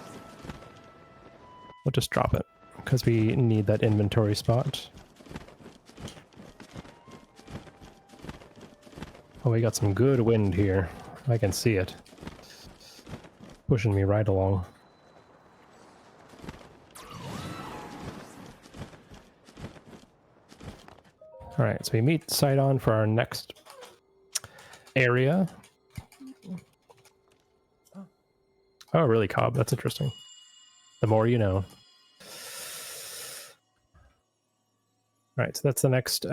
We'll just drop it, because we need that inventory spot. Oh, we got some good wind here. I can see it. Pushing me right along. Alright, so we meet Sidon for our next area. Oh, really, Cobb? That's interesting. The more you know. Alright, so that's the next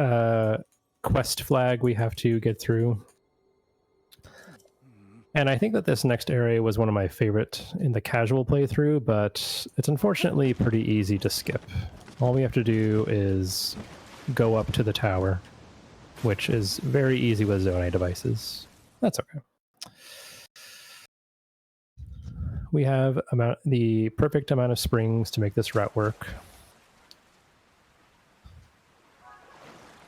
quest flag we have to get through. And I think that this next area was one of my favorite in the casual playthrough, but it's unfortunately pretty easy to skip. All we have to do is go up to the tower, which is very easy with Zonai devices. That's okay. We have the perfect amount of springs to make this route work.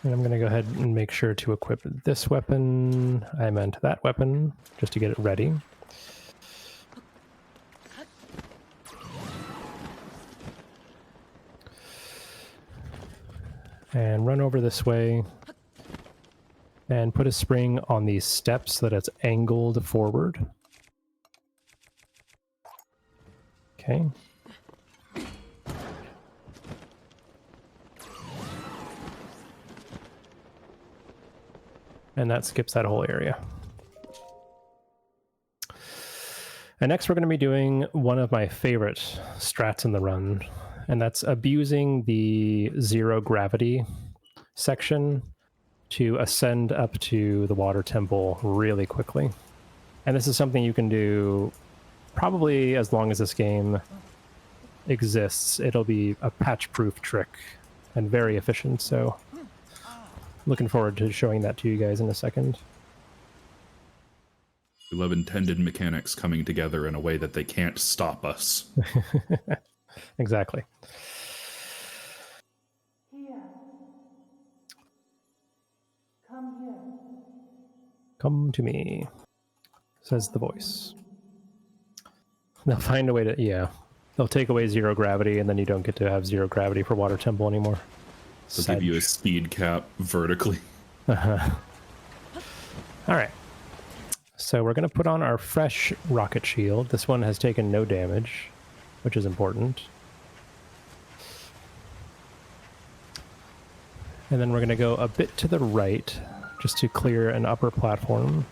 And I'm going to go ahead and make sure to equip this weapon. I meant that weapon, just to get it ready. And run over this way. And put a spring on these steps so that it's angled forward. Okay. And that skips that whole area. And next we're going to be doing one of my favorite strats in the run, and that's abusing the zero gravity section to ascend up to the water temple really quickly. And this is something you can do probably as long as this game exists. It'll be a patch-proof trick and very efficient, so looking forward to showing that to you guys in a second. We love intended mechanics coming together in a way that they can't stop us. Exactly. Here. Come here. Come to me, says the voice. They'll find a way to, yeah. They'll take away zero gravity, and then you don't get to have zero gravity for Water Temple anymore. They'll give you a speed cap vertically. Uh-huh. All right. So we're going to put on our fresh rocket shield. This one has taken no damage, which is important. And then we're going to go a bit to the right just to clear an upper platform.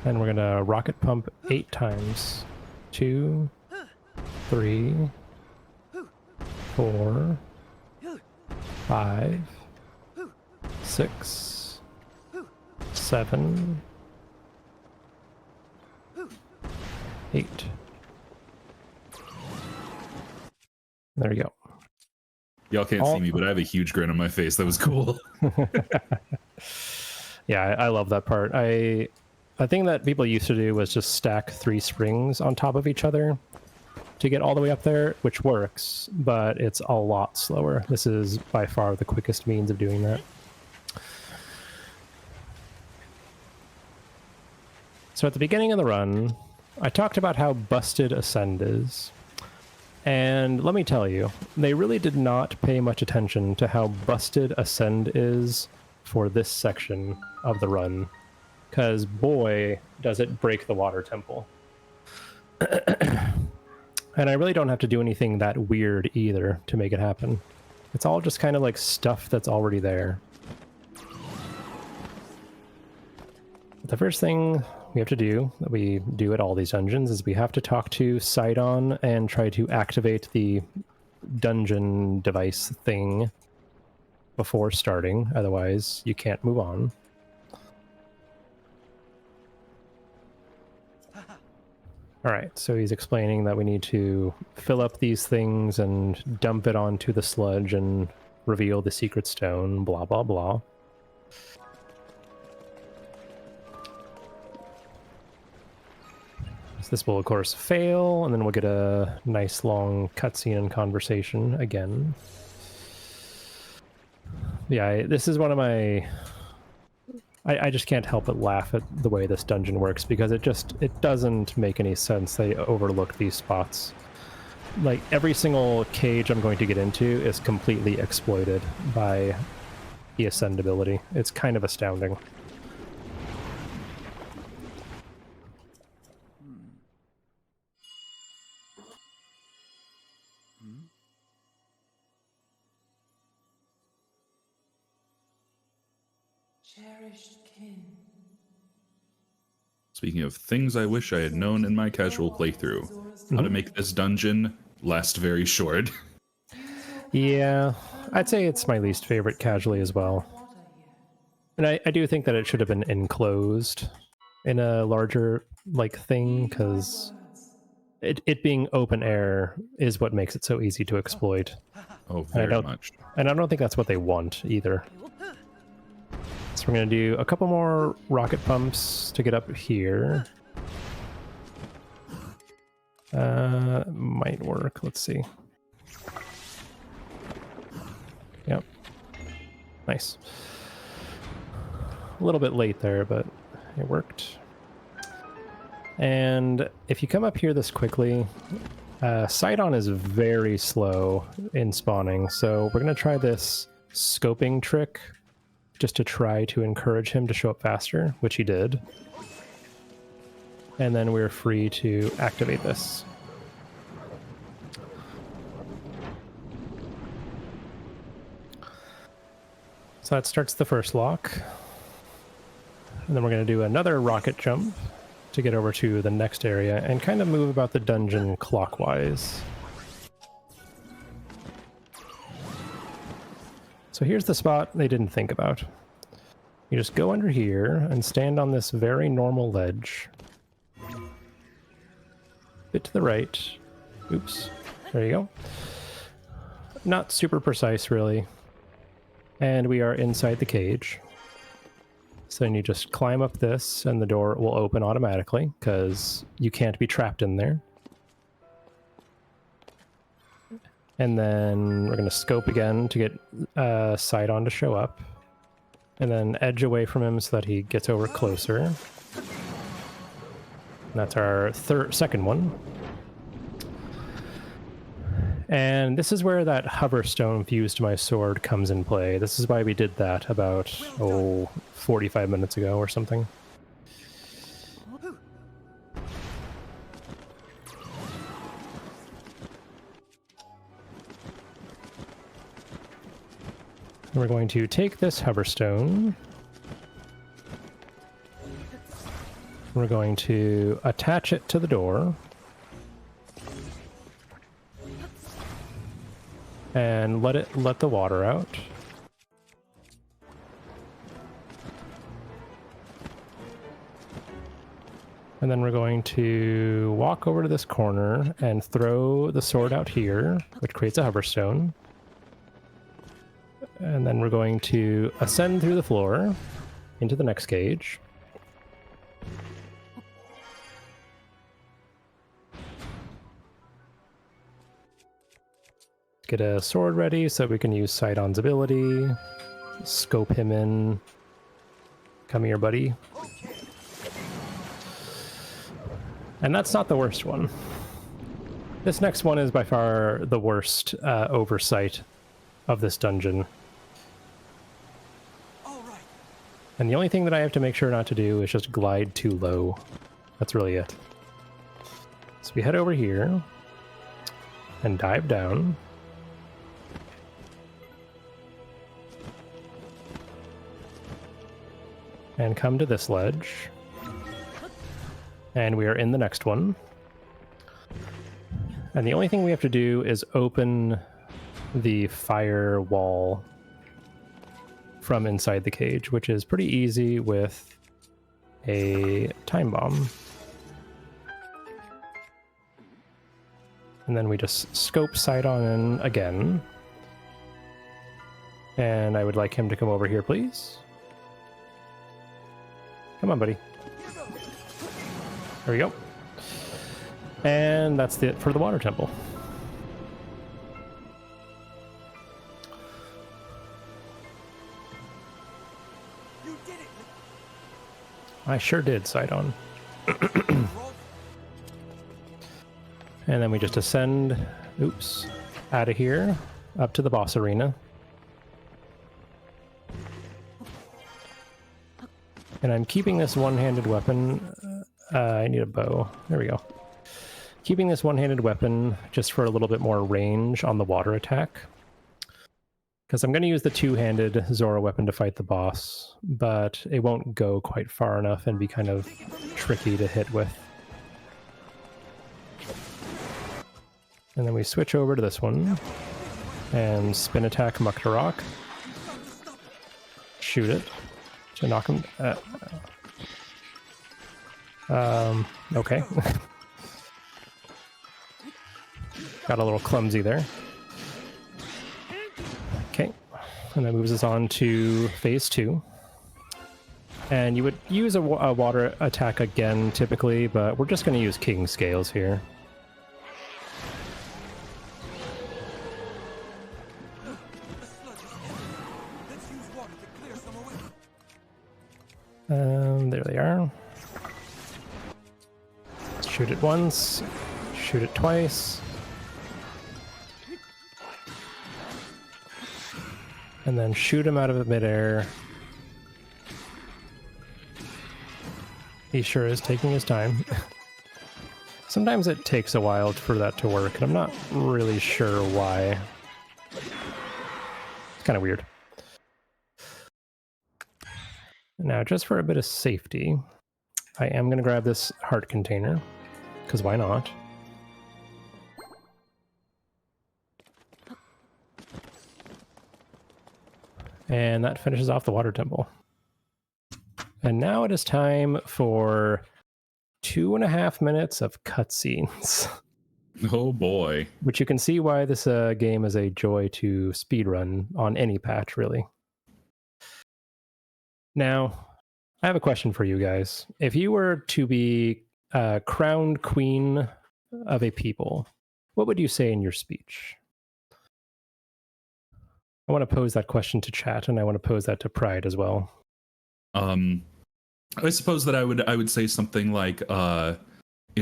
And we're gonna rocket pump 8 times. 2, 3, 4, 5, 6, 7, 8. There you go. Y'all can't see me, but I have a huge grin on my face. That was cool. Yeah, I love that part. A thing that people used to do was just stack 3 springs on top of each other to get all the way up there, which works, but it's a lot slower. This is by far the quickest means of doing that. So at the beginning of the run, I talked about how busted Ascend is. And let me tell you, they really did not pay much attention to how busted Ascend is for this section of the run. Because boy, does it break the water temple. And I really don't have to do anything that weird either to make it happen. It's all just kind of like stuff that's already there. The first thing we have to do, that we do at all these dungeons, is we have to talk to Sidon and try to activate the dungeon device thing before starting. Otherwise, you can't move on. Alright, so he's explaining that we need to fill up these things and dump it onto the sludge and reveal the secret stone, blah blah blah. So this will of course fail, and then we'll get a nice long cutscene and conversation again. Yeah, this is one of my... I just can't help but laugh at the way this dungeon works, because it doesn't make any sense. They overlook these spots. Like, every single cage I'm going to get into is completely exploited by the Ascend ability. It's kind of astounding. Cherished kin. Speaking of things I wish I had known in my casual playthrough, how to make this dungeon last very short. Yeah, I'd say it's my least favorite casually as well. And I do think that it should have been enclosed in a larger, like, thing, because it being open air is what makes it so easy to exploit. Oh, very much. And I don't think that's what they want either. So we're going to do a couple more rocket pumps to get up here. Might work. Let's see. Yep. Nice. A little bit late there, but it worked. And if you come up here this quickly, Sidon is very slow in spawning, so we're going to try this scoping trick just to try to encourage him to show up faster, which he did. And then we're free to activate this. So that starts the first lock. And then we're going to do another rocket jump to get over to the next area and kind of move about the dungeon clockwise. So here's the spot they didn't think about. You just go under here and stand on this very normal ledge. Bit to the right. Oops. There you go. Not super precise, really. And we are inside the cage. So then you just climb up this, and the door will open automatically, because you can't be trapped in there. And then we're going to scope again to get Sidon to show up. And then edge away from him so that he gets over closer. And that's our second one. And this is where that hover stone fused to my sword comes in play. This is why we did that about, 45 minutes ago or something. We're going to take this hoverstone. We're going to attach it to the door. And let the water out. And then we're going to walk over to this corner and throw the sword out here, which creates a hoverstone. And then we're going to ascend through the floor into the next cage. Get a sword ready so we can use Sidon's ability. Scope him in. Come here, buddy. And that's not the worst one. This next one is by far the worst oversight of this dungeon. And the only thing that I have to make sure not to do is just glide too low. That's really it. So we head over here and dive down. And come to this ledge. And we are in the next one. And the only thing we have to do is open the fire wall from inside the cage, which is pretty easy with a time bomb. And then we just scope Sidon in again. And I would like him to come over here, please. Come on, buddy. There we go. And that's it for the water temple. You did it. I sure did, Sidon. And then we just ascend, out of here, up to the boss arena. And I'm keeping this one-handed weapon. I need a bow. There we go. Keeping this one-handed weapon just for a little bit more range on the water attack. Because I'm going to use the two-handed Zora weapon to fight the boss, but it won't go quite far enough and be kind of tricky to hit with. And then we switch over to this one. And spin attack Muktarok. Shoot it to knock him. Okay. Got a little clumsy there. Okay. And that moves us on to phase 2. And you would use a water attack again typically, but we're just going to use King Scales here. There they are. Shoot it once, shoot it twice. And then shoot him out of midair. He sure is taking his time. Sometimes it takes a while for that to work, and I'm not really sure why. It's kind of weird. Now, just for a bit of safety, I am going to grab this heart container, because why not? And that finishes off the water temple. And now it is time for 2.5 minutes of cutscenes. Oh boy. Which you can see why this game is a joy to speedrun on any patch, really. Now, I have a question for you guys. If you were to be crowned queen of a people, what would you say in your speech? I want to pose that question to chat, and I want to pose that to Pride as well. I suppose that I would say something like, "It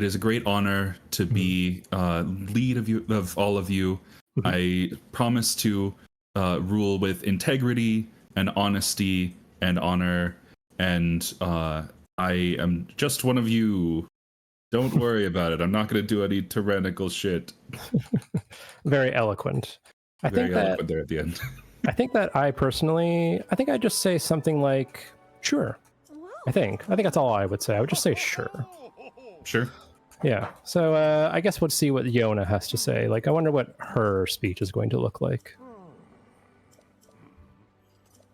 is a great honor to be lead of all of you. I promise to rule with integrity and honesty and honor, and I am just one of you. Don't worry about it. I'm not going to do any tyrannical shit." Very eloquent. Very eloquent there at the end. I think that I think I'd just say something like, sure. I think that's all I would say. I would just say sure. Sure. Yeah. So I guess we'll see what Yona has to say. Like, I wonder what her speech is going to look like.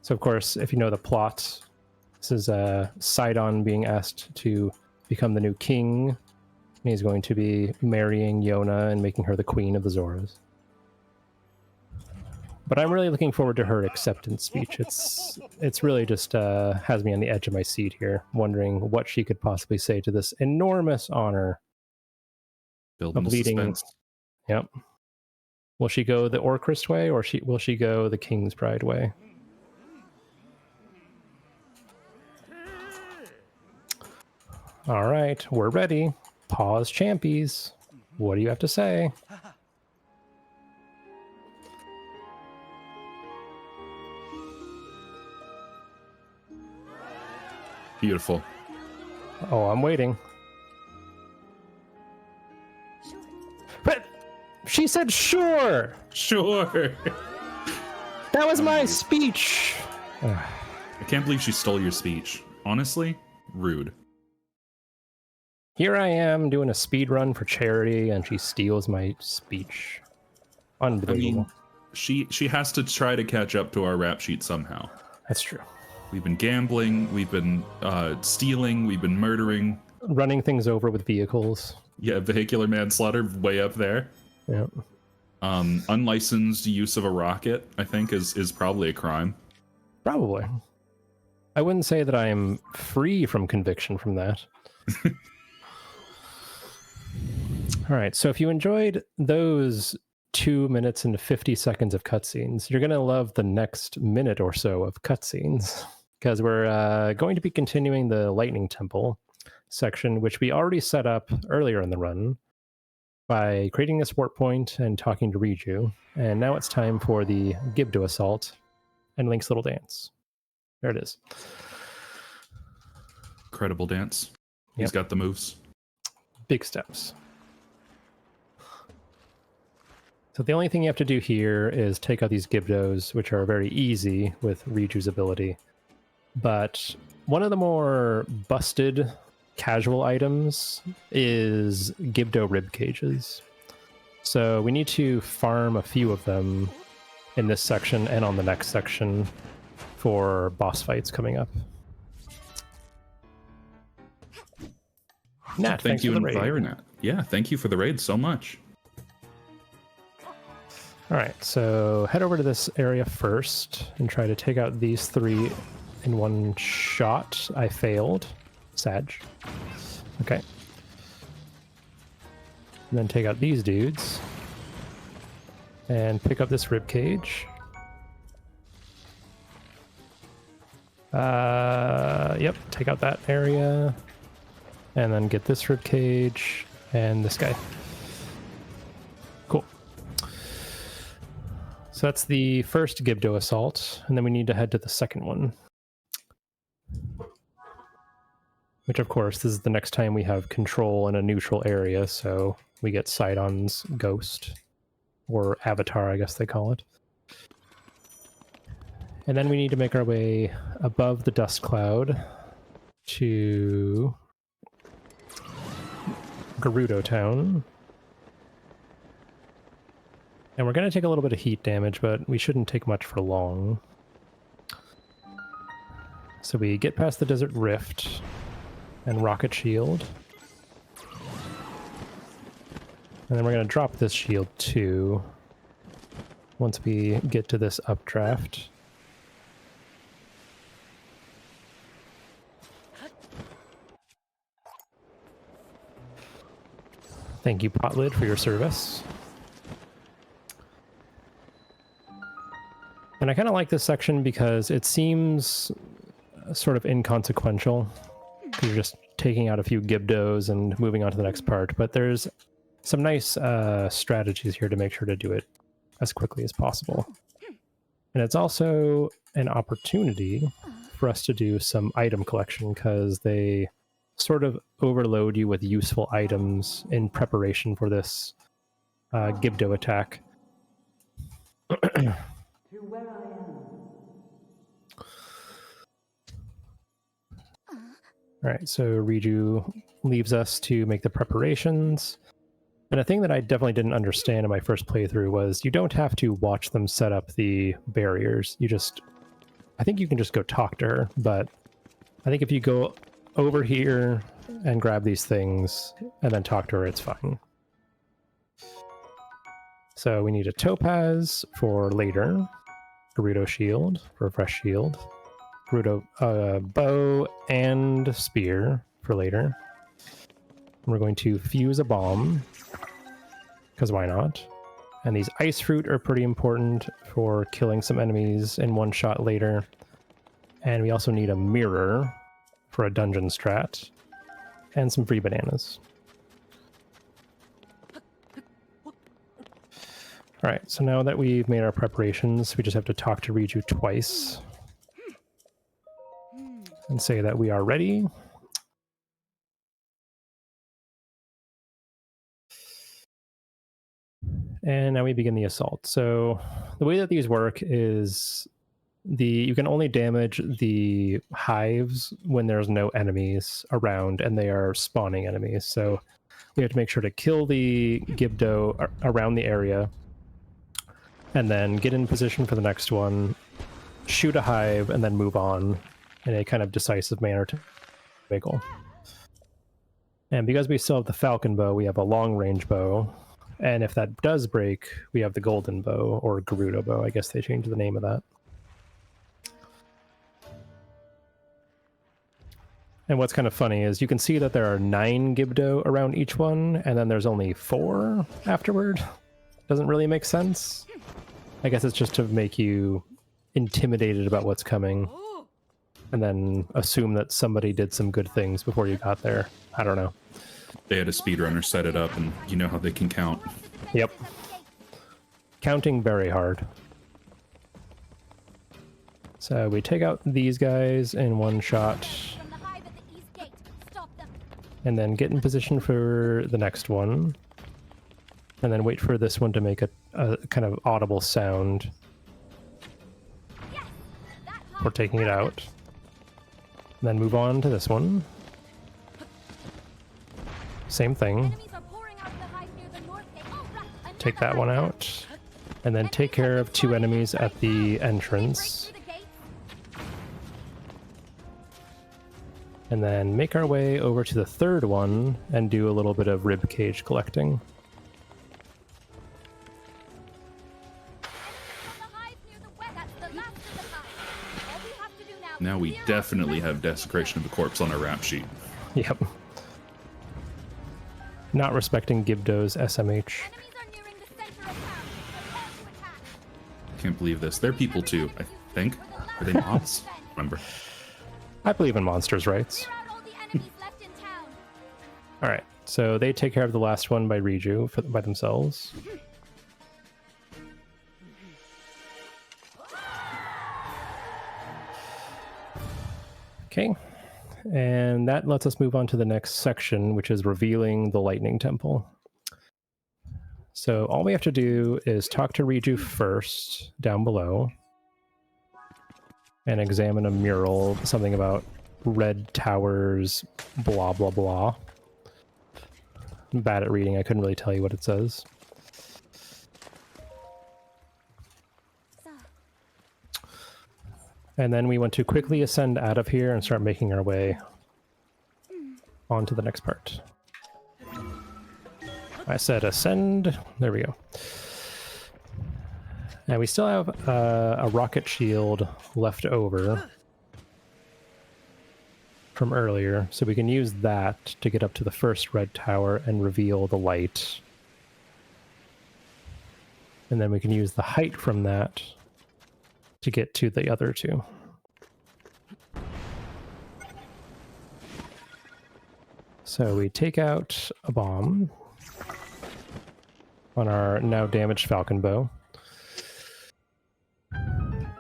So, of course, if you know the plot, this is Sidon being asked to become the new king. And he's going to be marrying Yona and making her the queen of the Zoras. But I'm really looking forward to her acceptance speech. It's really just has me on the edge of my seat here, wondering what she could possibly say to this enormous honor Building of leading. suspense. Yep. Will she go the Orcrist way, or will she go the TheKingsPride way? All right, we're ready. Pause, champies. What do you have to say? Beautiful. Oh, I'm waiting. But she said sure. Sure. That was my speech. I can't believe she stole your speech. Honestly, rude. Here I am doing a speed run for charity, and she steals my speech. Unbelievable. I mean, she has to try to catch up to our rap sheet somehow. That's true. We've been gambling, we've been stealing, we've been murdering. Running things over with vehicles. Yeah, vehicular manslaughter way up there. Yeah. Unlicensed use of a rocket, I think, is probably a crime. Probably. I wouldn't say that I am free from conviction from that. All right, so if you enjoyed those 2 minutes and 50 seconds of cutscenes, you're going to love the next minute or so of cutscenes, because we're going to be continuing the Lightning Temple section, which we already set up earlier in the run by creating this warp point and talking to Riju. And now it's time for the Gibdo Assault and Link's Little Dance. There it is. Incredible dance. He's Yep. got the moves. Big steps. So the only thing you have to do here is take out these Gibdos, which are very easy with Riju's ability. But one of the more busted casual items is Gibdo rib cages. So we need to farm a few of them in this section and on the next section for boss fights coming up. Nat, Thank you, for the raid. Environat. Yeah, thank you for the raid so much. All right, so head over to this area first and try to take out these 3 in one shot. I failed. Sag. Okay. And then take out these dudes. And pick up this rib cage. Yep, take out that area. And then get this rib cage and this guy. Cool. So that's the first Gibdo assault, and then we need to head to the second one. Which, of course, this is the next time we have control in a neutral area, so we get Sidon's ghost, or avatar, I guess they call it. And then we need to make our way above the dust cloud to Gerudo Town. And we're going to take a little bit of heat damage, but we shouldn't take much for long. So we get past the Desert Rift and Rocket Shield. And then we're going to drop this shield too once we get to this updraft. Thank you, Potlid, for your service. And I kind of like this section because it seems sort of inconsequential. You're just taking out a few Gibdos and moving on to the next part. But there's some nice strategies here to make sure to do it as quickly as possible. And it's also an opportunity for us to do some item collection because they sort of overload you with useful items in preparation for this Gibdo attack. To where I am. All right, so Riju leaves us to make the preparations. And a thing that I definitely didn't understand in my first playthrough was you don't have to watch them set up the barriers. I think you can just go talk to her, but I think if you go over here and grab these things and then talk to her, it's fine. So we need a topaz for later, Gerudo shield for a fresh shield, Gerudo bow and spear for later. We're going to fuse a bomb, because why not? And these ice fruit are pretty important for killing some enemies in one shot later. And we also need a mirror for a dungeon strat, and some free bananas. Alright, so now that we've made our preparations, we just have to talk to Riju twice. And say that we are ready. And now we begin the assault. So the way that these work is you can only damage the hives when there's no enemies around and they are spawning enemies. So we have to make sure to kill the Gibdo around the area and then get in position for the next one, shoot a hive, and then move on in a kind of decisive manner to Bagel. And because we still have the Falcon bow, we have a long-range bow. And if that does break, we have the Golden bow, or Gerudo bow. I guess they changed the name of that. And what's kind of funny is you can see that there are 9 Gibdo around each one, and then there's only 4 afterward. Doesn't really make sense. I guess it's just to make you intimidated about what's coming, and then assume that somebody did some good things before you got there. I don't know. They had a speedrunner set it up, and you know how they can count. Yep. Counting very hard. So we take out these guys in one shot, and then get in position for the next one, and then wait for this one to make a kind of audible sound for taking it out. And then move on to this one. Same thing. Take that one out. And then take care of 2 enemies at the entrance. And then make our way over to the 3rd one and do a little bit of ribcage collecting. Now we definitely have Desecration of the Corpse on our rap sheet. Yep. Not respecting Gibdo's SMH. Can't believe this. They're people too, I think. Are they mods? Remember. I believe in monsters' rights. Alright, so they take care of the last one by Riju by themselves. Okay, and that lets us move on to the next section, which is revealing the Lightning Temple. So all we have to do is talk to Riju first, down below, and examine a mural, something about red towers, blah, blah, blah. I'm bad at reading, I couldn't really tell you what it says. And then we want to quickly ascend out of here and start making our way on to the next part. I said ascend. There we go. And we still have a rocket shield left over from earlier, so we can use that to get up to the first red tower and reveal the light. And then we can use the height from that to get to the other 2. So we take out a bomb on our now damaged Falcon bow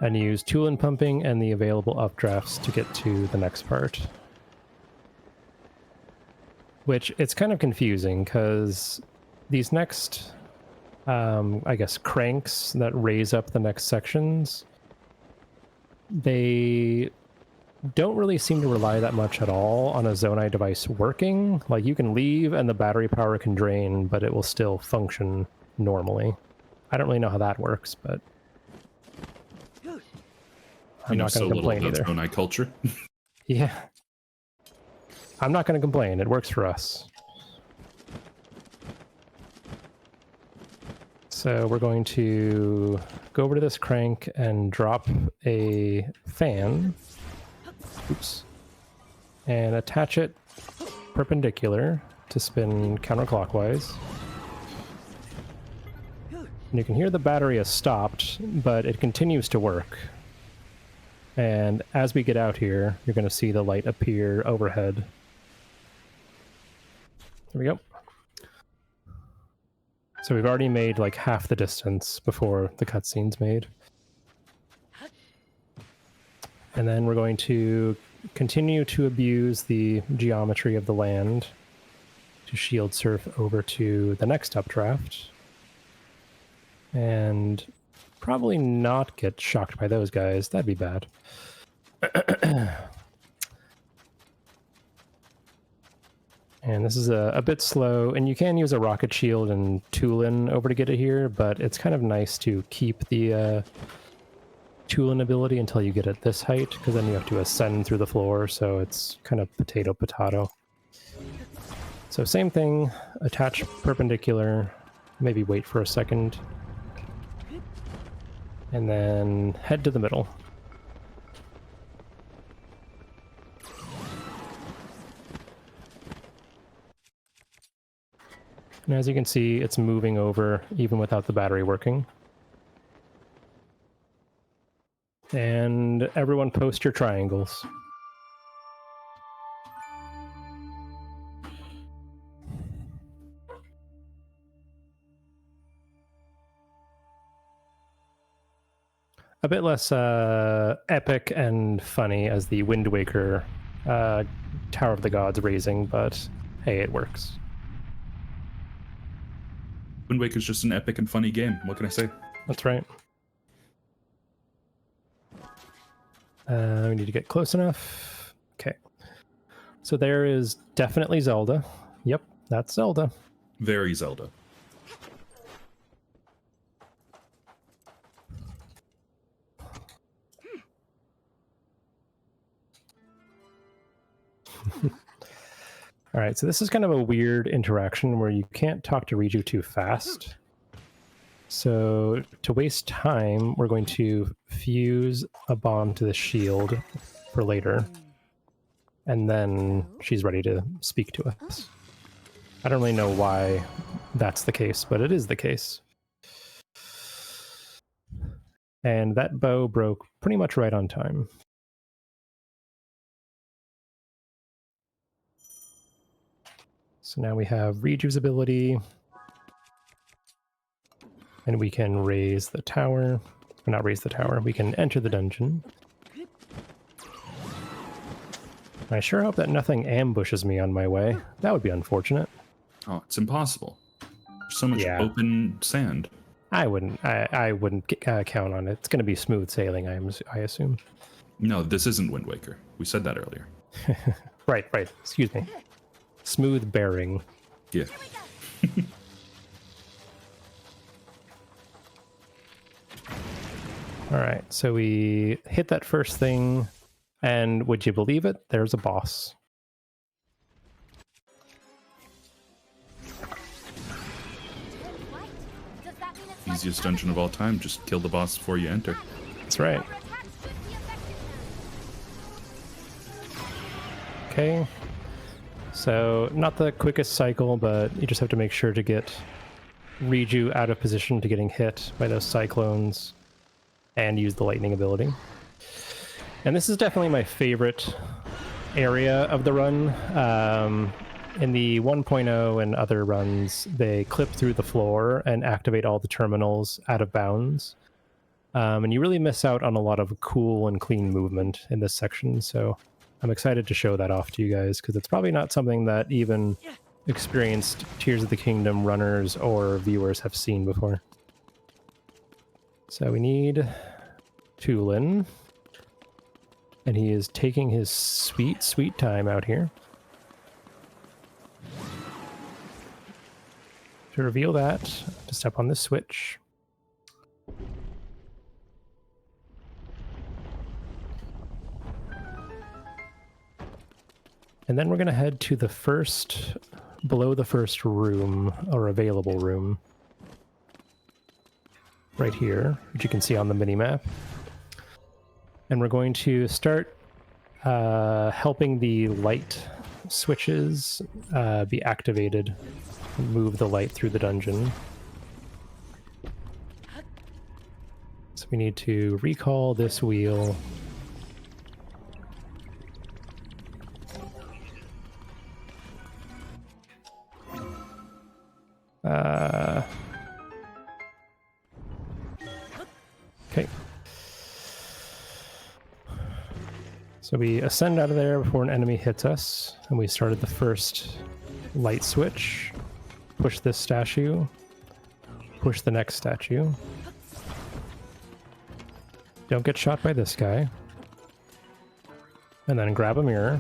and use tool and pumping and the available updrafts to get to the next part. Which it's kind of confusing because these next, I guess, cranks that raise up the next sections, they don't really seem to rely that much at all on a Zonai device working. Like, you can leave and the battery power can drain, but it will still function normally. I don't really know how that works, but I'm not going to complain either. Zonai culture. Yeah. I'm not going to complain. It works for us. So we're going to go over to this crank and drop a fan. Oops. And attach it perpendicular to spin counterclockwise. And you can hear the battery has stopped, but it continues to work. And as we get out here, you're going to see the light appear overhead. There we go. So we've already made like half the distance before the cutscene's made. And then we're going to continue to abuse the geometry of the land to shield surf over to the next updraft. And probably not get shocked by those guys. That'd be bad. And this is a bit slow, and you can use a rocket shield and Tulin over to get it here, but it's kind of nice to keep the Tulin ability until you get at this height, because then you have to ascend through the floor, so it's kind of potato. So same thing, attach perpendicular, maybe wait for a second, and then head to the middle. And as you can see, it's moving over even without the battery working. And everyone post your triangles. A bit less epic and funny as the Wind Waker Tower of the Gods raising, but hey, it works. Wind Waker's just an epic and funny game. What can I say? That's right. We need to get close enough. Okay. So there is definitely Zelda. Yep, that's Zelda. Very Zelda. All right, so this is kind of a weird interaction where you can't talk to Riju too fast. So to waste time, we're going to fuse a bomb to the shield for later. And then she's ready to speak to us. I don't really know why that's the case, but it is the case. And that bow broke pretty much right on time. So now we have Riju's ability. And we can raise the tower. Or not raise the tower, we can enter the dungeon. I sure hope that nothing ambushes me on my way. That would be unfortunate. Oh, it's impossible. There's so much open sand. I wouldn't count on it. It's going to be smooth sailing, I assume. No, this isn't Wind Waker. We said that earlier. Right. Excuse me. Smooth bearing. Yeah. All right, so we hit that first thing, and would you believe it? There's a boss. Easiest dungeon of all time. Just kill the boss before you enter. That's right. Okay. So, not the quickest cycle, but you just have to make sure to get Riju out of position to getting hit by those cyclones and use the lightning ability. And this is definitely my favorite area of the run. In the 1.0 and other runs, they clip through the floor and activate all the terminals out of bounds. And you really miss out on a lot of cool and clean movement in this section, so I'm excited to show that off to you guys, because it's probably not something that even experienced Tears of the Kingdom runners or viewers have seen before. So we need Tulin. And he is taking his sweet, sweet time out here. To reveal that, to step on this switch. And then we're going to head to the first, below the first room, or available room. Right here, which you can see on the mini-map. And we're going to start helping the light switches be activated. Move the light through the dungeon. So we need to recall this wheel. Okay. So we ascend out of there before an enemy hits us, and we started the first light switch. Push this statue. Push the next statue. Don't get shot by this guy. And then grab a mirror.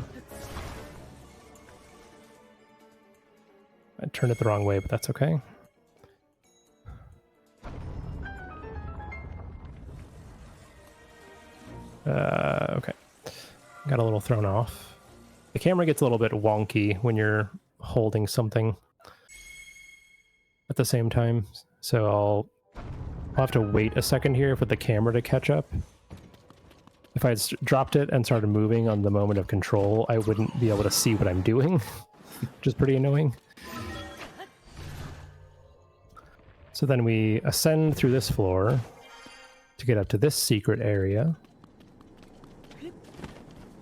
I turned it the wrong way, but that's okay. Okay. Got a little thrown off. The camera gets a little bit wonky when you're holding something at the same time, so I'll have to wait a second here for the camera to catch up. If I had dropped it and started moving on the moment of control, I wouldn't be able to see what I'm doing, which is pretty annoying. So then we ascend through this floor to get up to this secret area.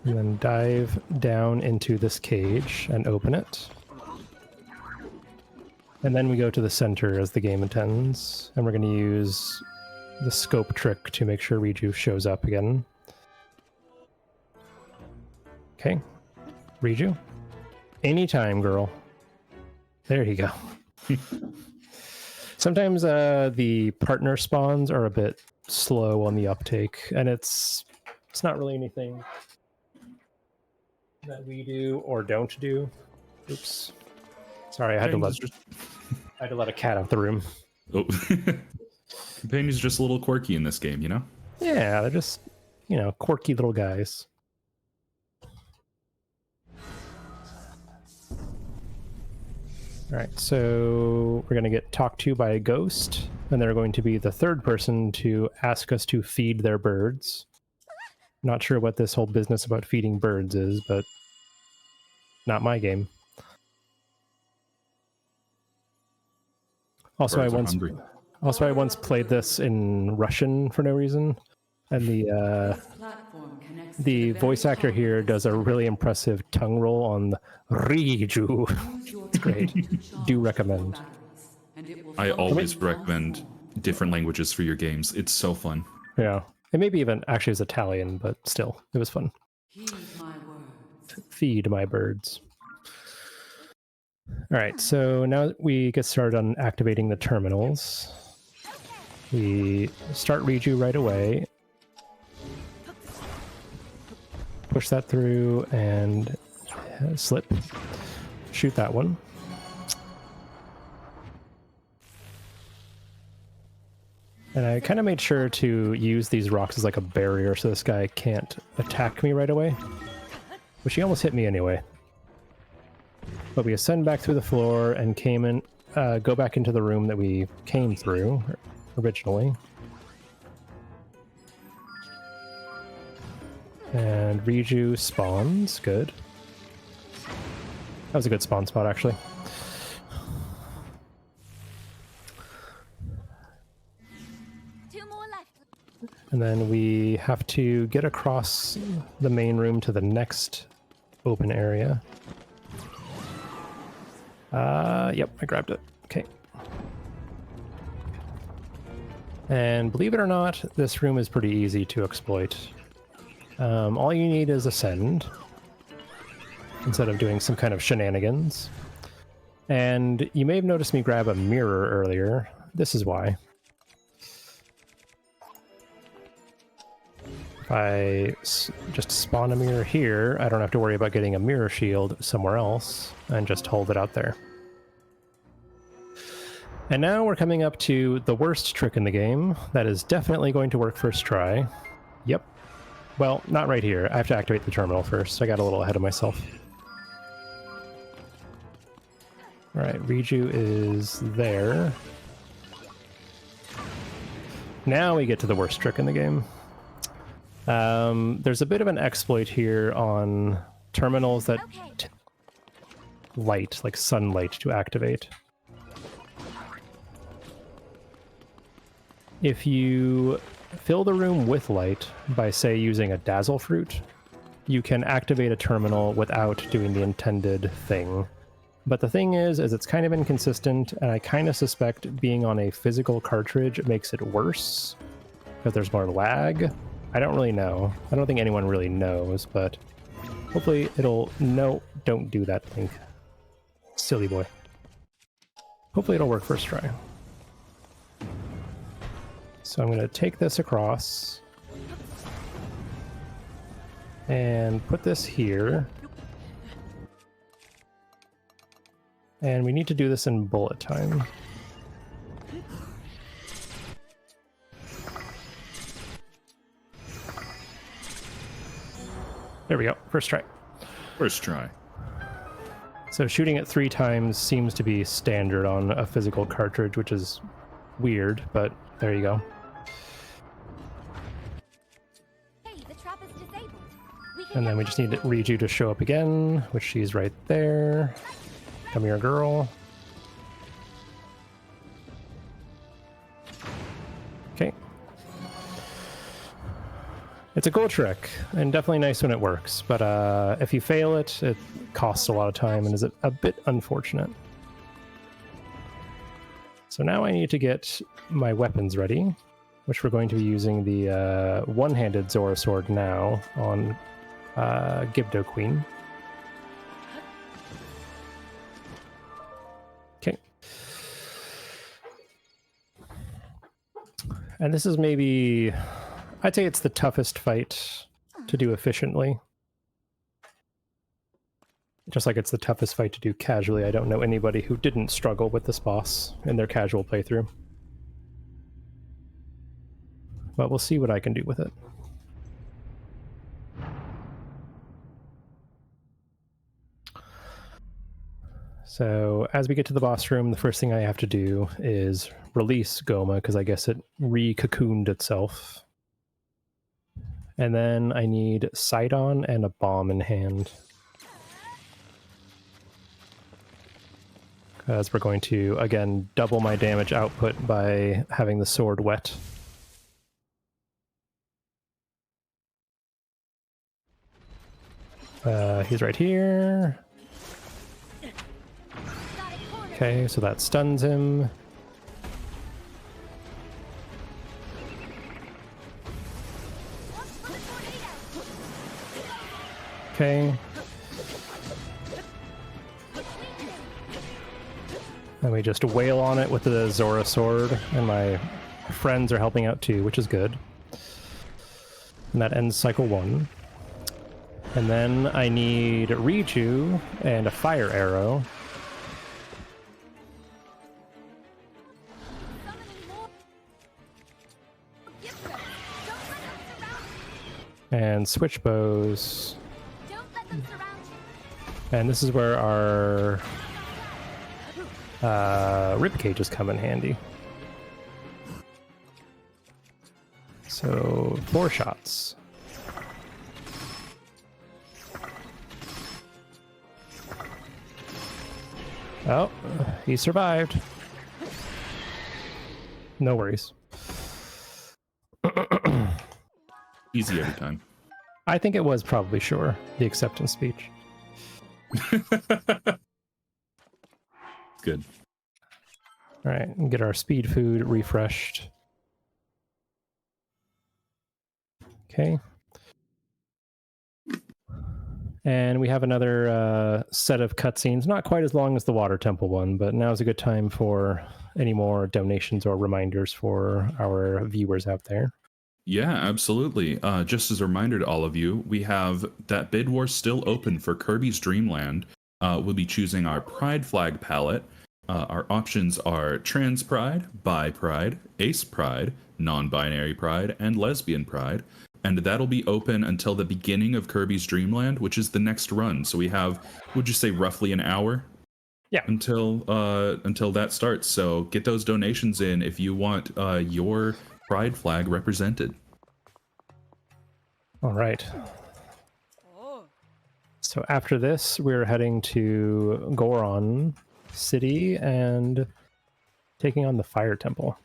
And then dive down into this cage and open it. And then we go to the center as the game intends. And we're going to use the scope trick to make sure Riju shows up again. Okay. Riju. Anytime, girl. There you go. Sometimes the partner spawns are a bit slow on the uptake, and it's not really anything that we do or don't do. Oops. Sorry, I had to let a cat out the room. Oh. Companions are just a little quirky in this game, you know? Yeah, they're just, quirky little guys. Alright, so we're going to get talked to by a ghost, and they're going to be the third person to ask us to feed their birds. Not sure what this whole business about feeding birds is, but not my game. Also, I once played this in Russian for no reason, and the voice actor here does a really impressive tongue roll on the Riju. It's great. Do recommend. I always recommend different languages for your games. It's so fun. Yeah. It maybe even actually is Italian, but still, it was fun. Feed my birds. All right, so now we get started on activating the terminals. We start Riju right away. Push that through and slip. Shoot that one. And I kind of made sure to use these rocks as like a barrier so this guy can't attack me right away. Which he almost hit me anyway. But we ascend back through the floor and go back into the room that we came through originally. And Riju spawns. Good. That was a good spawn spot, actually. And then we have to get across the main room to the next open area. Yep, I grabbed it. Okay. And believe it or not, this room is pretty easy to exploit. All you need is ascend, instead of doing some kind of shenanigans. And you may have noticed me grab a mirror earlier. This is why. If I just spawn a mirror here, I don't have to worry about getting a mirror shield somewhere else, and just hold it out there. And now we're coming up to the worst trick in the game. That is definitely going to work first try. Yep. Well, not right here. I have to activate the terminal first. I got a little ahead of myself. Alright, Riju is there. Now we get to the worst trick in the game. There's a bit of an exploit here on terminals that light, like sunlight, to activate. If you fill the room with light by, say, using a dazzle fruit, you can activate a terminal without doing the intended thing. But the thing is it's kind of inconsistent, and I kind of suspect being on a physical cartridge makes it worse, because there's more lag. I don't really know. I don't think anyone really knows, but hopefully it'll... No, don't do that, Link. Silly boy. Hopefully it'll work first try. So I'm going to take this across and put this here. And we need to do this in bullet time. There we go. First try. First try. So shooting it 3 times seems to be standard on a physical cartridge, which is weird, but there you go. Hey, the trap is disabled. And then we just need Riju to show up again, which she's right there. Come here, girl. Okay. It's a cool trick, and definitely nice when it works, but if you fail it, it costs a lot of time and is a bit unfortunate. So now I need to get my weapons ready, which we're going to be using the one-handed Zora sword now on Gibdo Queen. Okay. And this is maybe... I'd say it's the toughest fight to do efficiently. Just like it's the toughest fight to do casually. I don't know anybody who didn't struggle with this boss in their casual playthrough. But we'll see what I can do with it. So as we get to the boss room, the first thing I have to do is release Goma, because I guess it re-cocooned itself. And then I need Sidon and a bomb in hand. Because we're going to, again, double my damage output by having the sword wet. He's right here. Okay, so that stuns him. Okay. And we just wail on it with the Zora sword, and my friends are helping out too, which is good. And that ends cycle 1. And then I need Riju and a fire arrow. And switch bows. And this is where our rib cages come in handy. So 4 shots. Oh, he survived. No worries. Easy every time. I think it was probably sure, the acceptance speech. Good. All right, and get our speed food refreshed. Okay. And we have another set of cutscenes, not quite as long as the Water Temple one, but now's a good time for any more donations or reminders for our viewers out there. Yeah, absolutely. Just as a reminder to all of you, we have that bid war still open for Kirby's Dream Land. We'll be choosing our Pride flag palette. Our options are Trans Pride, Bi Pride, Ace Pride, Non-Binary Pride, and Lesbian Pride. And that'll be open until the beginning of Kirby's Dream Land, which is the next run. So we have, would you say, roughly an hour? Yeah. Until that starts. So get those donations in if you want your Pride flag represented. All right. Oh. So after this, we're heading to Goron City and taking on the Fire Temple,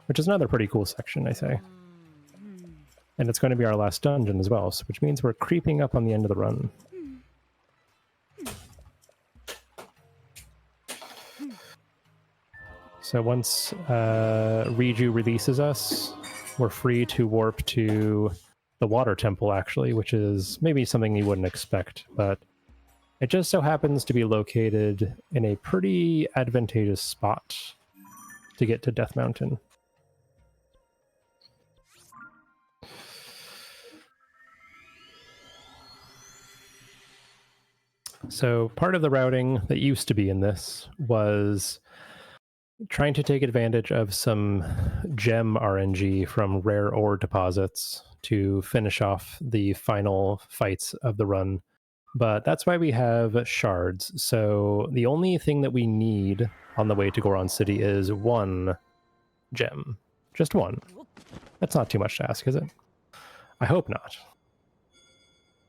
which is another pretty cool section, I say. And it's going to be our last dungeon as well, so which means we're creeping up on the end of the run. So once Riju releases us, we're free to warp to the Water Temple, actually, which is maybe something you wouldn't expect, but it just so happens to be located in a pretty advantageous spot to get to Death Mountain. So part of the routing that used to be in this was trying to take advantage of some gem RNG from rare ore deposits to finish off the final fights of the run. But that's why we have shards. So the only thing that we need on the way to Goron City is one gem. Just one. That's not too much to ask, is it? I hope not.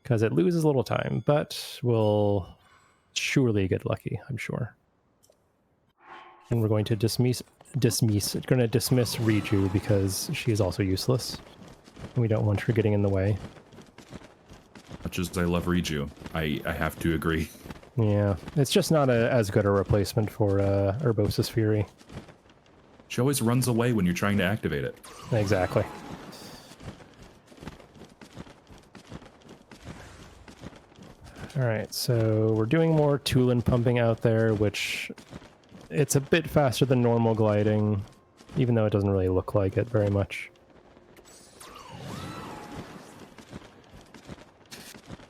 Because it loses a little time, but we'll surely get lucky, I'm sure. And we're going to dismiss Riju because she is also useless. And we don't want her getting in the way. Much as I love Riju, I have to agree. Yeah, it's just not as good a replacement for Urbosa's Fury. She always runs away when you're trying to activate it. Exactly. Alright, so we're doing more Tulin pumping out there, which it's a bit faster than normal gliding, even though it doesn't really look like it very much.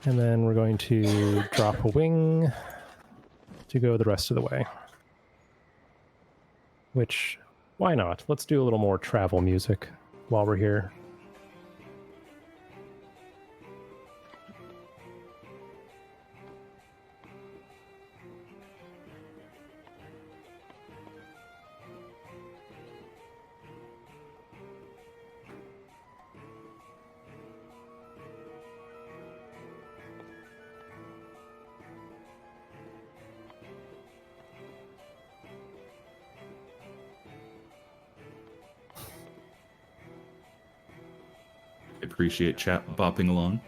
And then we're going to drop a wing to go the rest of the way. Which, why not? Let's do a little more travel music while we're here. Appreciate chat bopping along.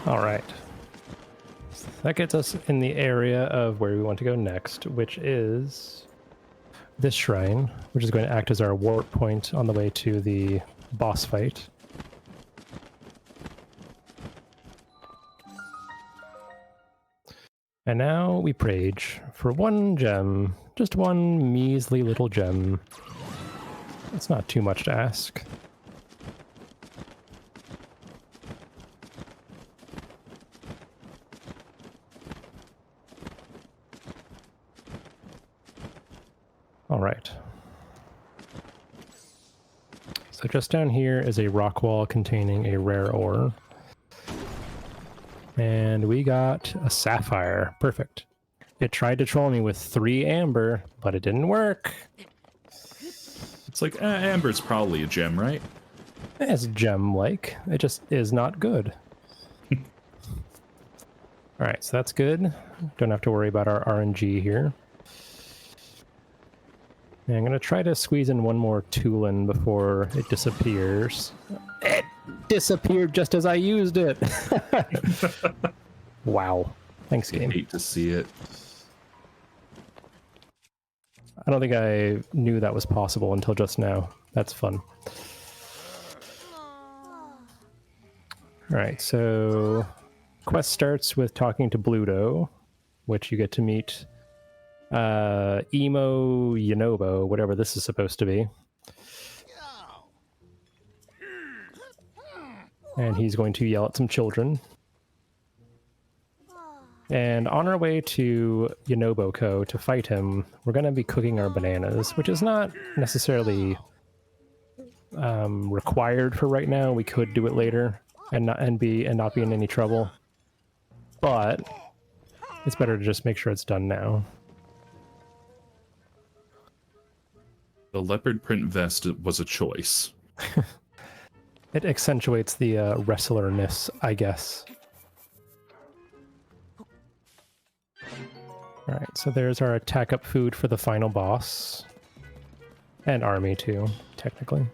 All right. So that gets us in the area of where we want to go next, which is this shrine, which is going to act as our warp point on the way to the boss fight. And now we prage for one gem, just one measly little gem. It's not too much to ask. All right. So just down here is a rock wall containing a rare ore. And we got a sapphire. Perfect. It tried to troll me with 3 amber, but it didn't work. It's like, Amber's probably a gem, right? It's gem-like. It just is not good. All right, so that's good. Don't have to worry about our RNG here. And I'm going to try to squeeze in one more Tulin before it disappears. It disappeared just as I used it! Wow. Thanks, I game. hate to see it. I don't think I knew that was possible until just now. That's fun. All right, so quest starts with talking to Bluto, which you get to meet Emo Yonobo, whatever this is supposed to be. And he's going to yell at some children. And on our way to Yonobo-ko to fight him, we're going to be cooking our bananas, which is not necessarily required for right now. We could do it later and not be in any trouble, but it's better to just make sure it's done now. The leopard print vest was a choice. It accentuates the wrestler-ness, I guess. All right, so there's our attack up food for the final boss. And army too, technically.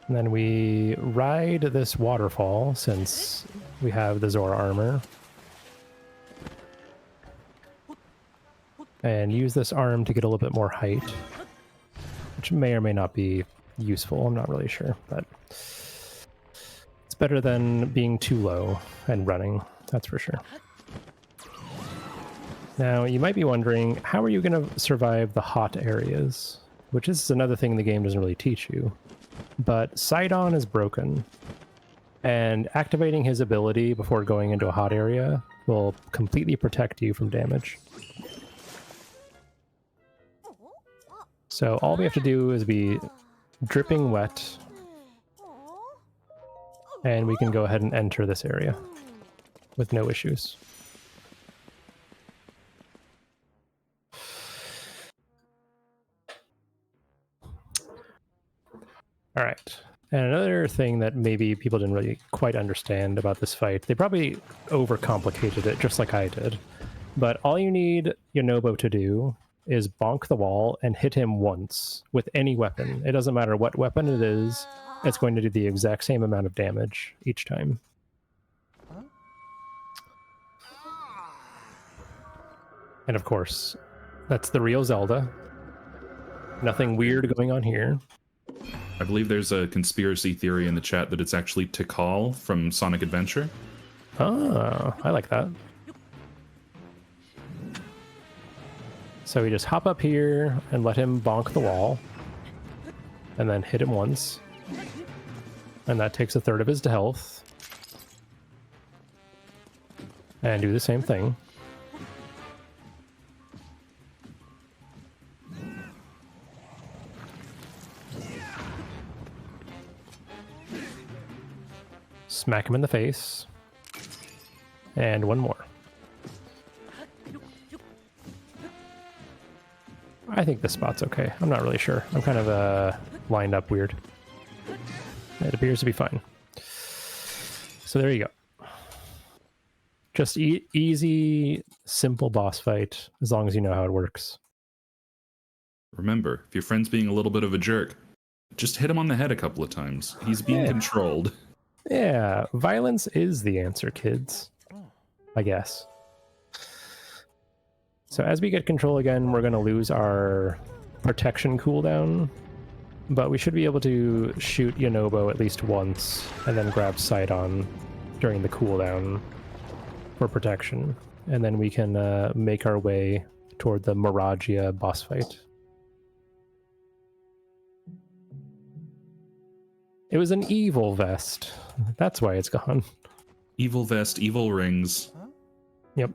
And then we ride this waterfall since we have the Zora armor. And use this arm to get a little bit more height, which may or may not be useful, I'm not really sure, but it's better than being too low and running, that's for sure. Now, you might be wondering, how are you going to survive the hot areas? Which is another thing the game doesn't really teach you. But Sidon is broken, and activating his ability before going into a hot area will completely protect you from damage. So all we have to do is be dripping wet, and we can go ahead and enter this area with no issues. All right. And another thing that maybe people didn't really quite understand about this fight, they probably overcomplicated it just like I did. But all you need Yonobo to do is bonk the wall and hit him once with any weapon. It doesn't matter what weapon it is, it's going to do the exact same amount of damage each time. And of course, that's the real Zelda. Nothing weird going on here. I believe there's a conspiracy theory in the chat that it's actually Tikal from Sonic Adventure. Oh, I like that. So we just hop up here and let him bonk the wall. And then hit him once. And that takes 1/3 of his health. And do the same thing. Smack him in the face. And one more. I think this spot's okay. I'm not really sure. I'm kind of lined up weird. It appears to be fine. So there you go. Just easy, simple boss fight, as long as you know how it works. Remember, if your friend's being a little bit of a jerk, just hit him on the head a couple of times. He's being controlled. Yeah, violence is the answer, kids. I guess. So as we get control again, we're going to lose our protection cooldown, but we should be able to shoot Yonobo at least once, and then grab Sidon during the cooldown for protection. And then we can make our way toward the Miragia boss fight. It was an evil vest. That's why it's gone. Evil vest, evil rings. Yep.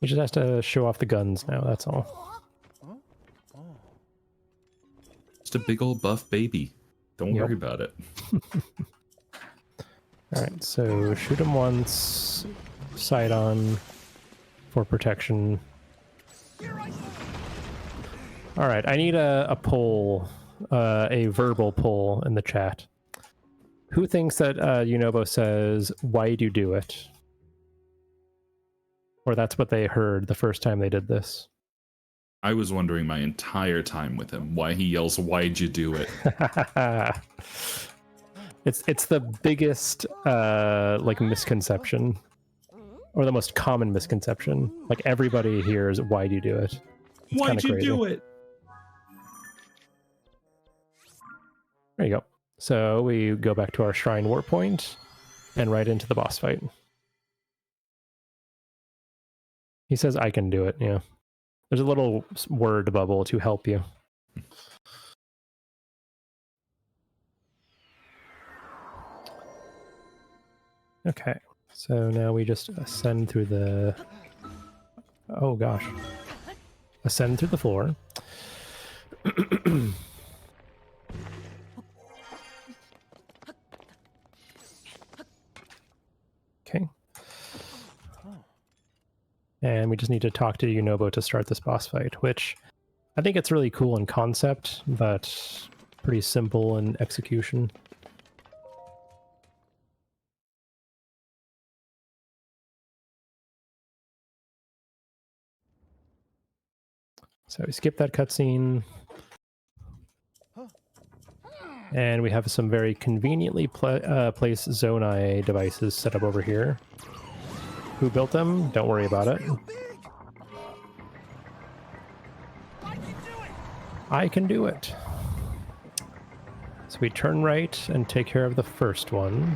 He just has to show off the guns now, that's all. Just a big old buff baby. Don't worry about it. Alright, so shoot him once, Sidon for protection. Alright, I need a poll, a verbal poll in the chat. Who thinks that Yonobo says, "Why'd you do it?" Or that's what they heard the first time they did this? I was wondering my entire time with him why he yells, "Why'd you do it?" It's the biggest like misconception, or the most common misconception. Like everybody hears, "Why do you do it?" It's Why'd kinda you crazy. do it? There you go. So we go back to our shrine warp point and right into the boss fight. He says, "I can do it." Yeah. There's a little word bubble to help you. Okay. So now we just ascend through the... Oh gosh. Ascend through the floor. Okay. And we just need to talk to Yunobo to start this boss fight, which I think it's really cool in concept, but pretty simple in execution. So we skip that cutscene. And we have some very conveniently placed Zonai devices set up over here. Who built them? Don't worry about it. I can do it. So we turn right and take care of the first one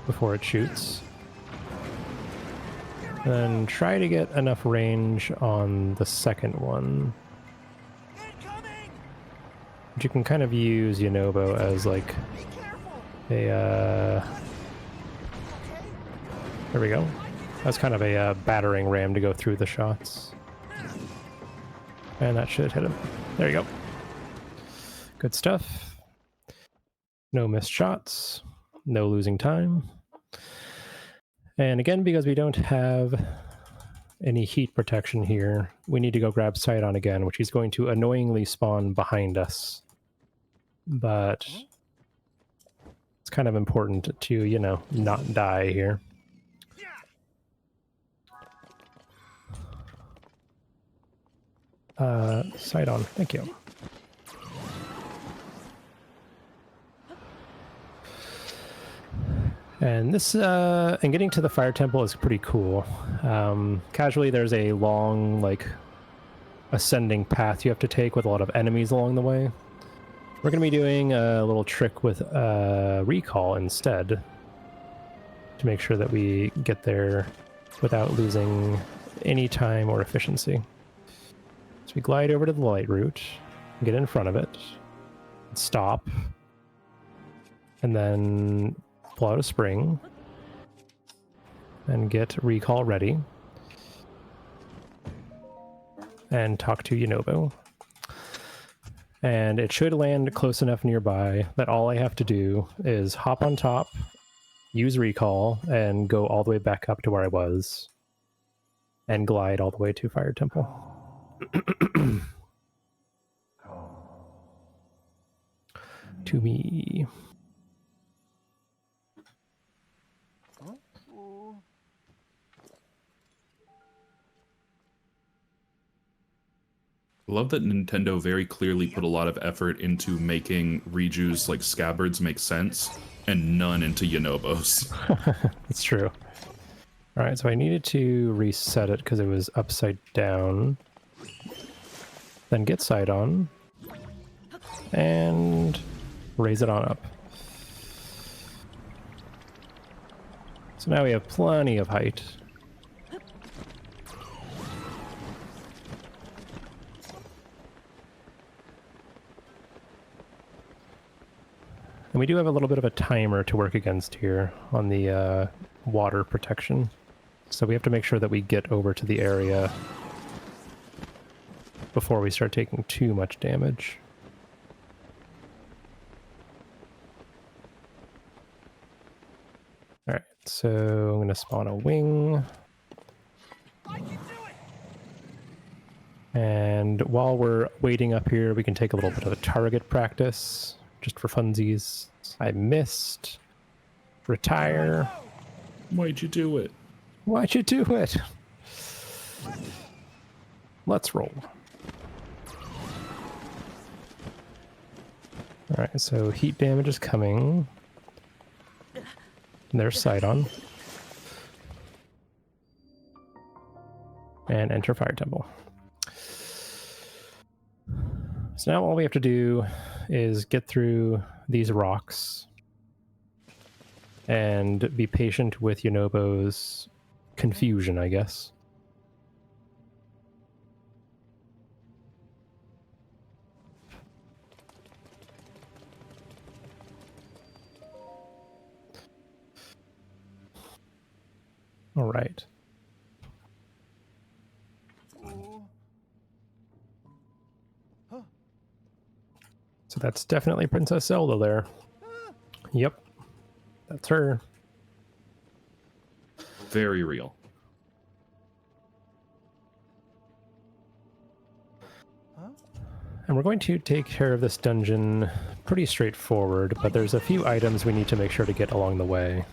before it shoots. Then try to get enough range on the second one. But you can kind of use Yunobo as like a... There we go. That's kind of a battering ram to go through the shots. And that should hit him. There you go. Good stuff. No missed shots. No losing time. And again, because we don't have any heat protection here, we need to go grab Sidon again, which he's going to annoyingly spawn behind us. But it's kind of important to, you know, not die here. Sidon, thank you. And this, and getting to the fire temple is pretty cool. Casually, there's a long, like, ascending path you have to take with a lot of enemies along the way. We're going to be doing a little trick with recall instead to make sure that we get there without losing any time or efficiency. So we glide over to the light route, get in front of it, stop, and then pull out a spring and get recall ready and talk to Yunobo. And it should land close enough nearby that all I have to do is hop on top, use recall, and go all the way back up to where I was and glide all the way to Fire Temple. To me. I love that Nintendo very clearly put a lot of effort into making Riju's like scabbards make sense and none into Yunobo's. That's true. Alright, so I needed to reset it because it was upside down. Then get Sidon. And raise it on up. So now we have plenty of height. And we do have a little bit of a timer to work against here on the water protection. So we have to make sure that we get over to the area before we start taking too much damage. Alright, so I'm going to spawn a wing. And while we're waiting up here, we can take a little bit of a target practice, just for funsies. I missed. Retire. Why'd you do it? Why'd you do it? Let's roll. Alright, so heat damage is coming. There's Sidon. And enter Fire Temple. So now all we have to do is get through these rocks and be patient with Yonobo's confusion, I guess. All right. So that's definitely Princess Zelda there. Yep. That's her. Very real. And we're going to take care of this dungeon pretty straightforward, but there's a few items we need to make sure to get along the way.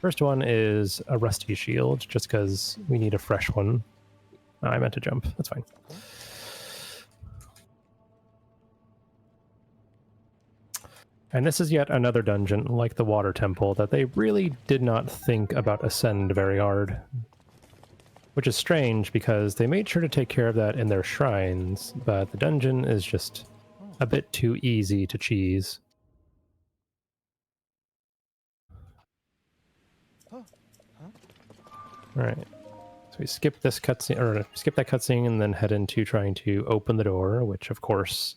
First one is a rusty shield, just because we need a fresh one. Oh, I meant to jump. That's fine. And this is yet another dungeon, like the Water Temple, that they really did not think about Ascend very hard. Which is strange, because they made sure to take care of that in their shrines, but the dungeon is just a bit too easy to cheese. Alright. So we skip this cutscene, or skip that cutscene, and then head into trying to open the door, which of course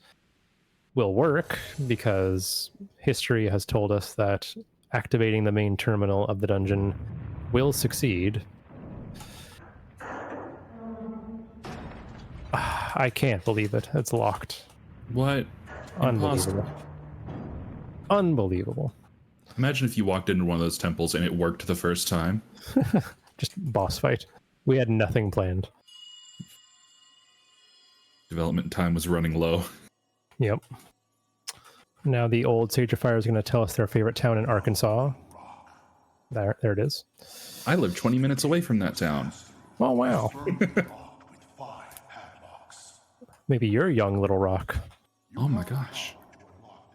will work, because history has told us that activating the main terminal of the dungeon will succeed. I can't believe it. It's locked. What? Unbelievable. Impossible. Unbelievable. Imagine if you walked into one of those temples and it worked the first time. Just boss fight. We had nothing planned. Development time was running low. Yep. Now the old Sage of Fire is going to tell us their favorite town in Arkansas. There it is. I live 20 minutes away from that town. Oh, wow. Maybe you're young Little Rock. Oh my gosh.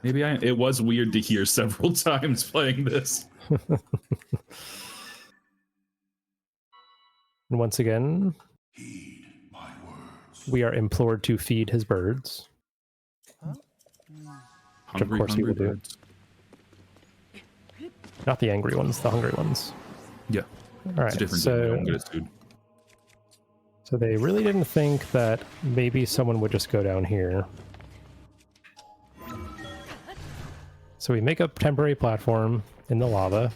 Maybe it was weird to hear several times playing this. And once again, we are implored to feed his birds. Which of course we will do. Not the angry ones, the hungry ones. Yeah. All right, It's a different game. I'm good at food. So they really didn't think that maybe someone would just go down here. So we make a temporary platform in the lava,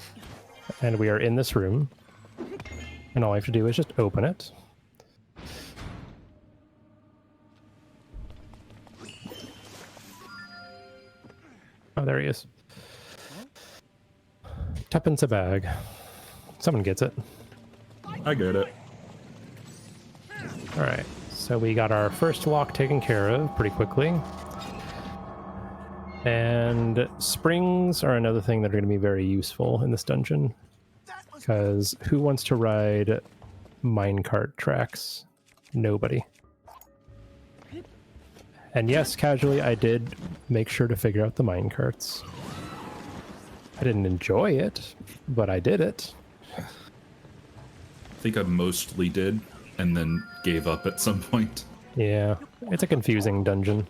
and we are in this room. And all I have to do is just open it. Oh, there he is. Tuppence a bag. Someone gets it. I get it. Alright, so we got our first lock taken care of pretty quickly. And springs are another thing that are going to be very useful in this dungeon. Because who wants to ride minecart tracks? Nobody. And yes, casually, I did make sure to figure out the minecarts. I didn't enjoy it, but I did it. I think I mostly did, and then gave up at some point. Yeah, it's a confusing dungeon.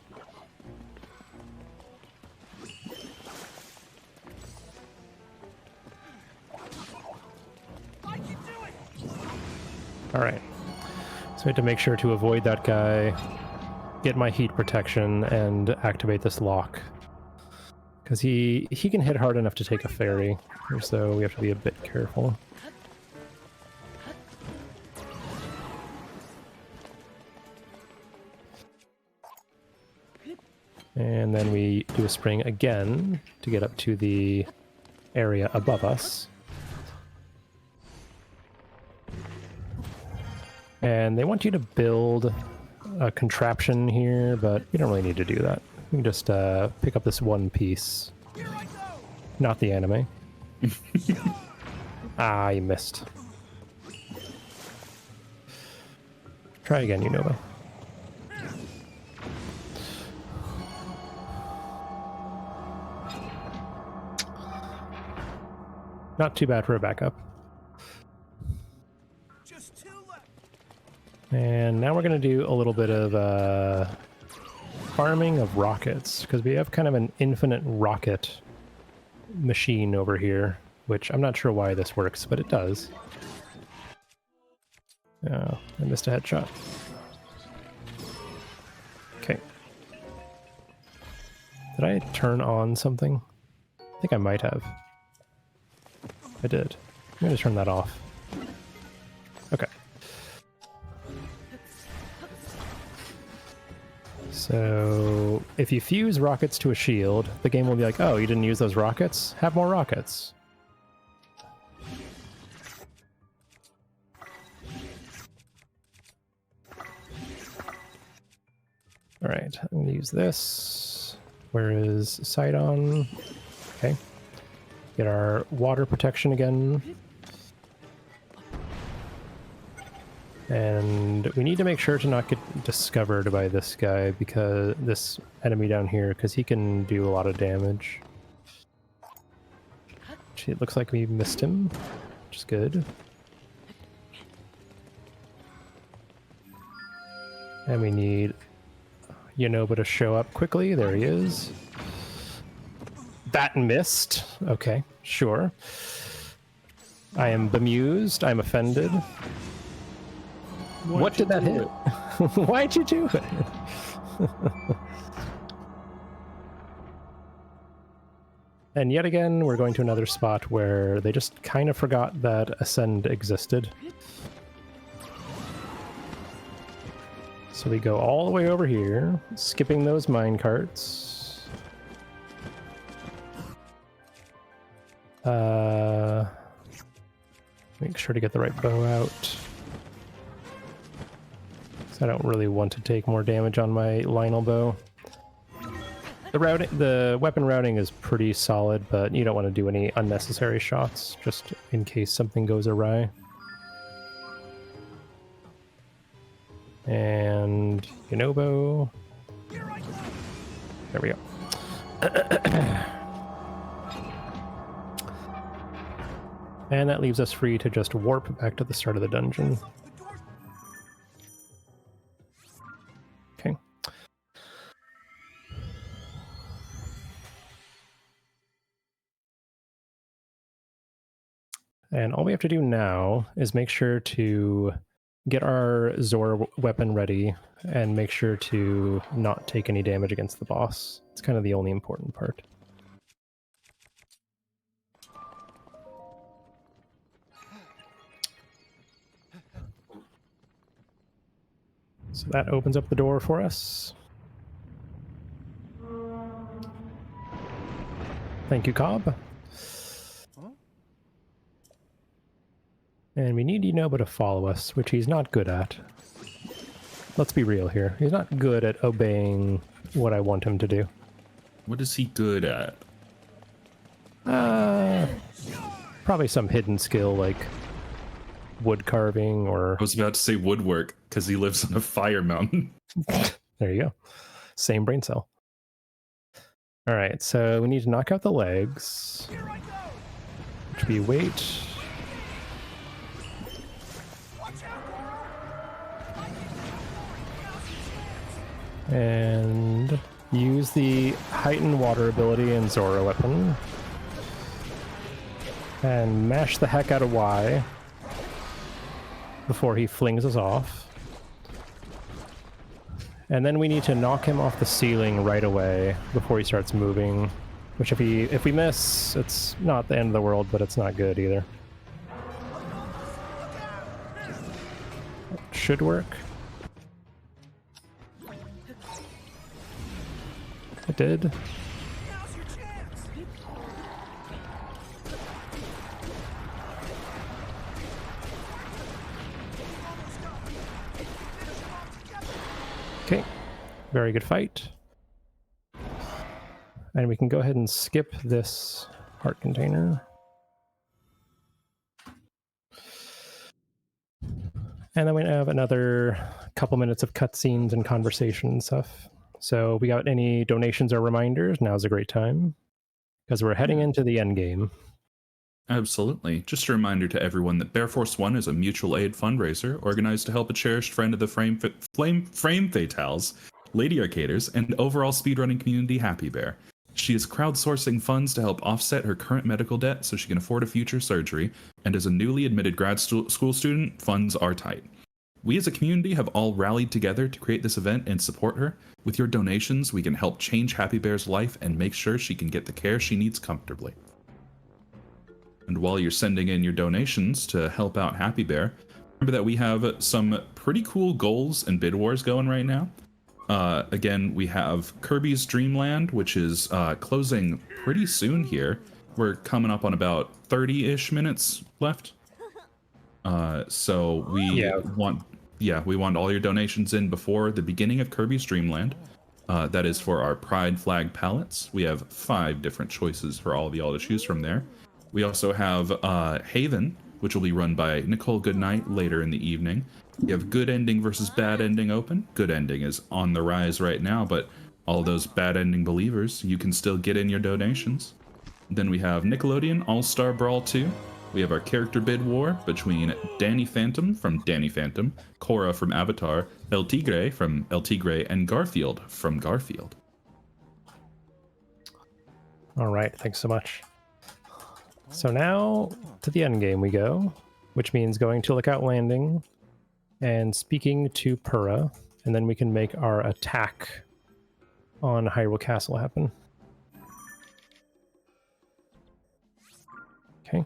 Alright, so I had to make sure to avoid that guy, get my heat protection, and activate this lock. Because he can hit hard enough to take a fairy, so we have to be a bit careful. And then we do a spring again to get up to the area above us. And they want you to build a contraption here, but we don't really need to do that. We can just pick up this one piece. Not the anime. Ah, you missed. Try again, Unova. Not too bad for a backup. Just 2 left. And now we're going to do a little bit of farming of rockets, because we have kind of an infinite rocket machine over here, which I'm not sure why this works, but it does. Oh, I missed a headshot. Okay. Did I turn on something? I think I might have. I did. I'm going to turn that off. Okay. So if you fuse rockets to a shield, the game will be like, oh, you didn't use those rockets? Have more rockets. All right, I'm going to use this. Where is Sidon? Okay. Get our water protection again. And we need to make sure to not get discovered by this guy, because this enemy down here, because he can do a lot of damage. Actually, it looks like we missed him, which is good. And we need Yonoba to show up quickly. There he is. That missed. Okay, sure. I am bemused. I'm offended. What did that hit? Why'd you do it? And yet again, we're going to another spot where they just kind of forgot that Ascend existed. So we go all the way over here, skipping those mine carts. Make sure to get the right bow out. I don't really want to take more damage on my Lionel bow. The weapon routing is pretty solid, but you don't want to do any unnecessary shots, just in case something goes awry. And Yonobo. There we go. And that leaves us free to just warp back to the start of the dungeon. Okay. And all we have to do now is make sure to get our Zora weapon ready and make sure to not take any damage against the boss. It's kind of the only important part. So that opens up the door for us. Thank you, Cobb. And we need Yonoba to follow us, which he's not good at. Let's be real here. He's not good at obeying what I want him to do. What is he good at? Probably some hidden skill like wood carving or... I was about to say woodwork, because he lives on a fire mountain. There you go. Same brain cell. All right, so we need to knock out the legs. Which we wait. And use the heightened water ability in Zora weapon. And mash the heck out of Y before he flings us off. And then we need to knock him off the ceiling right away before he starts moving. Which if we miss, it's not the end of the world, but it's not good either. Should work. It did. Okay, very good fight. And we can go ahead and skip this heart container. And then we have another couple minutes of cutscenes and conversation and stuff. So we got any donations or reminders? Now's a great time. Because we're heading into the end game. Absolutely. Just a reminder to everyone that Bear Force One is a mutual aid fundraiser organized to help a cherished friend of the Frame Fatales, Lady Arcaders, and overall speedrunning community, Happy Bear. She is crowdsourcing funds to help offset her current medical debt so she can afford a future surgery, and as a newly admitted grad school student, funds are tight. We as a community have all rallied together to create this event and support her. With your donations, we can help change Happy Bear's life and make sure she can get the care she needs comfortably. And while you're sending in your donations to help out Happy Bear, remember that we have some pretty cool goals and bid wars going right now. Again, we have Kirby's Dream Land, which is closing pretty soon here. We're coming up on about 30-ish minutes left. So we want all your donations in before the beginning of Kirby's Dream Land. That is for our Pride flag palettes. We have 5 different choices for all of y'all to choose from there. We also have Haven, which will be run by Nicole Goodnight later in the evening. We have Good Ending versus Bad Ending open. Good Ending is on the rise right now, but all those Bad Ending believers, you can still get in your donations. Then we have Nickelodeon All-Star Brawl 2. We have our character bid war between Danny Phantom from Danny Phantom, Korra from Avatar, El Tigre from El Tigre, and Garfield from Garfield. All right, thanks so much. So now to the end game we go, which means going to Lookout Landing and speaking to Purah, and then we can make our attack on Hyrule Castle happen. Okay.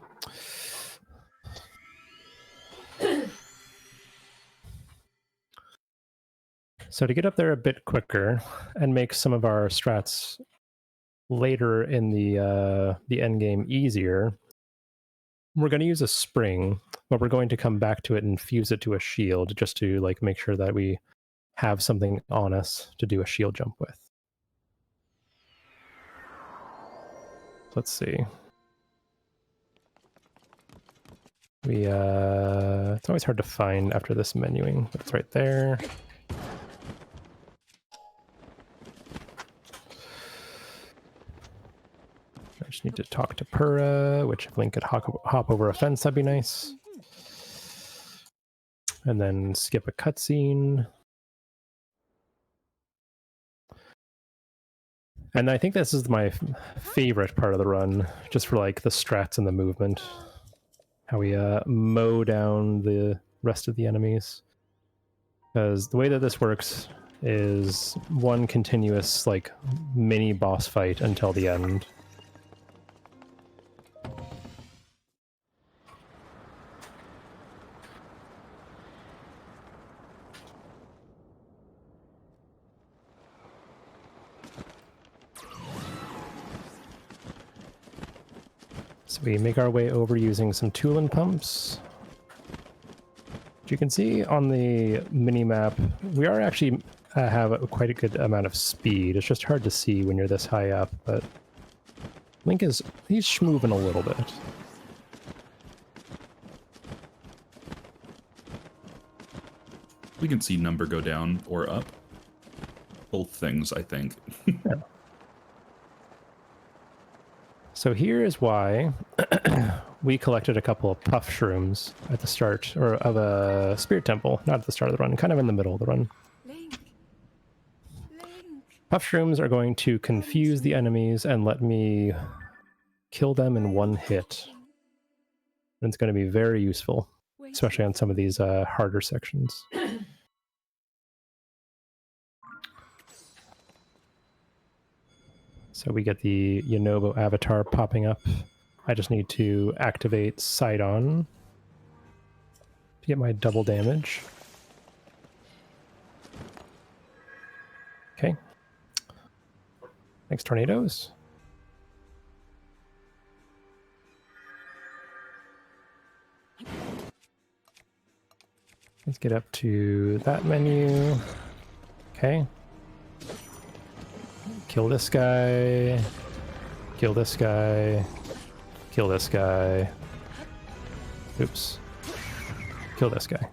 So to get up there a bit quicker and make some of our strats later in the end game easier, we're going to use a spring, but we're going to come back to it and fuse it to a shield just to like make sure that we have something on us to do a shield jump with. Let's see. It's always hard to find after this menuing, but it's right there. I just need to talk to Purah, which if Link could hop over a fence, that'd be nice. And then skip a cutscene. And I think this is my favorite part of the run, just for like the strats and the movement. How we mow down the rest of the enemies. Because the way that this works is one continuous like mini boss fight until the end. So we make our way over using some Tulin pumps. As you can see on the mini-map, we are actually have quite a good amount of speed. It's just hard to see when you're this high up, but Link he's schmooving a little bit. We can see number go down or up. Both things, I think. Yeah. So here is why we collected a couple of puff shrooms at the start of a spirit temple, not at the start of the run, kind of in the middle of the run. Link. Puff shrooms are going to confuse the enemies and let me kill them in one hit. And it's going to be very useful, especially on some of these harder sections. So we get the Yunobo avatar popping up. I just need to activate Sidon to get my double damage. Okay. Thanks, tornadoes. Let's get up to that menu. Okay. Kill this guy. Kill this guy. Kill this guy. Oops. Kill this guy.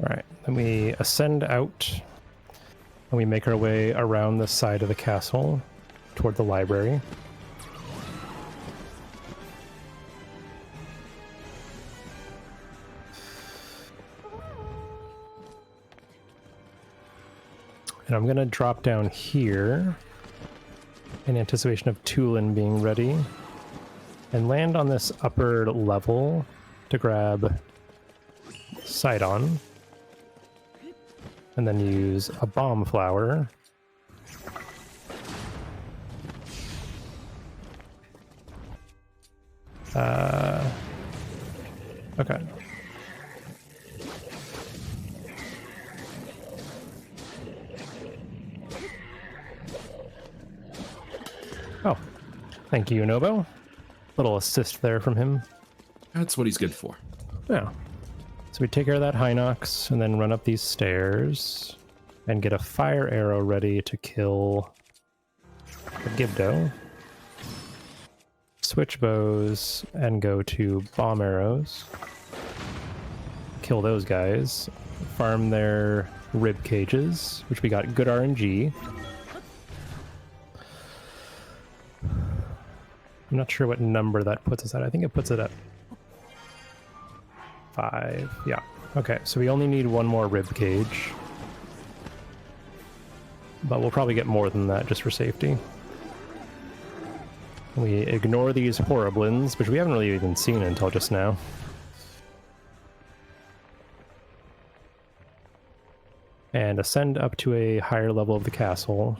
Alright, then we ascend out And we make our way around the side of the castle toward the library. And I'm going to drop down here in anticipation of Tulin being ready and land on this upper level to grab Sidon and then use a bomb flower. Okay. Oh, thank you, Nobo. Little assist there from him. That's what he's good for. Yeah. So we take care of that Hinox and then run up these stairs and get a fire arrow ready to kill the Gibdo. Switch bows and go to bomb arrows. Kill those guys. Farm their rib cages, which we got good RNG. I'm not sure what number that puts us at. I think it puts it at 5. Yeah. Okay, so we only need one more rib cage. But we'll probably get more than that just for safety. We ignore these horriblins, which we haven't really even seen until just now. And ascend up to a higher level of the castle.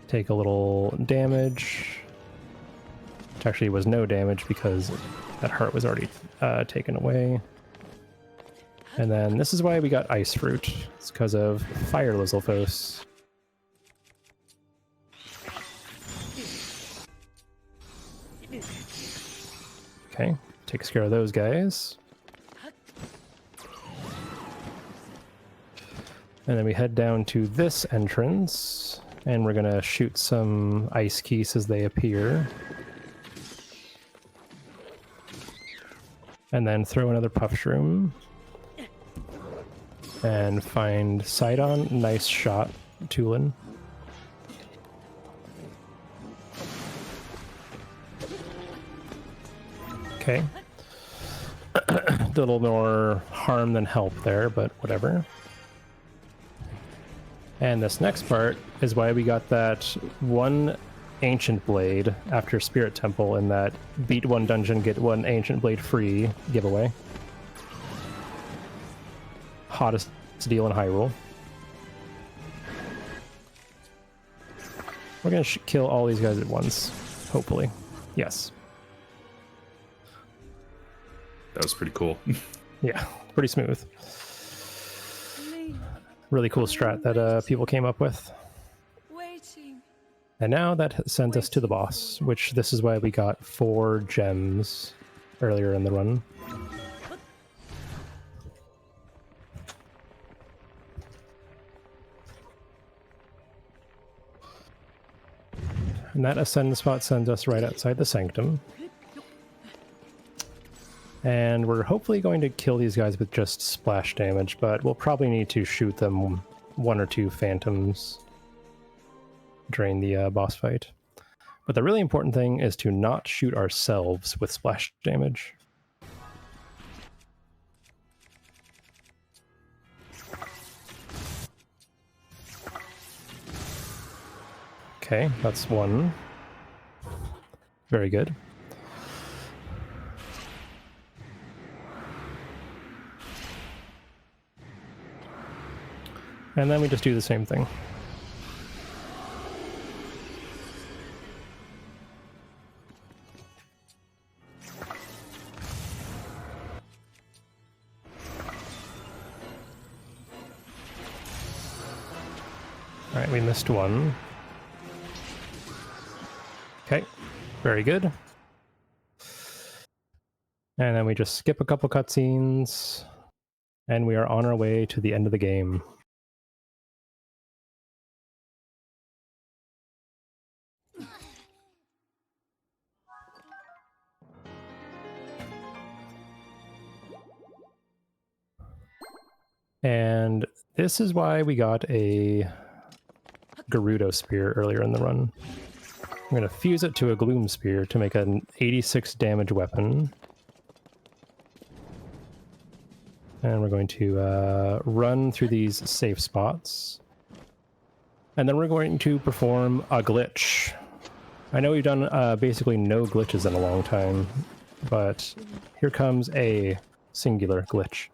Take a little damage. Which actually was no damage because that heart was already taken away. And then this is why we got Ice Fruit. It's because of Fire Lizalfos. Okay, takes care of those guys. And then we head down to this entrance, and we're gonna shoot some ice keys as they appear. And then throw another puff shroom. And find Sidon. Nice shot, Tulin. Okay. A little more harm than help there, but whatever. And this next part is why we got that one Ancient Blade after Spirit Temple in that beat one dungeon, get one Ancient Blade free giveaway. Hottest deal in Hyrule. We're gonna kill all these guys at once, hopefully. Yes. That was pretty cool. Yeah, pretty smooth. Really cool strat that people came up with. Waiting. And now that sends us to the boss, which this is why we got 4 gems earlier in the run. And that ascend spot sends us right outside the sanctum. And we're hopefully going to kill these guys with just splash damage, but we'll probably need to shoot them 1 or 2 phantoms during the boss fight. But the really important thing is to not shoot ourselves with splash damage. Okay, that's 1. Very good. And then we just do the same thing. Alright, we missed 1. Okay, very good. And then we just skip a couple cutscenes, and we are on our way to the end of the game. And This is why we got a Gerudo Spear earlier in the run. I'm going to fuse it to a Gloom Spear to make an 86 damage weapon. And we're going to run through these safe spots. And then we're going to perform a glitch. I know we've done basically no glitches in a long time, but here comes a singular glitch.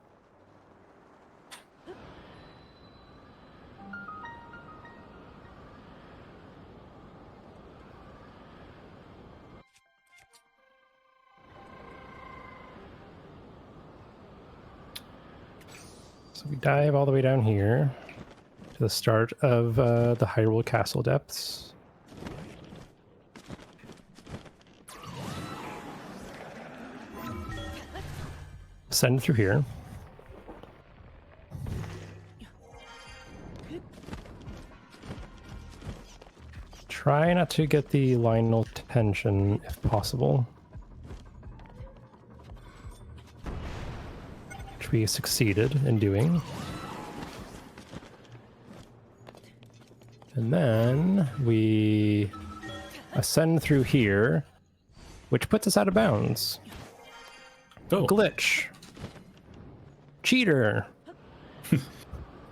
So we dive all the way down here to the start of the Hyrule Castle depths. Send through here. Try not to get the Lionel tension if possible. Which we succeeded in doing. And then we ascend through here, which puts us out of bounds. Oh, Glitch. Cheater.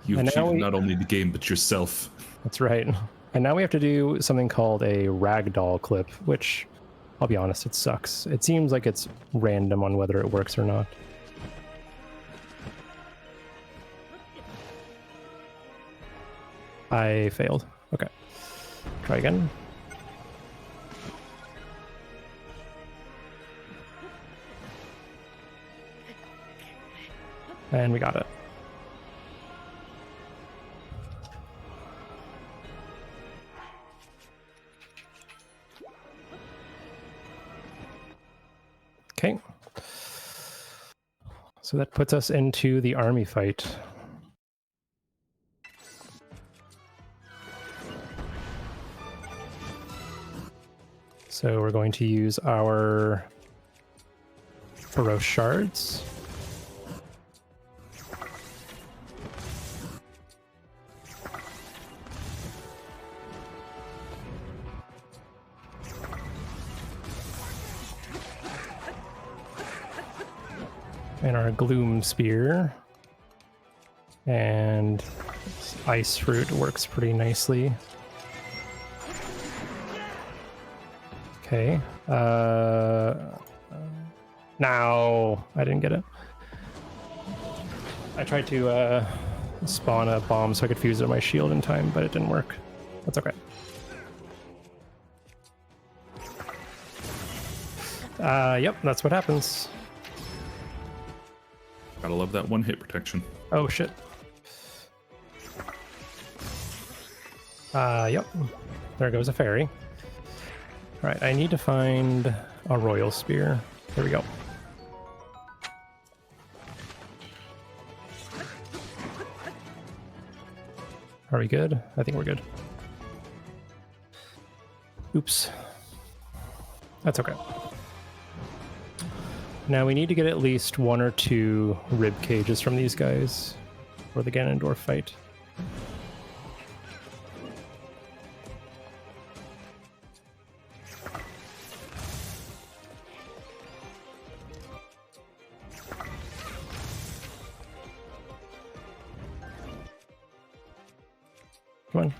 you've And now cheated we- not only the game, but yourself. That's right. And now we have to do something called a ragdoll clip, which, I'll be honest, it sucks. It seems like it's random on whether it works or not. I failed. Okay. Try again. And we got it. Okay. So that puts us into the army fight. So we're going to use our Feroce Shards. And our Gloom Spear. And Ice Fruit works pretty nicely. Okay. No, I didn't get it. I tried to spawn a bomb so I could fuse it on my shield in time, but it didn't work. That's okay. Yep, that's what happens. Gotta love that one hit protection. Oh shit. Yep. There goes a fairy. Alright, I need to find a royal spear. Here we go. Are we good? I think we're good. Oops. That's okay. Now we need to get at least 1 or 2 rib cages from these guys for the Ganondorf fight. Come on.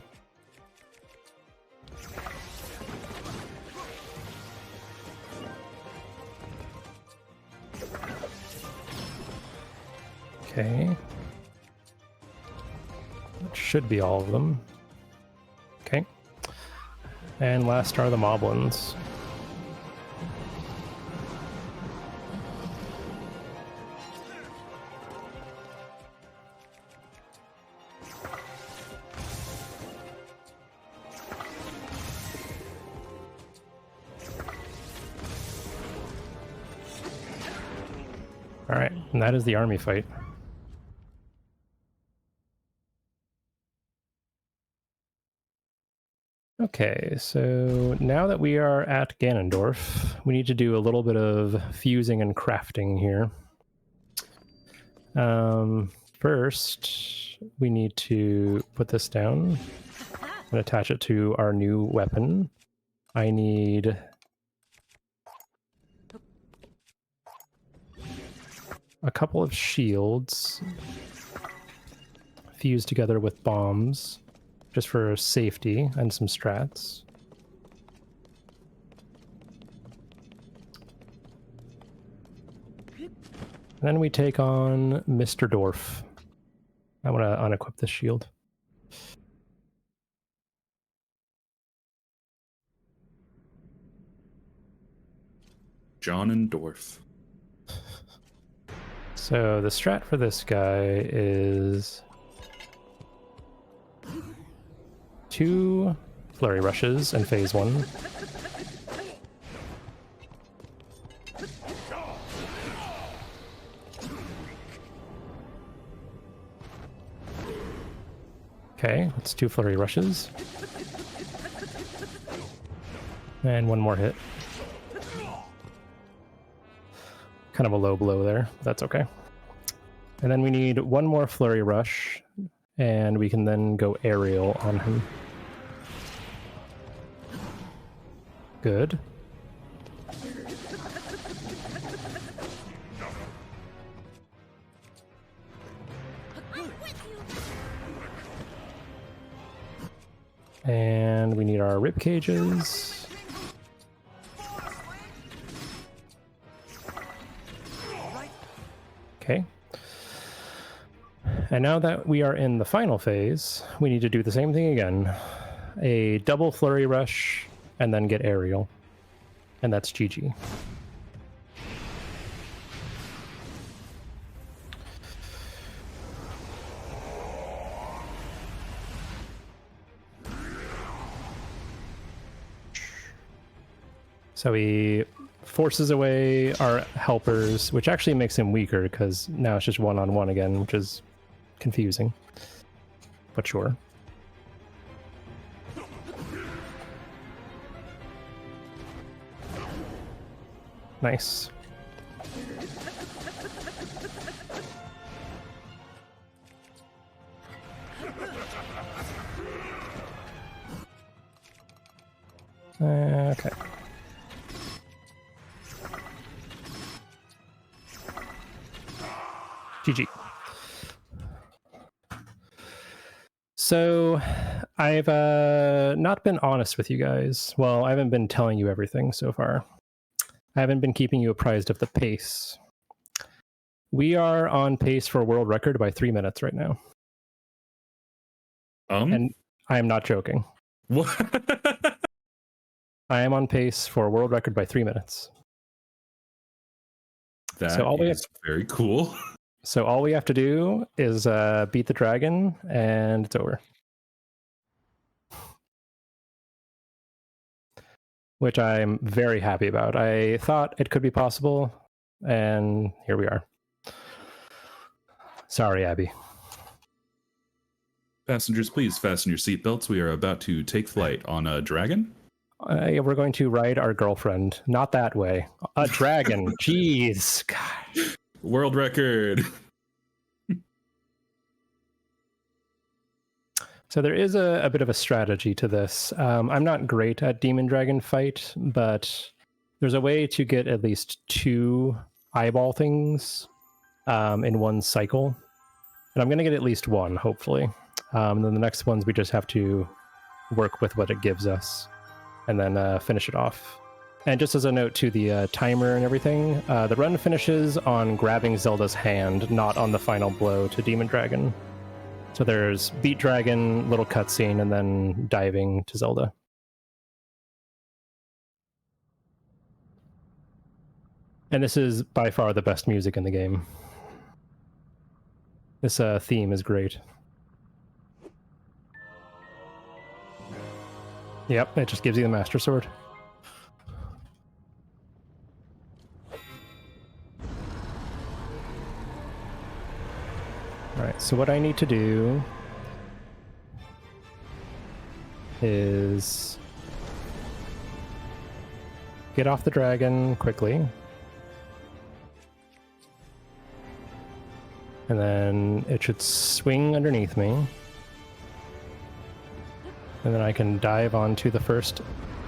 Okay. That should be all of them. Okay. And last are the moblins. All right, and that is the army fight. Okay, so now that we are at Ganondorf, we need to do a little bit of fusing and crafting here. first, we need to put this down and attach it to our new weapon. I need a couple of shields fused together with bombs, just for safety and some strats. And then we take on Mr. Dorf. I want to unequip this shield. John and Dorf. So the strat for this guy is 2 flurry rushes in phase 1. Okay, that's 2 flurry rushes. And 1 more hit. Kind of a low blow there. That's okay. And then we need 1 more flurry rush, and we can then go aerial on him. Good. And we need our rib cages. Okay. And now that we are in the final phase, we need to do the same thing again. A double flurry rush, and then get aerial. And that's GG. So he forces away our helpers, which actually makes him weaker because now it's just one-on-one again, which is confusing. But sure. Nice. Okay. GG. So, I've not been honest with you guys. Well, I haven't been telling you everything so far. I haven't been keeping you apprised of the pace. We are on pace for a world record by 3 minutes right now. And I am not joking. What? I am on pace for a world record by 3 minutes. That So is very cool. So all we have to do is beat the dragon, and it's over. Which I'm very happy about. I thought it could be possible, and here we are. Sorry, Abby. Passengers, please fasten your seatbelts. We are about to take flight on a dragon. We're going to ride our girlfriend. Not that way. A dragon. Jeez. God. World record. So there is a bit of a strategy to this. I'm not great at Demon Dragon fight, but there's a way to get at least 2 eyeball things in one cycle. And I'm going to get at least 1, hopefully. And then the next ones, we just have to work with what it gives us and then finish it off. And just as a note to the timer and everything, the run finishes on grabbing Zelda's hand, not on the final blow to Demon Dragon. So there's beat dragon, little cutscene, and then diving to Zelda. And this is by far the best music in the game. This theme is great. Yep, it just gives you the Master Sword. Alright, so what I need to do is get off the dragon quickly. And then it should swing underneath me. And then I can dive onto the first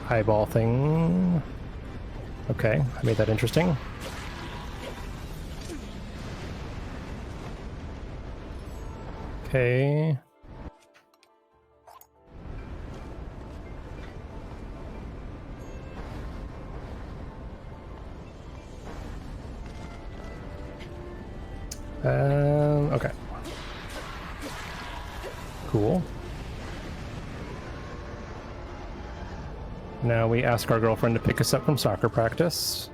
eyeball thing. Okay, I made that interesting. Okay. Okay. Cool. Now we ask our girlfriend to pick us up from soccer practice.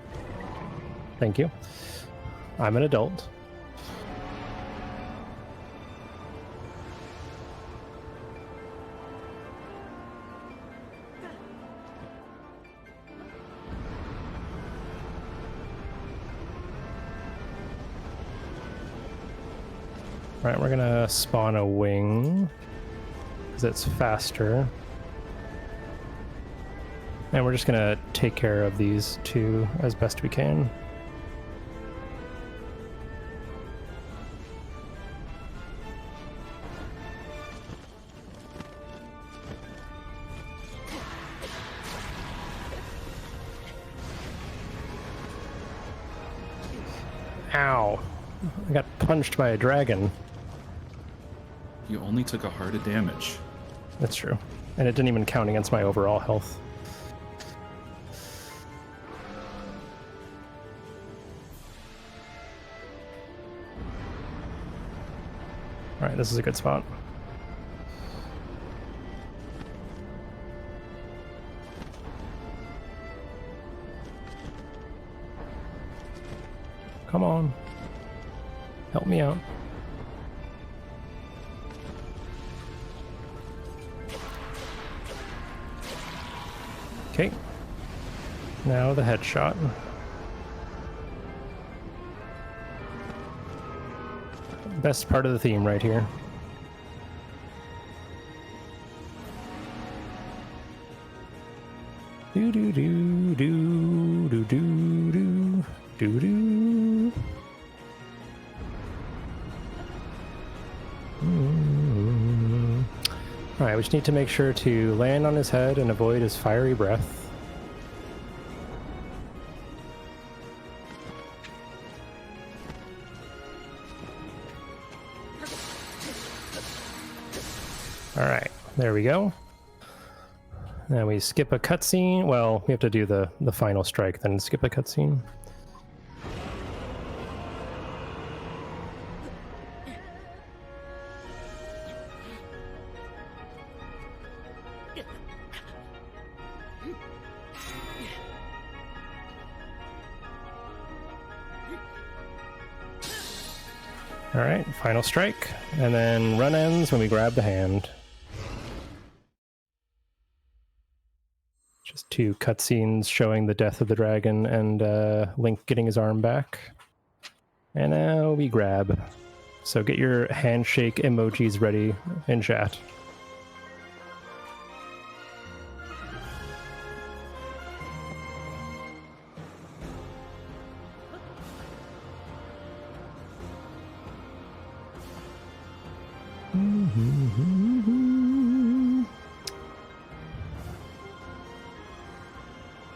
Thank you. I'm an adult. All right, we're gonna spawn a wing because it's faster. And we're just gonna take care of these two as best we can. Ow. I got punched by a dragon. You only took a heart of damage. That's true. And it didn't even count against my overall health. Alright, this is a good spot. Come on. Help me out. Okay. Now the headshot. Best part of the theme right here. Do do do do do do do do do. Alright, we just need to make sure to land on his head and avoid his fiery breath. Alright, there we go. Now we skip a cutscene. Well, we have to do the final strike, then skip a cutscene. Alright, final strike. And then run ends when we grab the hand. Just two cutscenes showing the death of the dragon and Link getting his arm back. And now we grab. So get your handshake emojis ready in chat.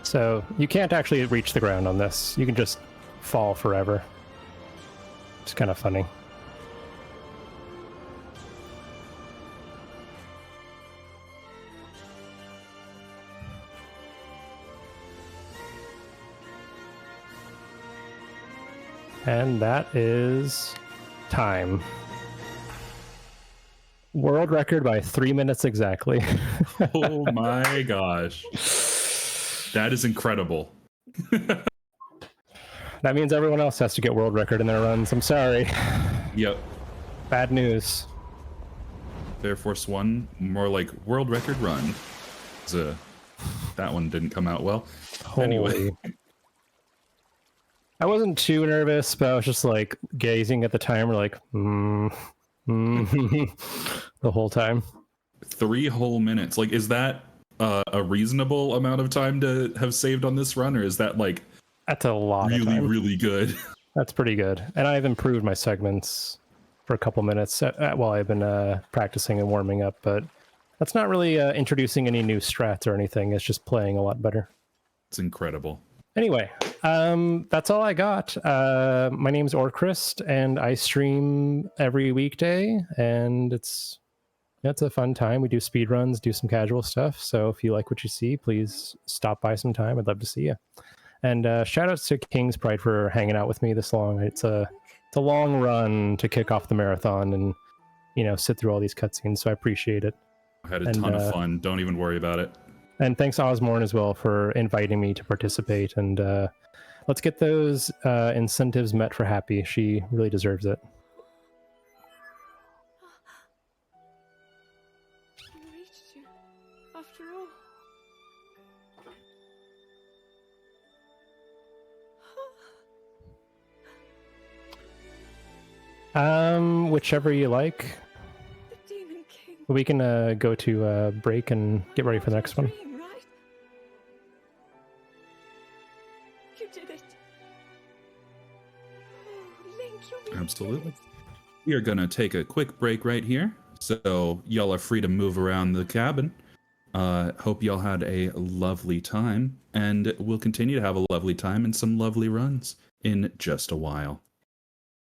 So you can't actually reach the ground on this. You can just fall forever. It's kind of funny. And that is time. World record by 3 minutes exactly. Oh my gosh. That is incredible. That means everyone else has to get world record in their runs. I'm sorry. Yep. Bad news. Air Force One, more like world record run. That one didn't come out well. Anyway. I wasn't too nervous, but I was just like gazing at the timer like, the whole time. 3 whole minutes. Like, is that a reasonable amount of time to have saved on this run, or is that like that's a lot really, of time. really good? That's pretty good. And I've improved my segments for a couple minutes while I've been practicing and warming up, but that's not really introducing any new strats or anything. It's just playing a lot better. It's incredible. Anyway, that's all I got. My name's Orchrist, and I stream every weekday, and it's a fun time. We do speed runs, do some casual stuff. So if you like what you see, please stop by sometime. I'd love to see you. And shout outs to KingsPride for hanging out with me this long. It's a long run to kick off the marathon and, sit through all these cutscenes. So I appreciate it. I had a ton of fun. Don't even worry about it. And thanks Osborne as well for inviting me to participate. And let's get those incentives met for Happy. She really deserves it. I reached you, after all. Whichever you like. The Demon King. We can go to break and get ready for the next one. Dream, right? You did it. Oh, Link, you really Absolutely. did it. We are going to take a quick break right here. So y'all are free to move around the cabin. Hope y'all had a lovely time. And we'll continue to have a lovely time and some lovely runs in just a while.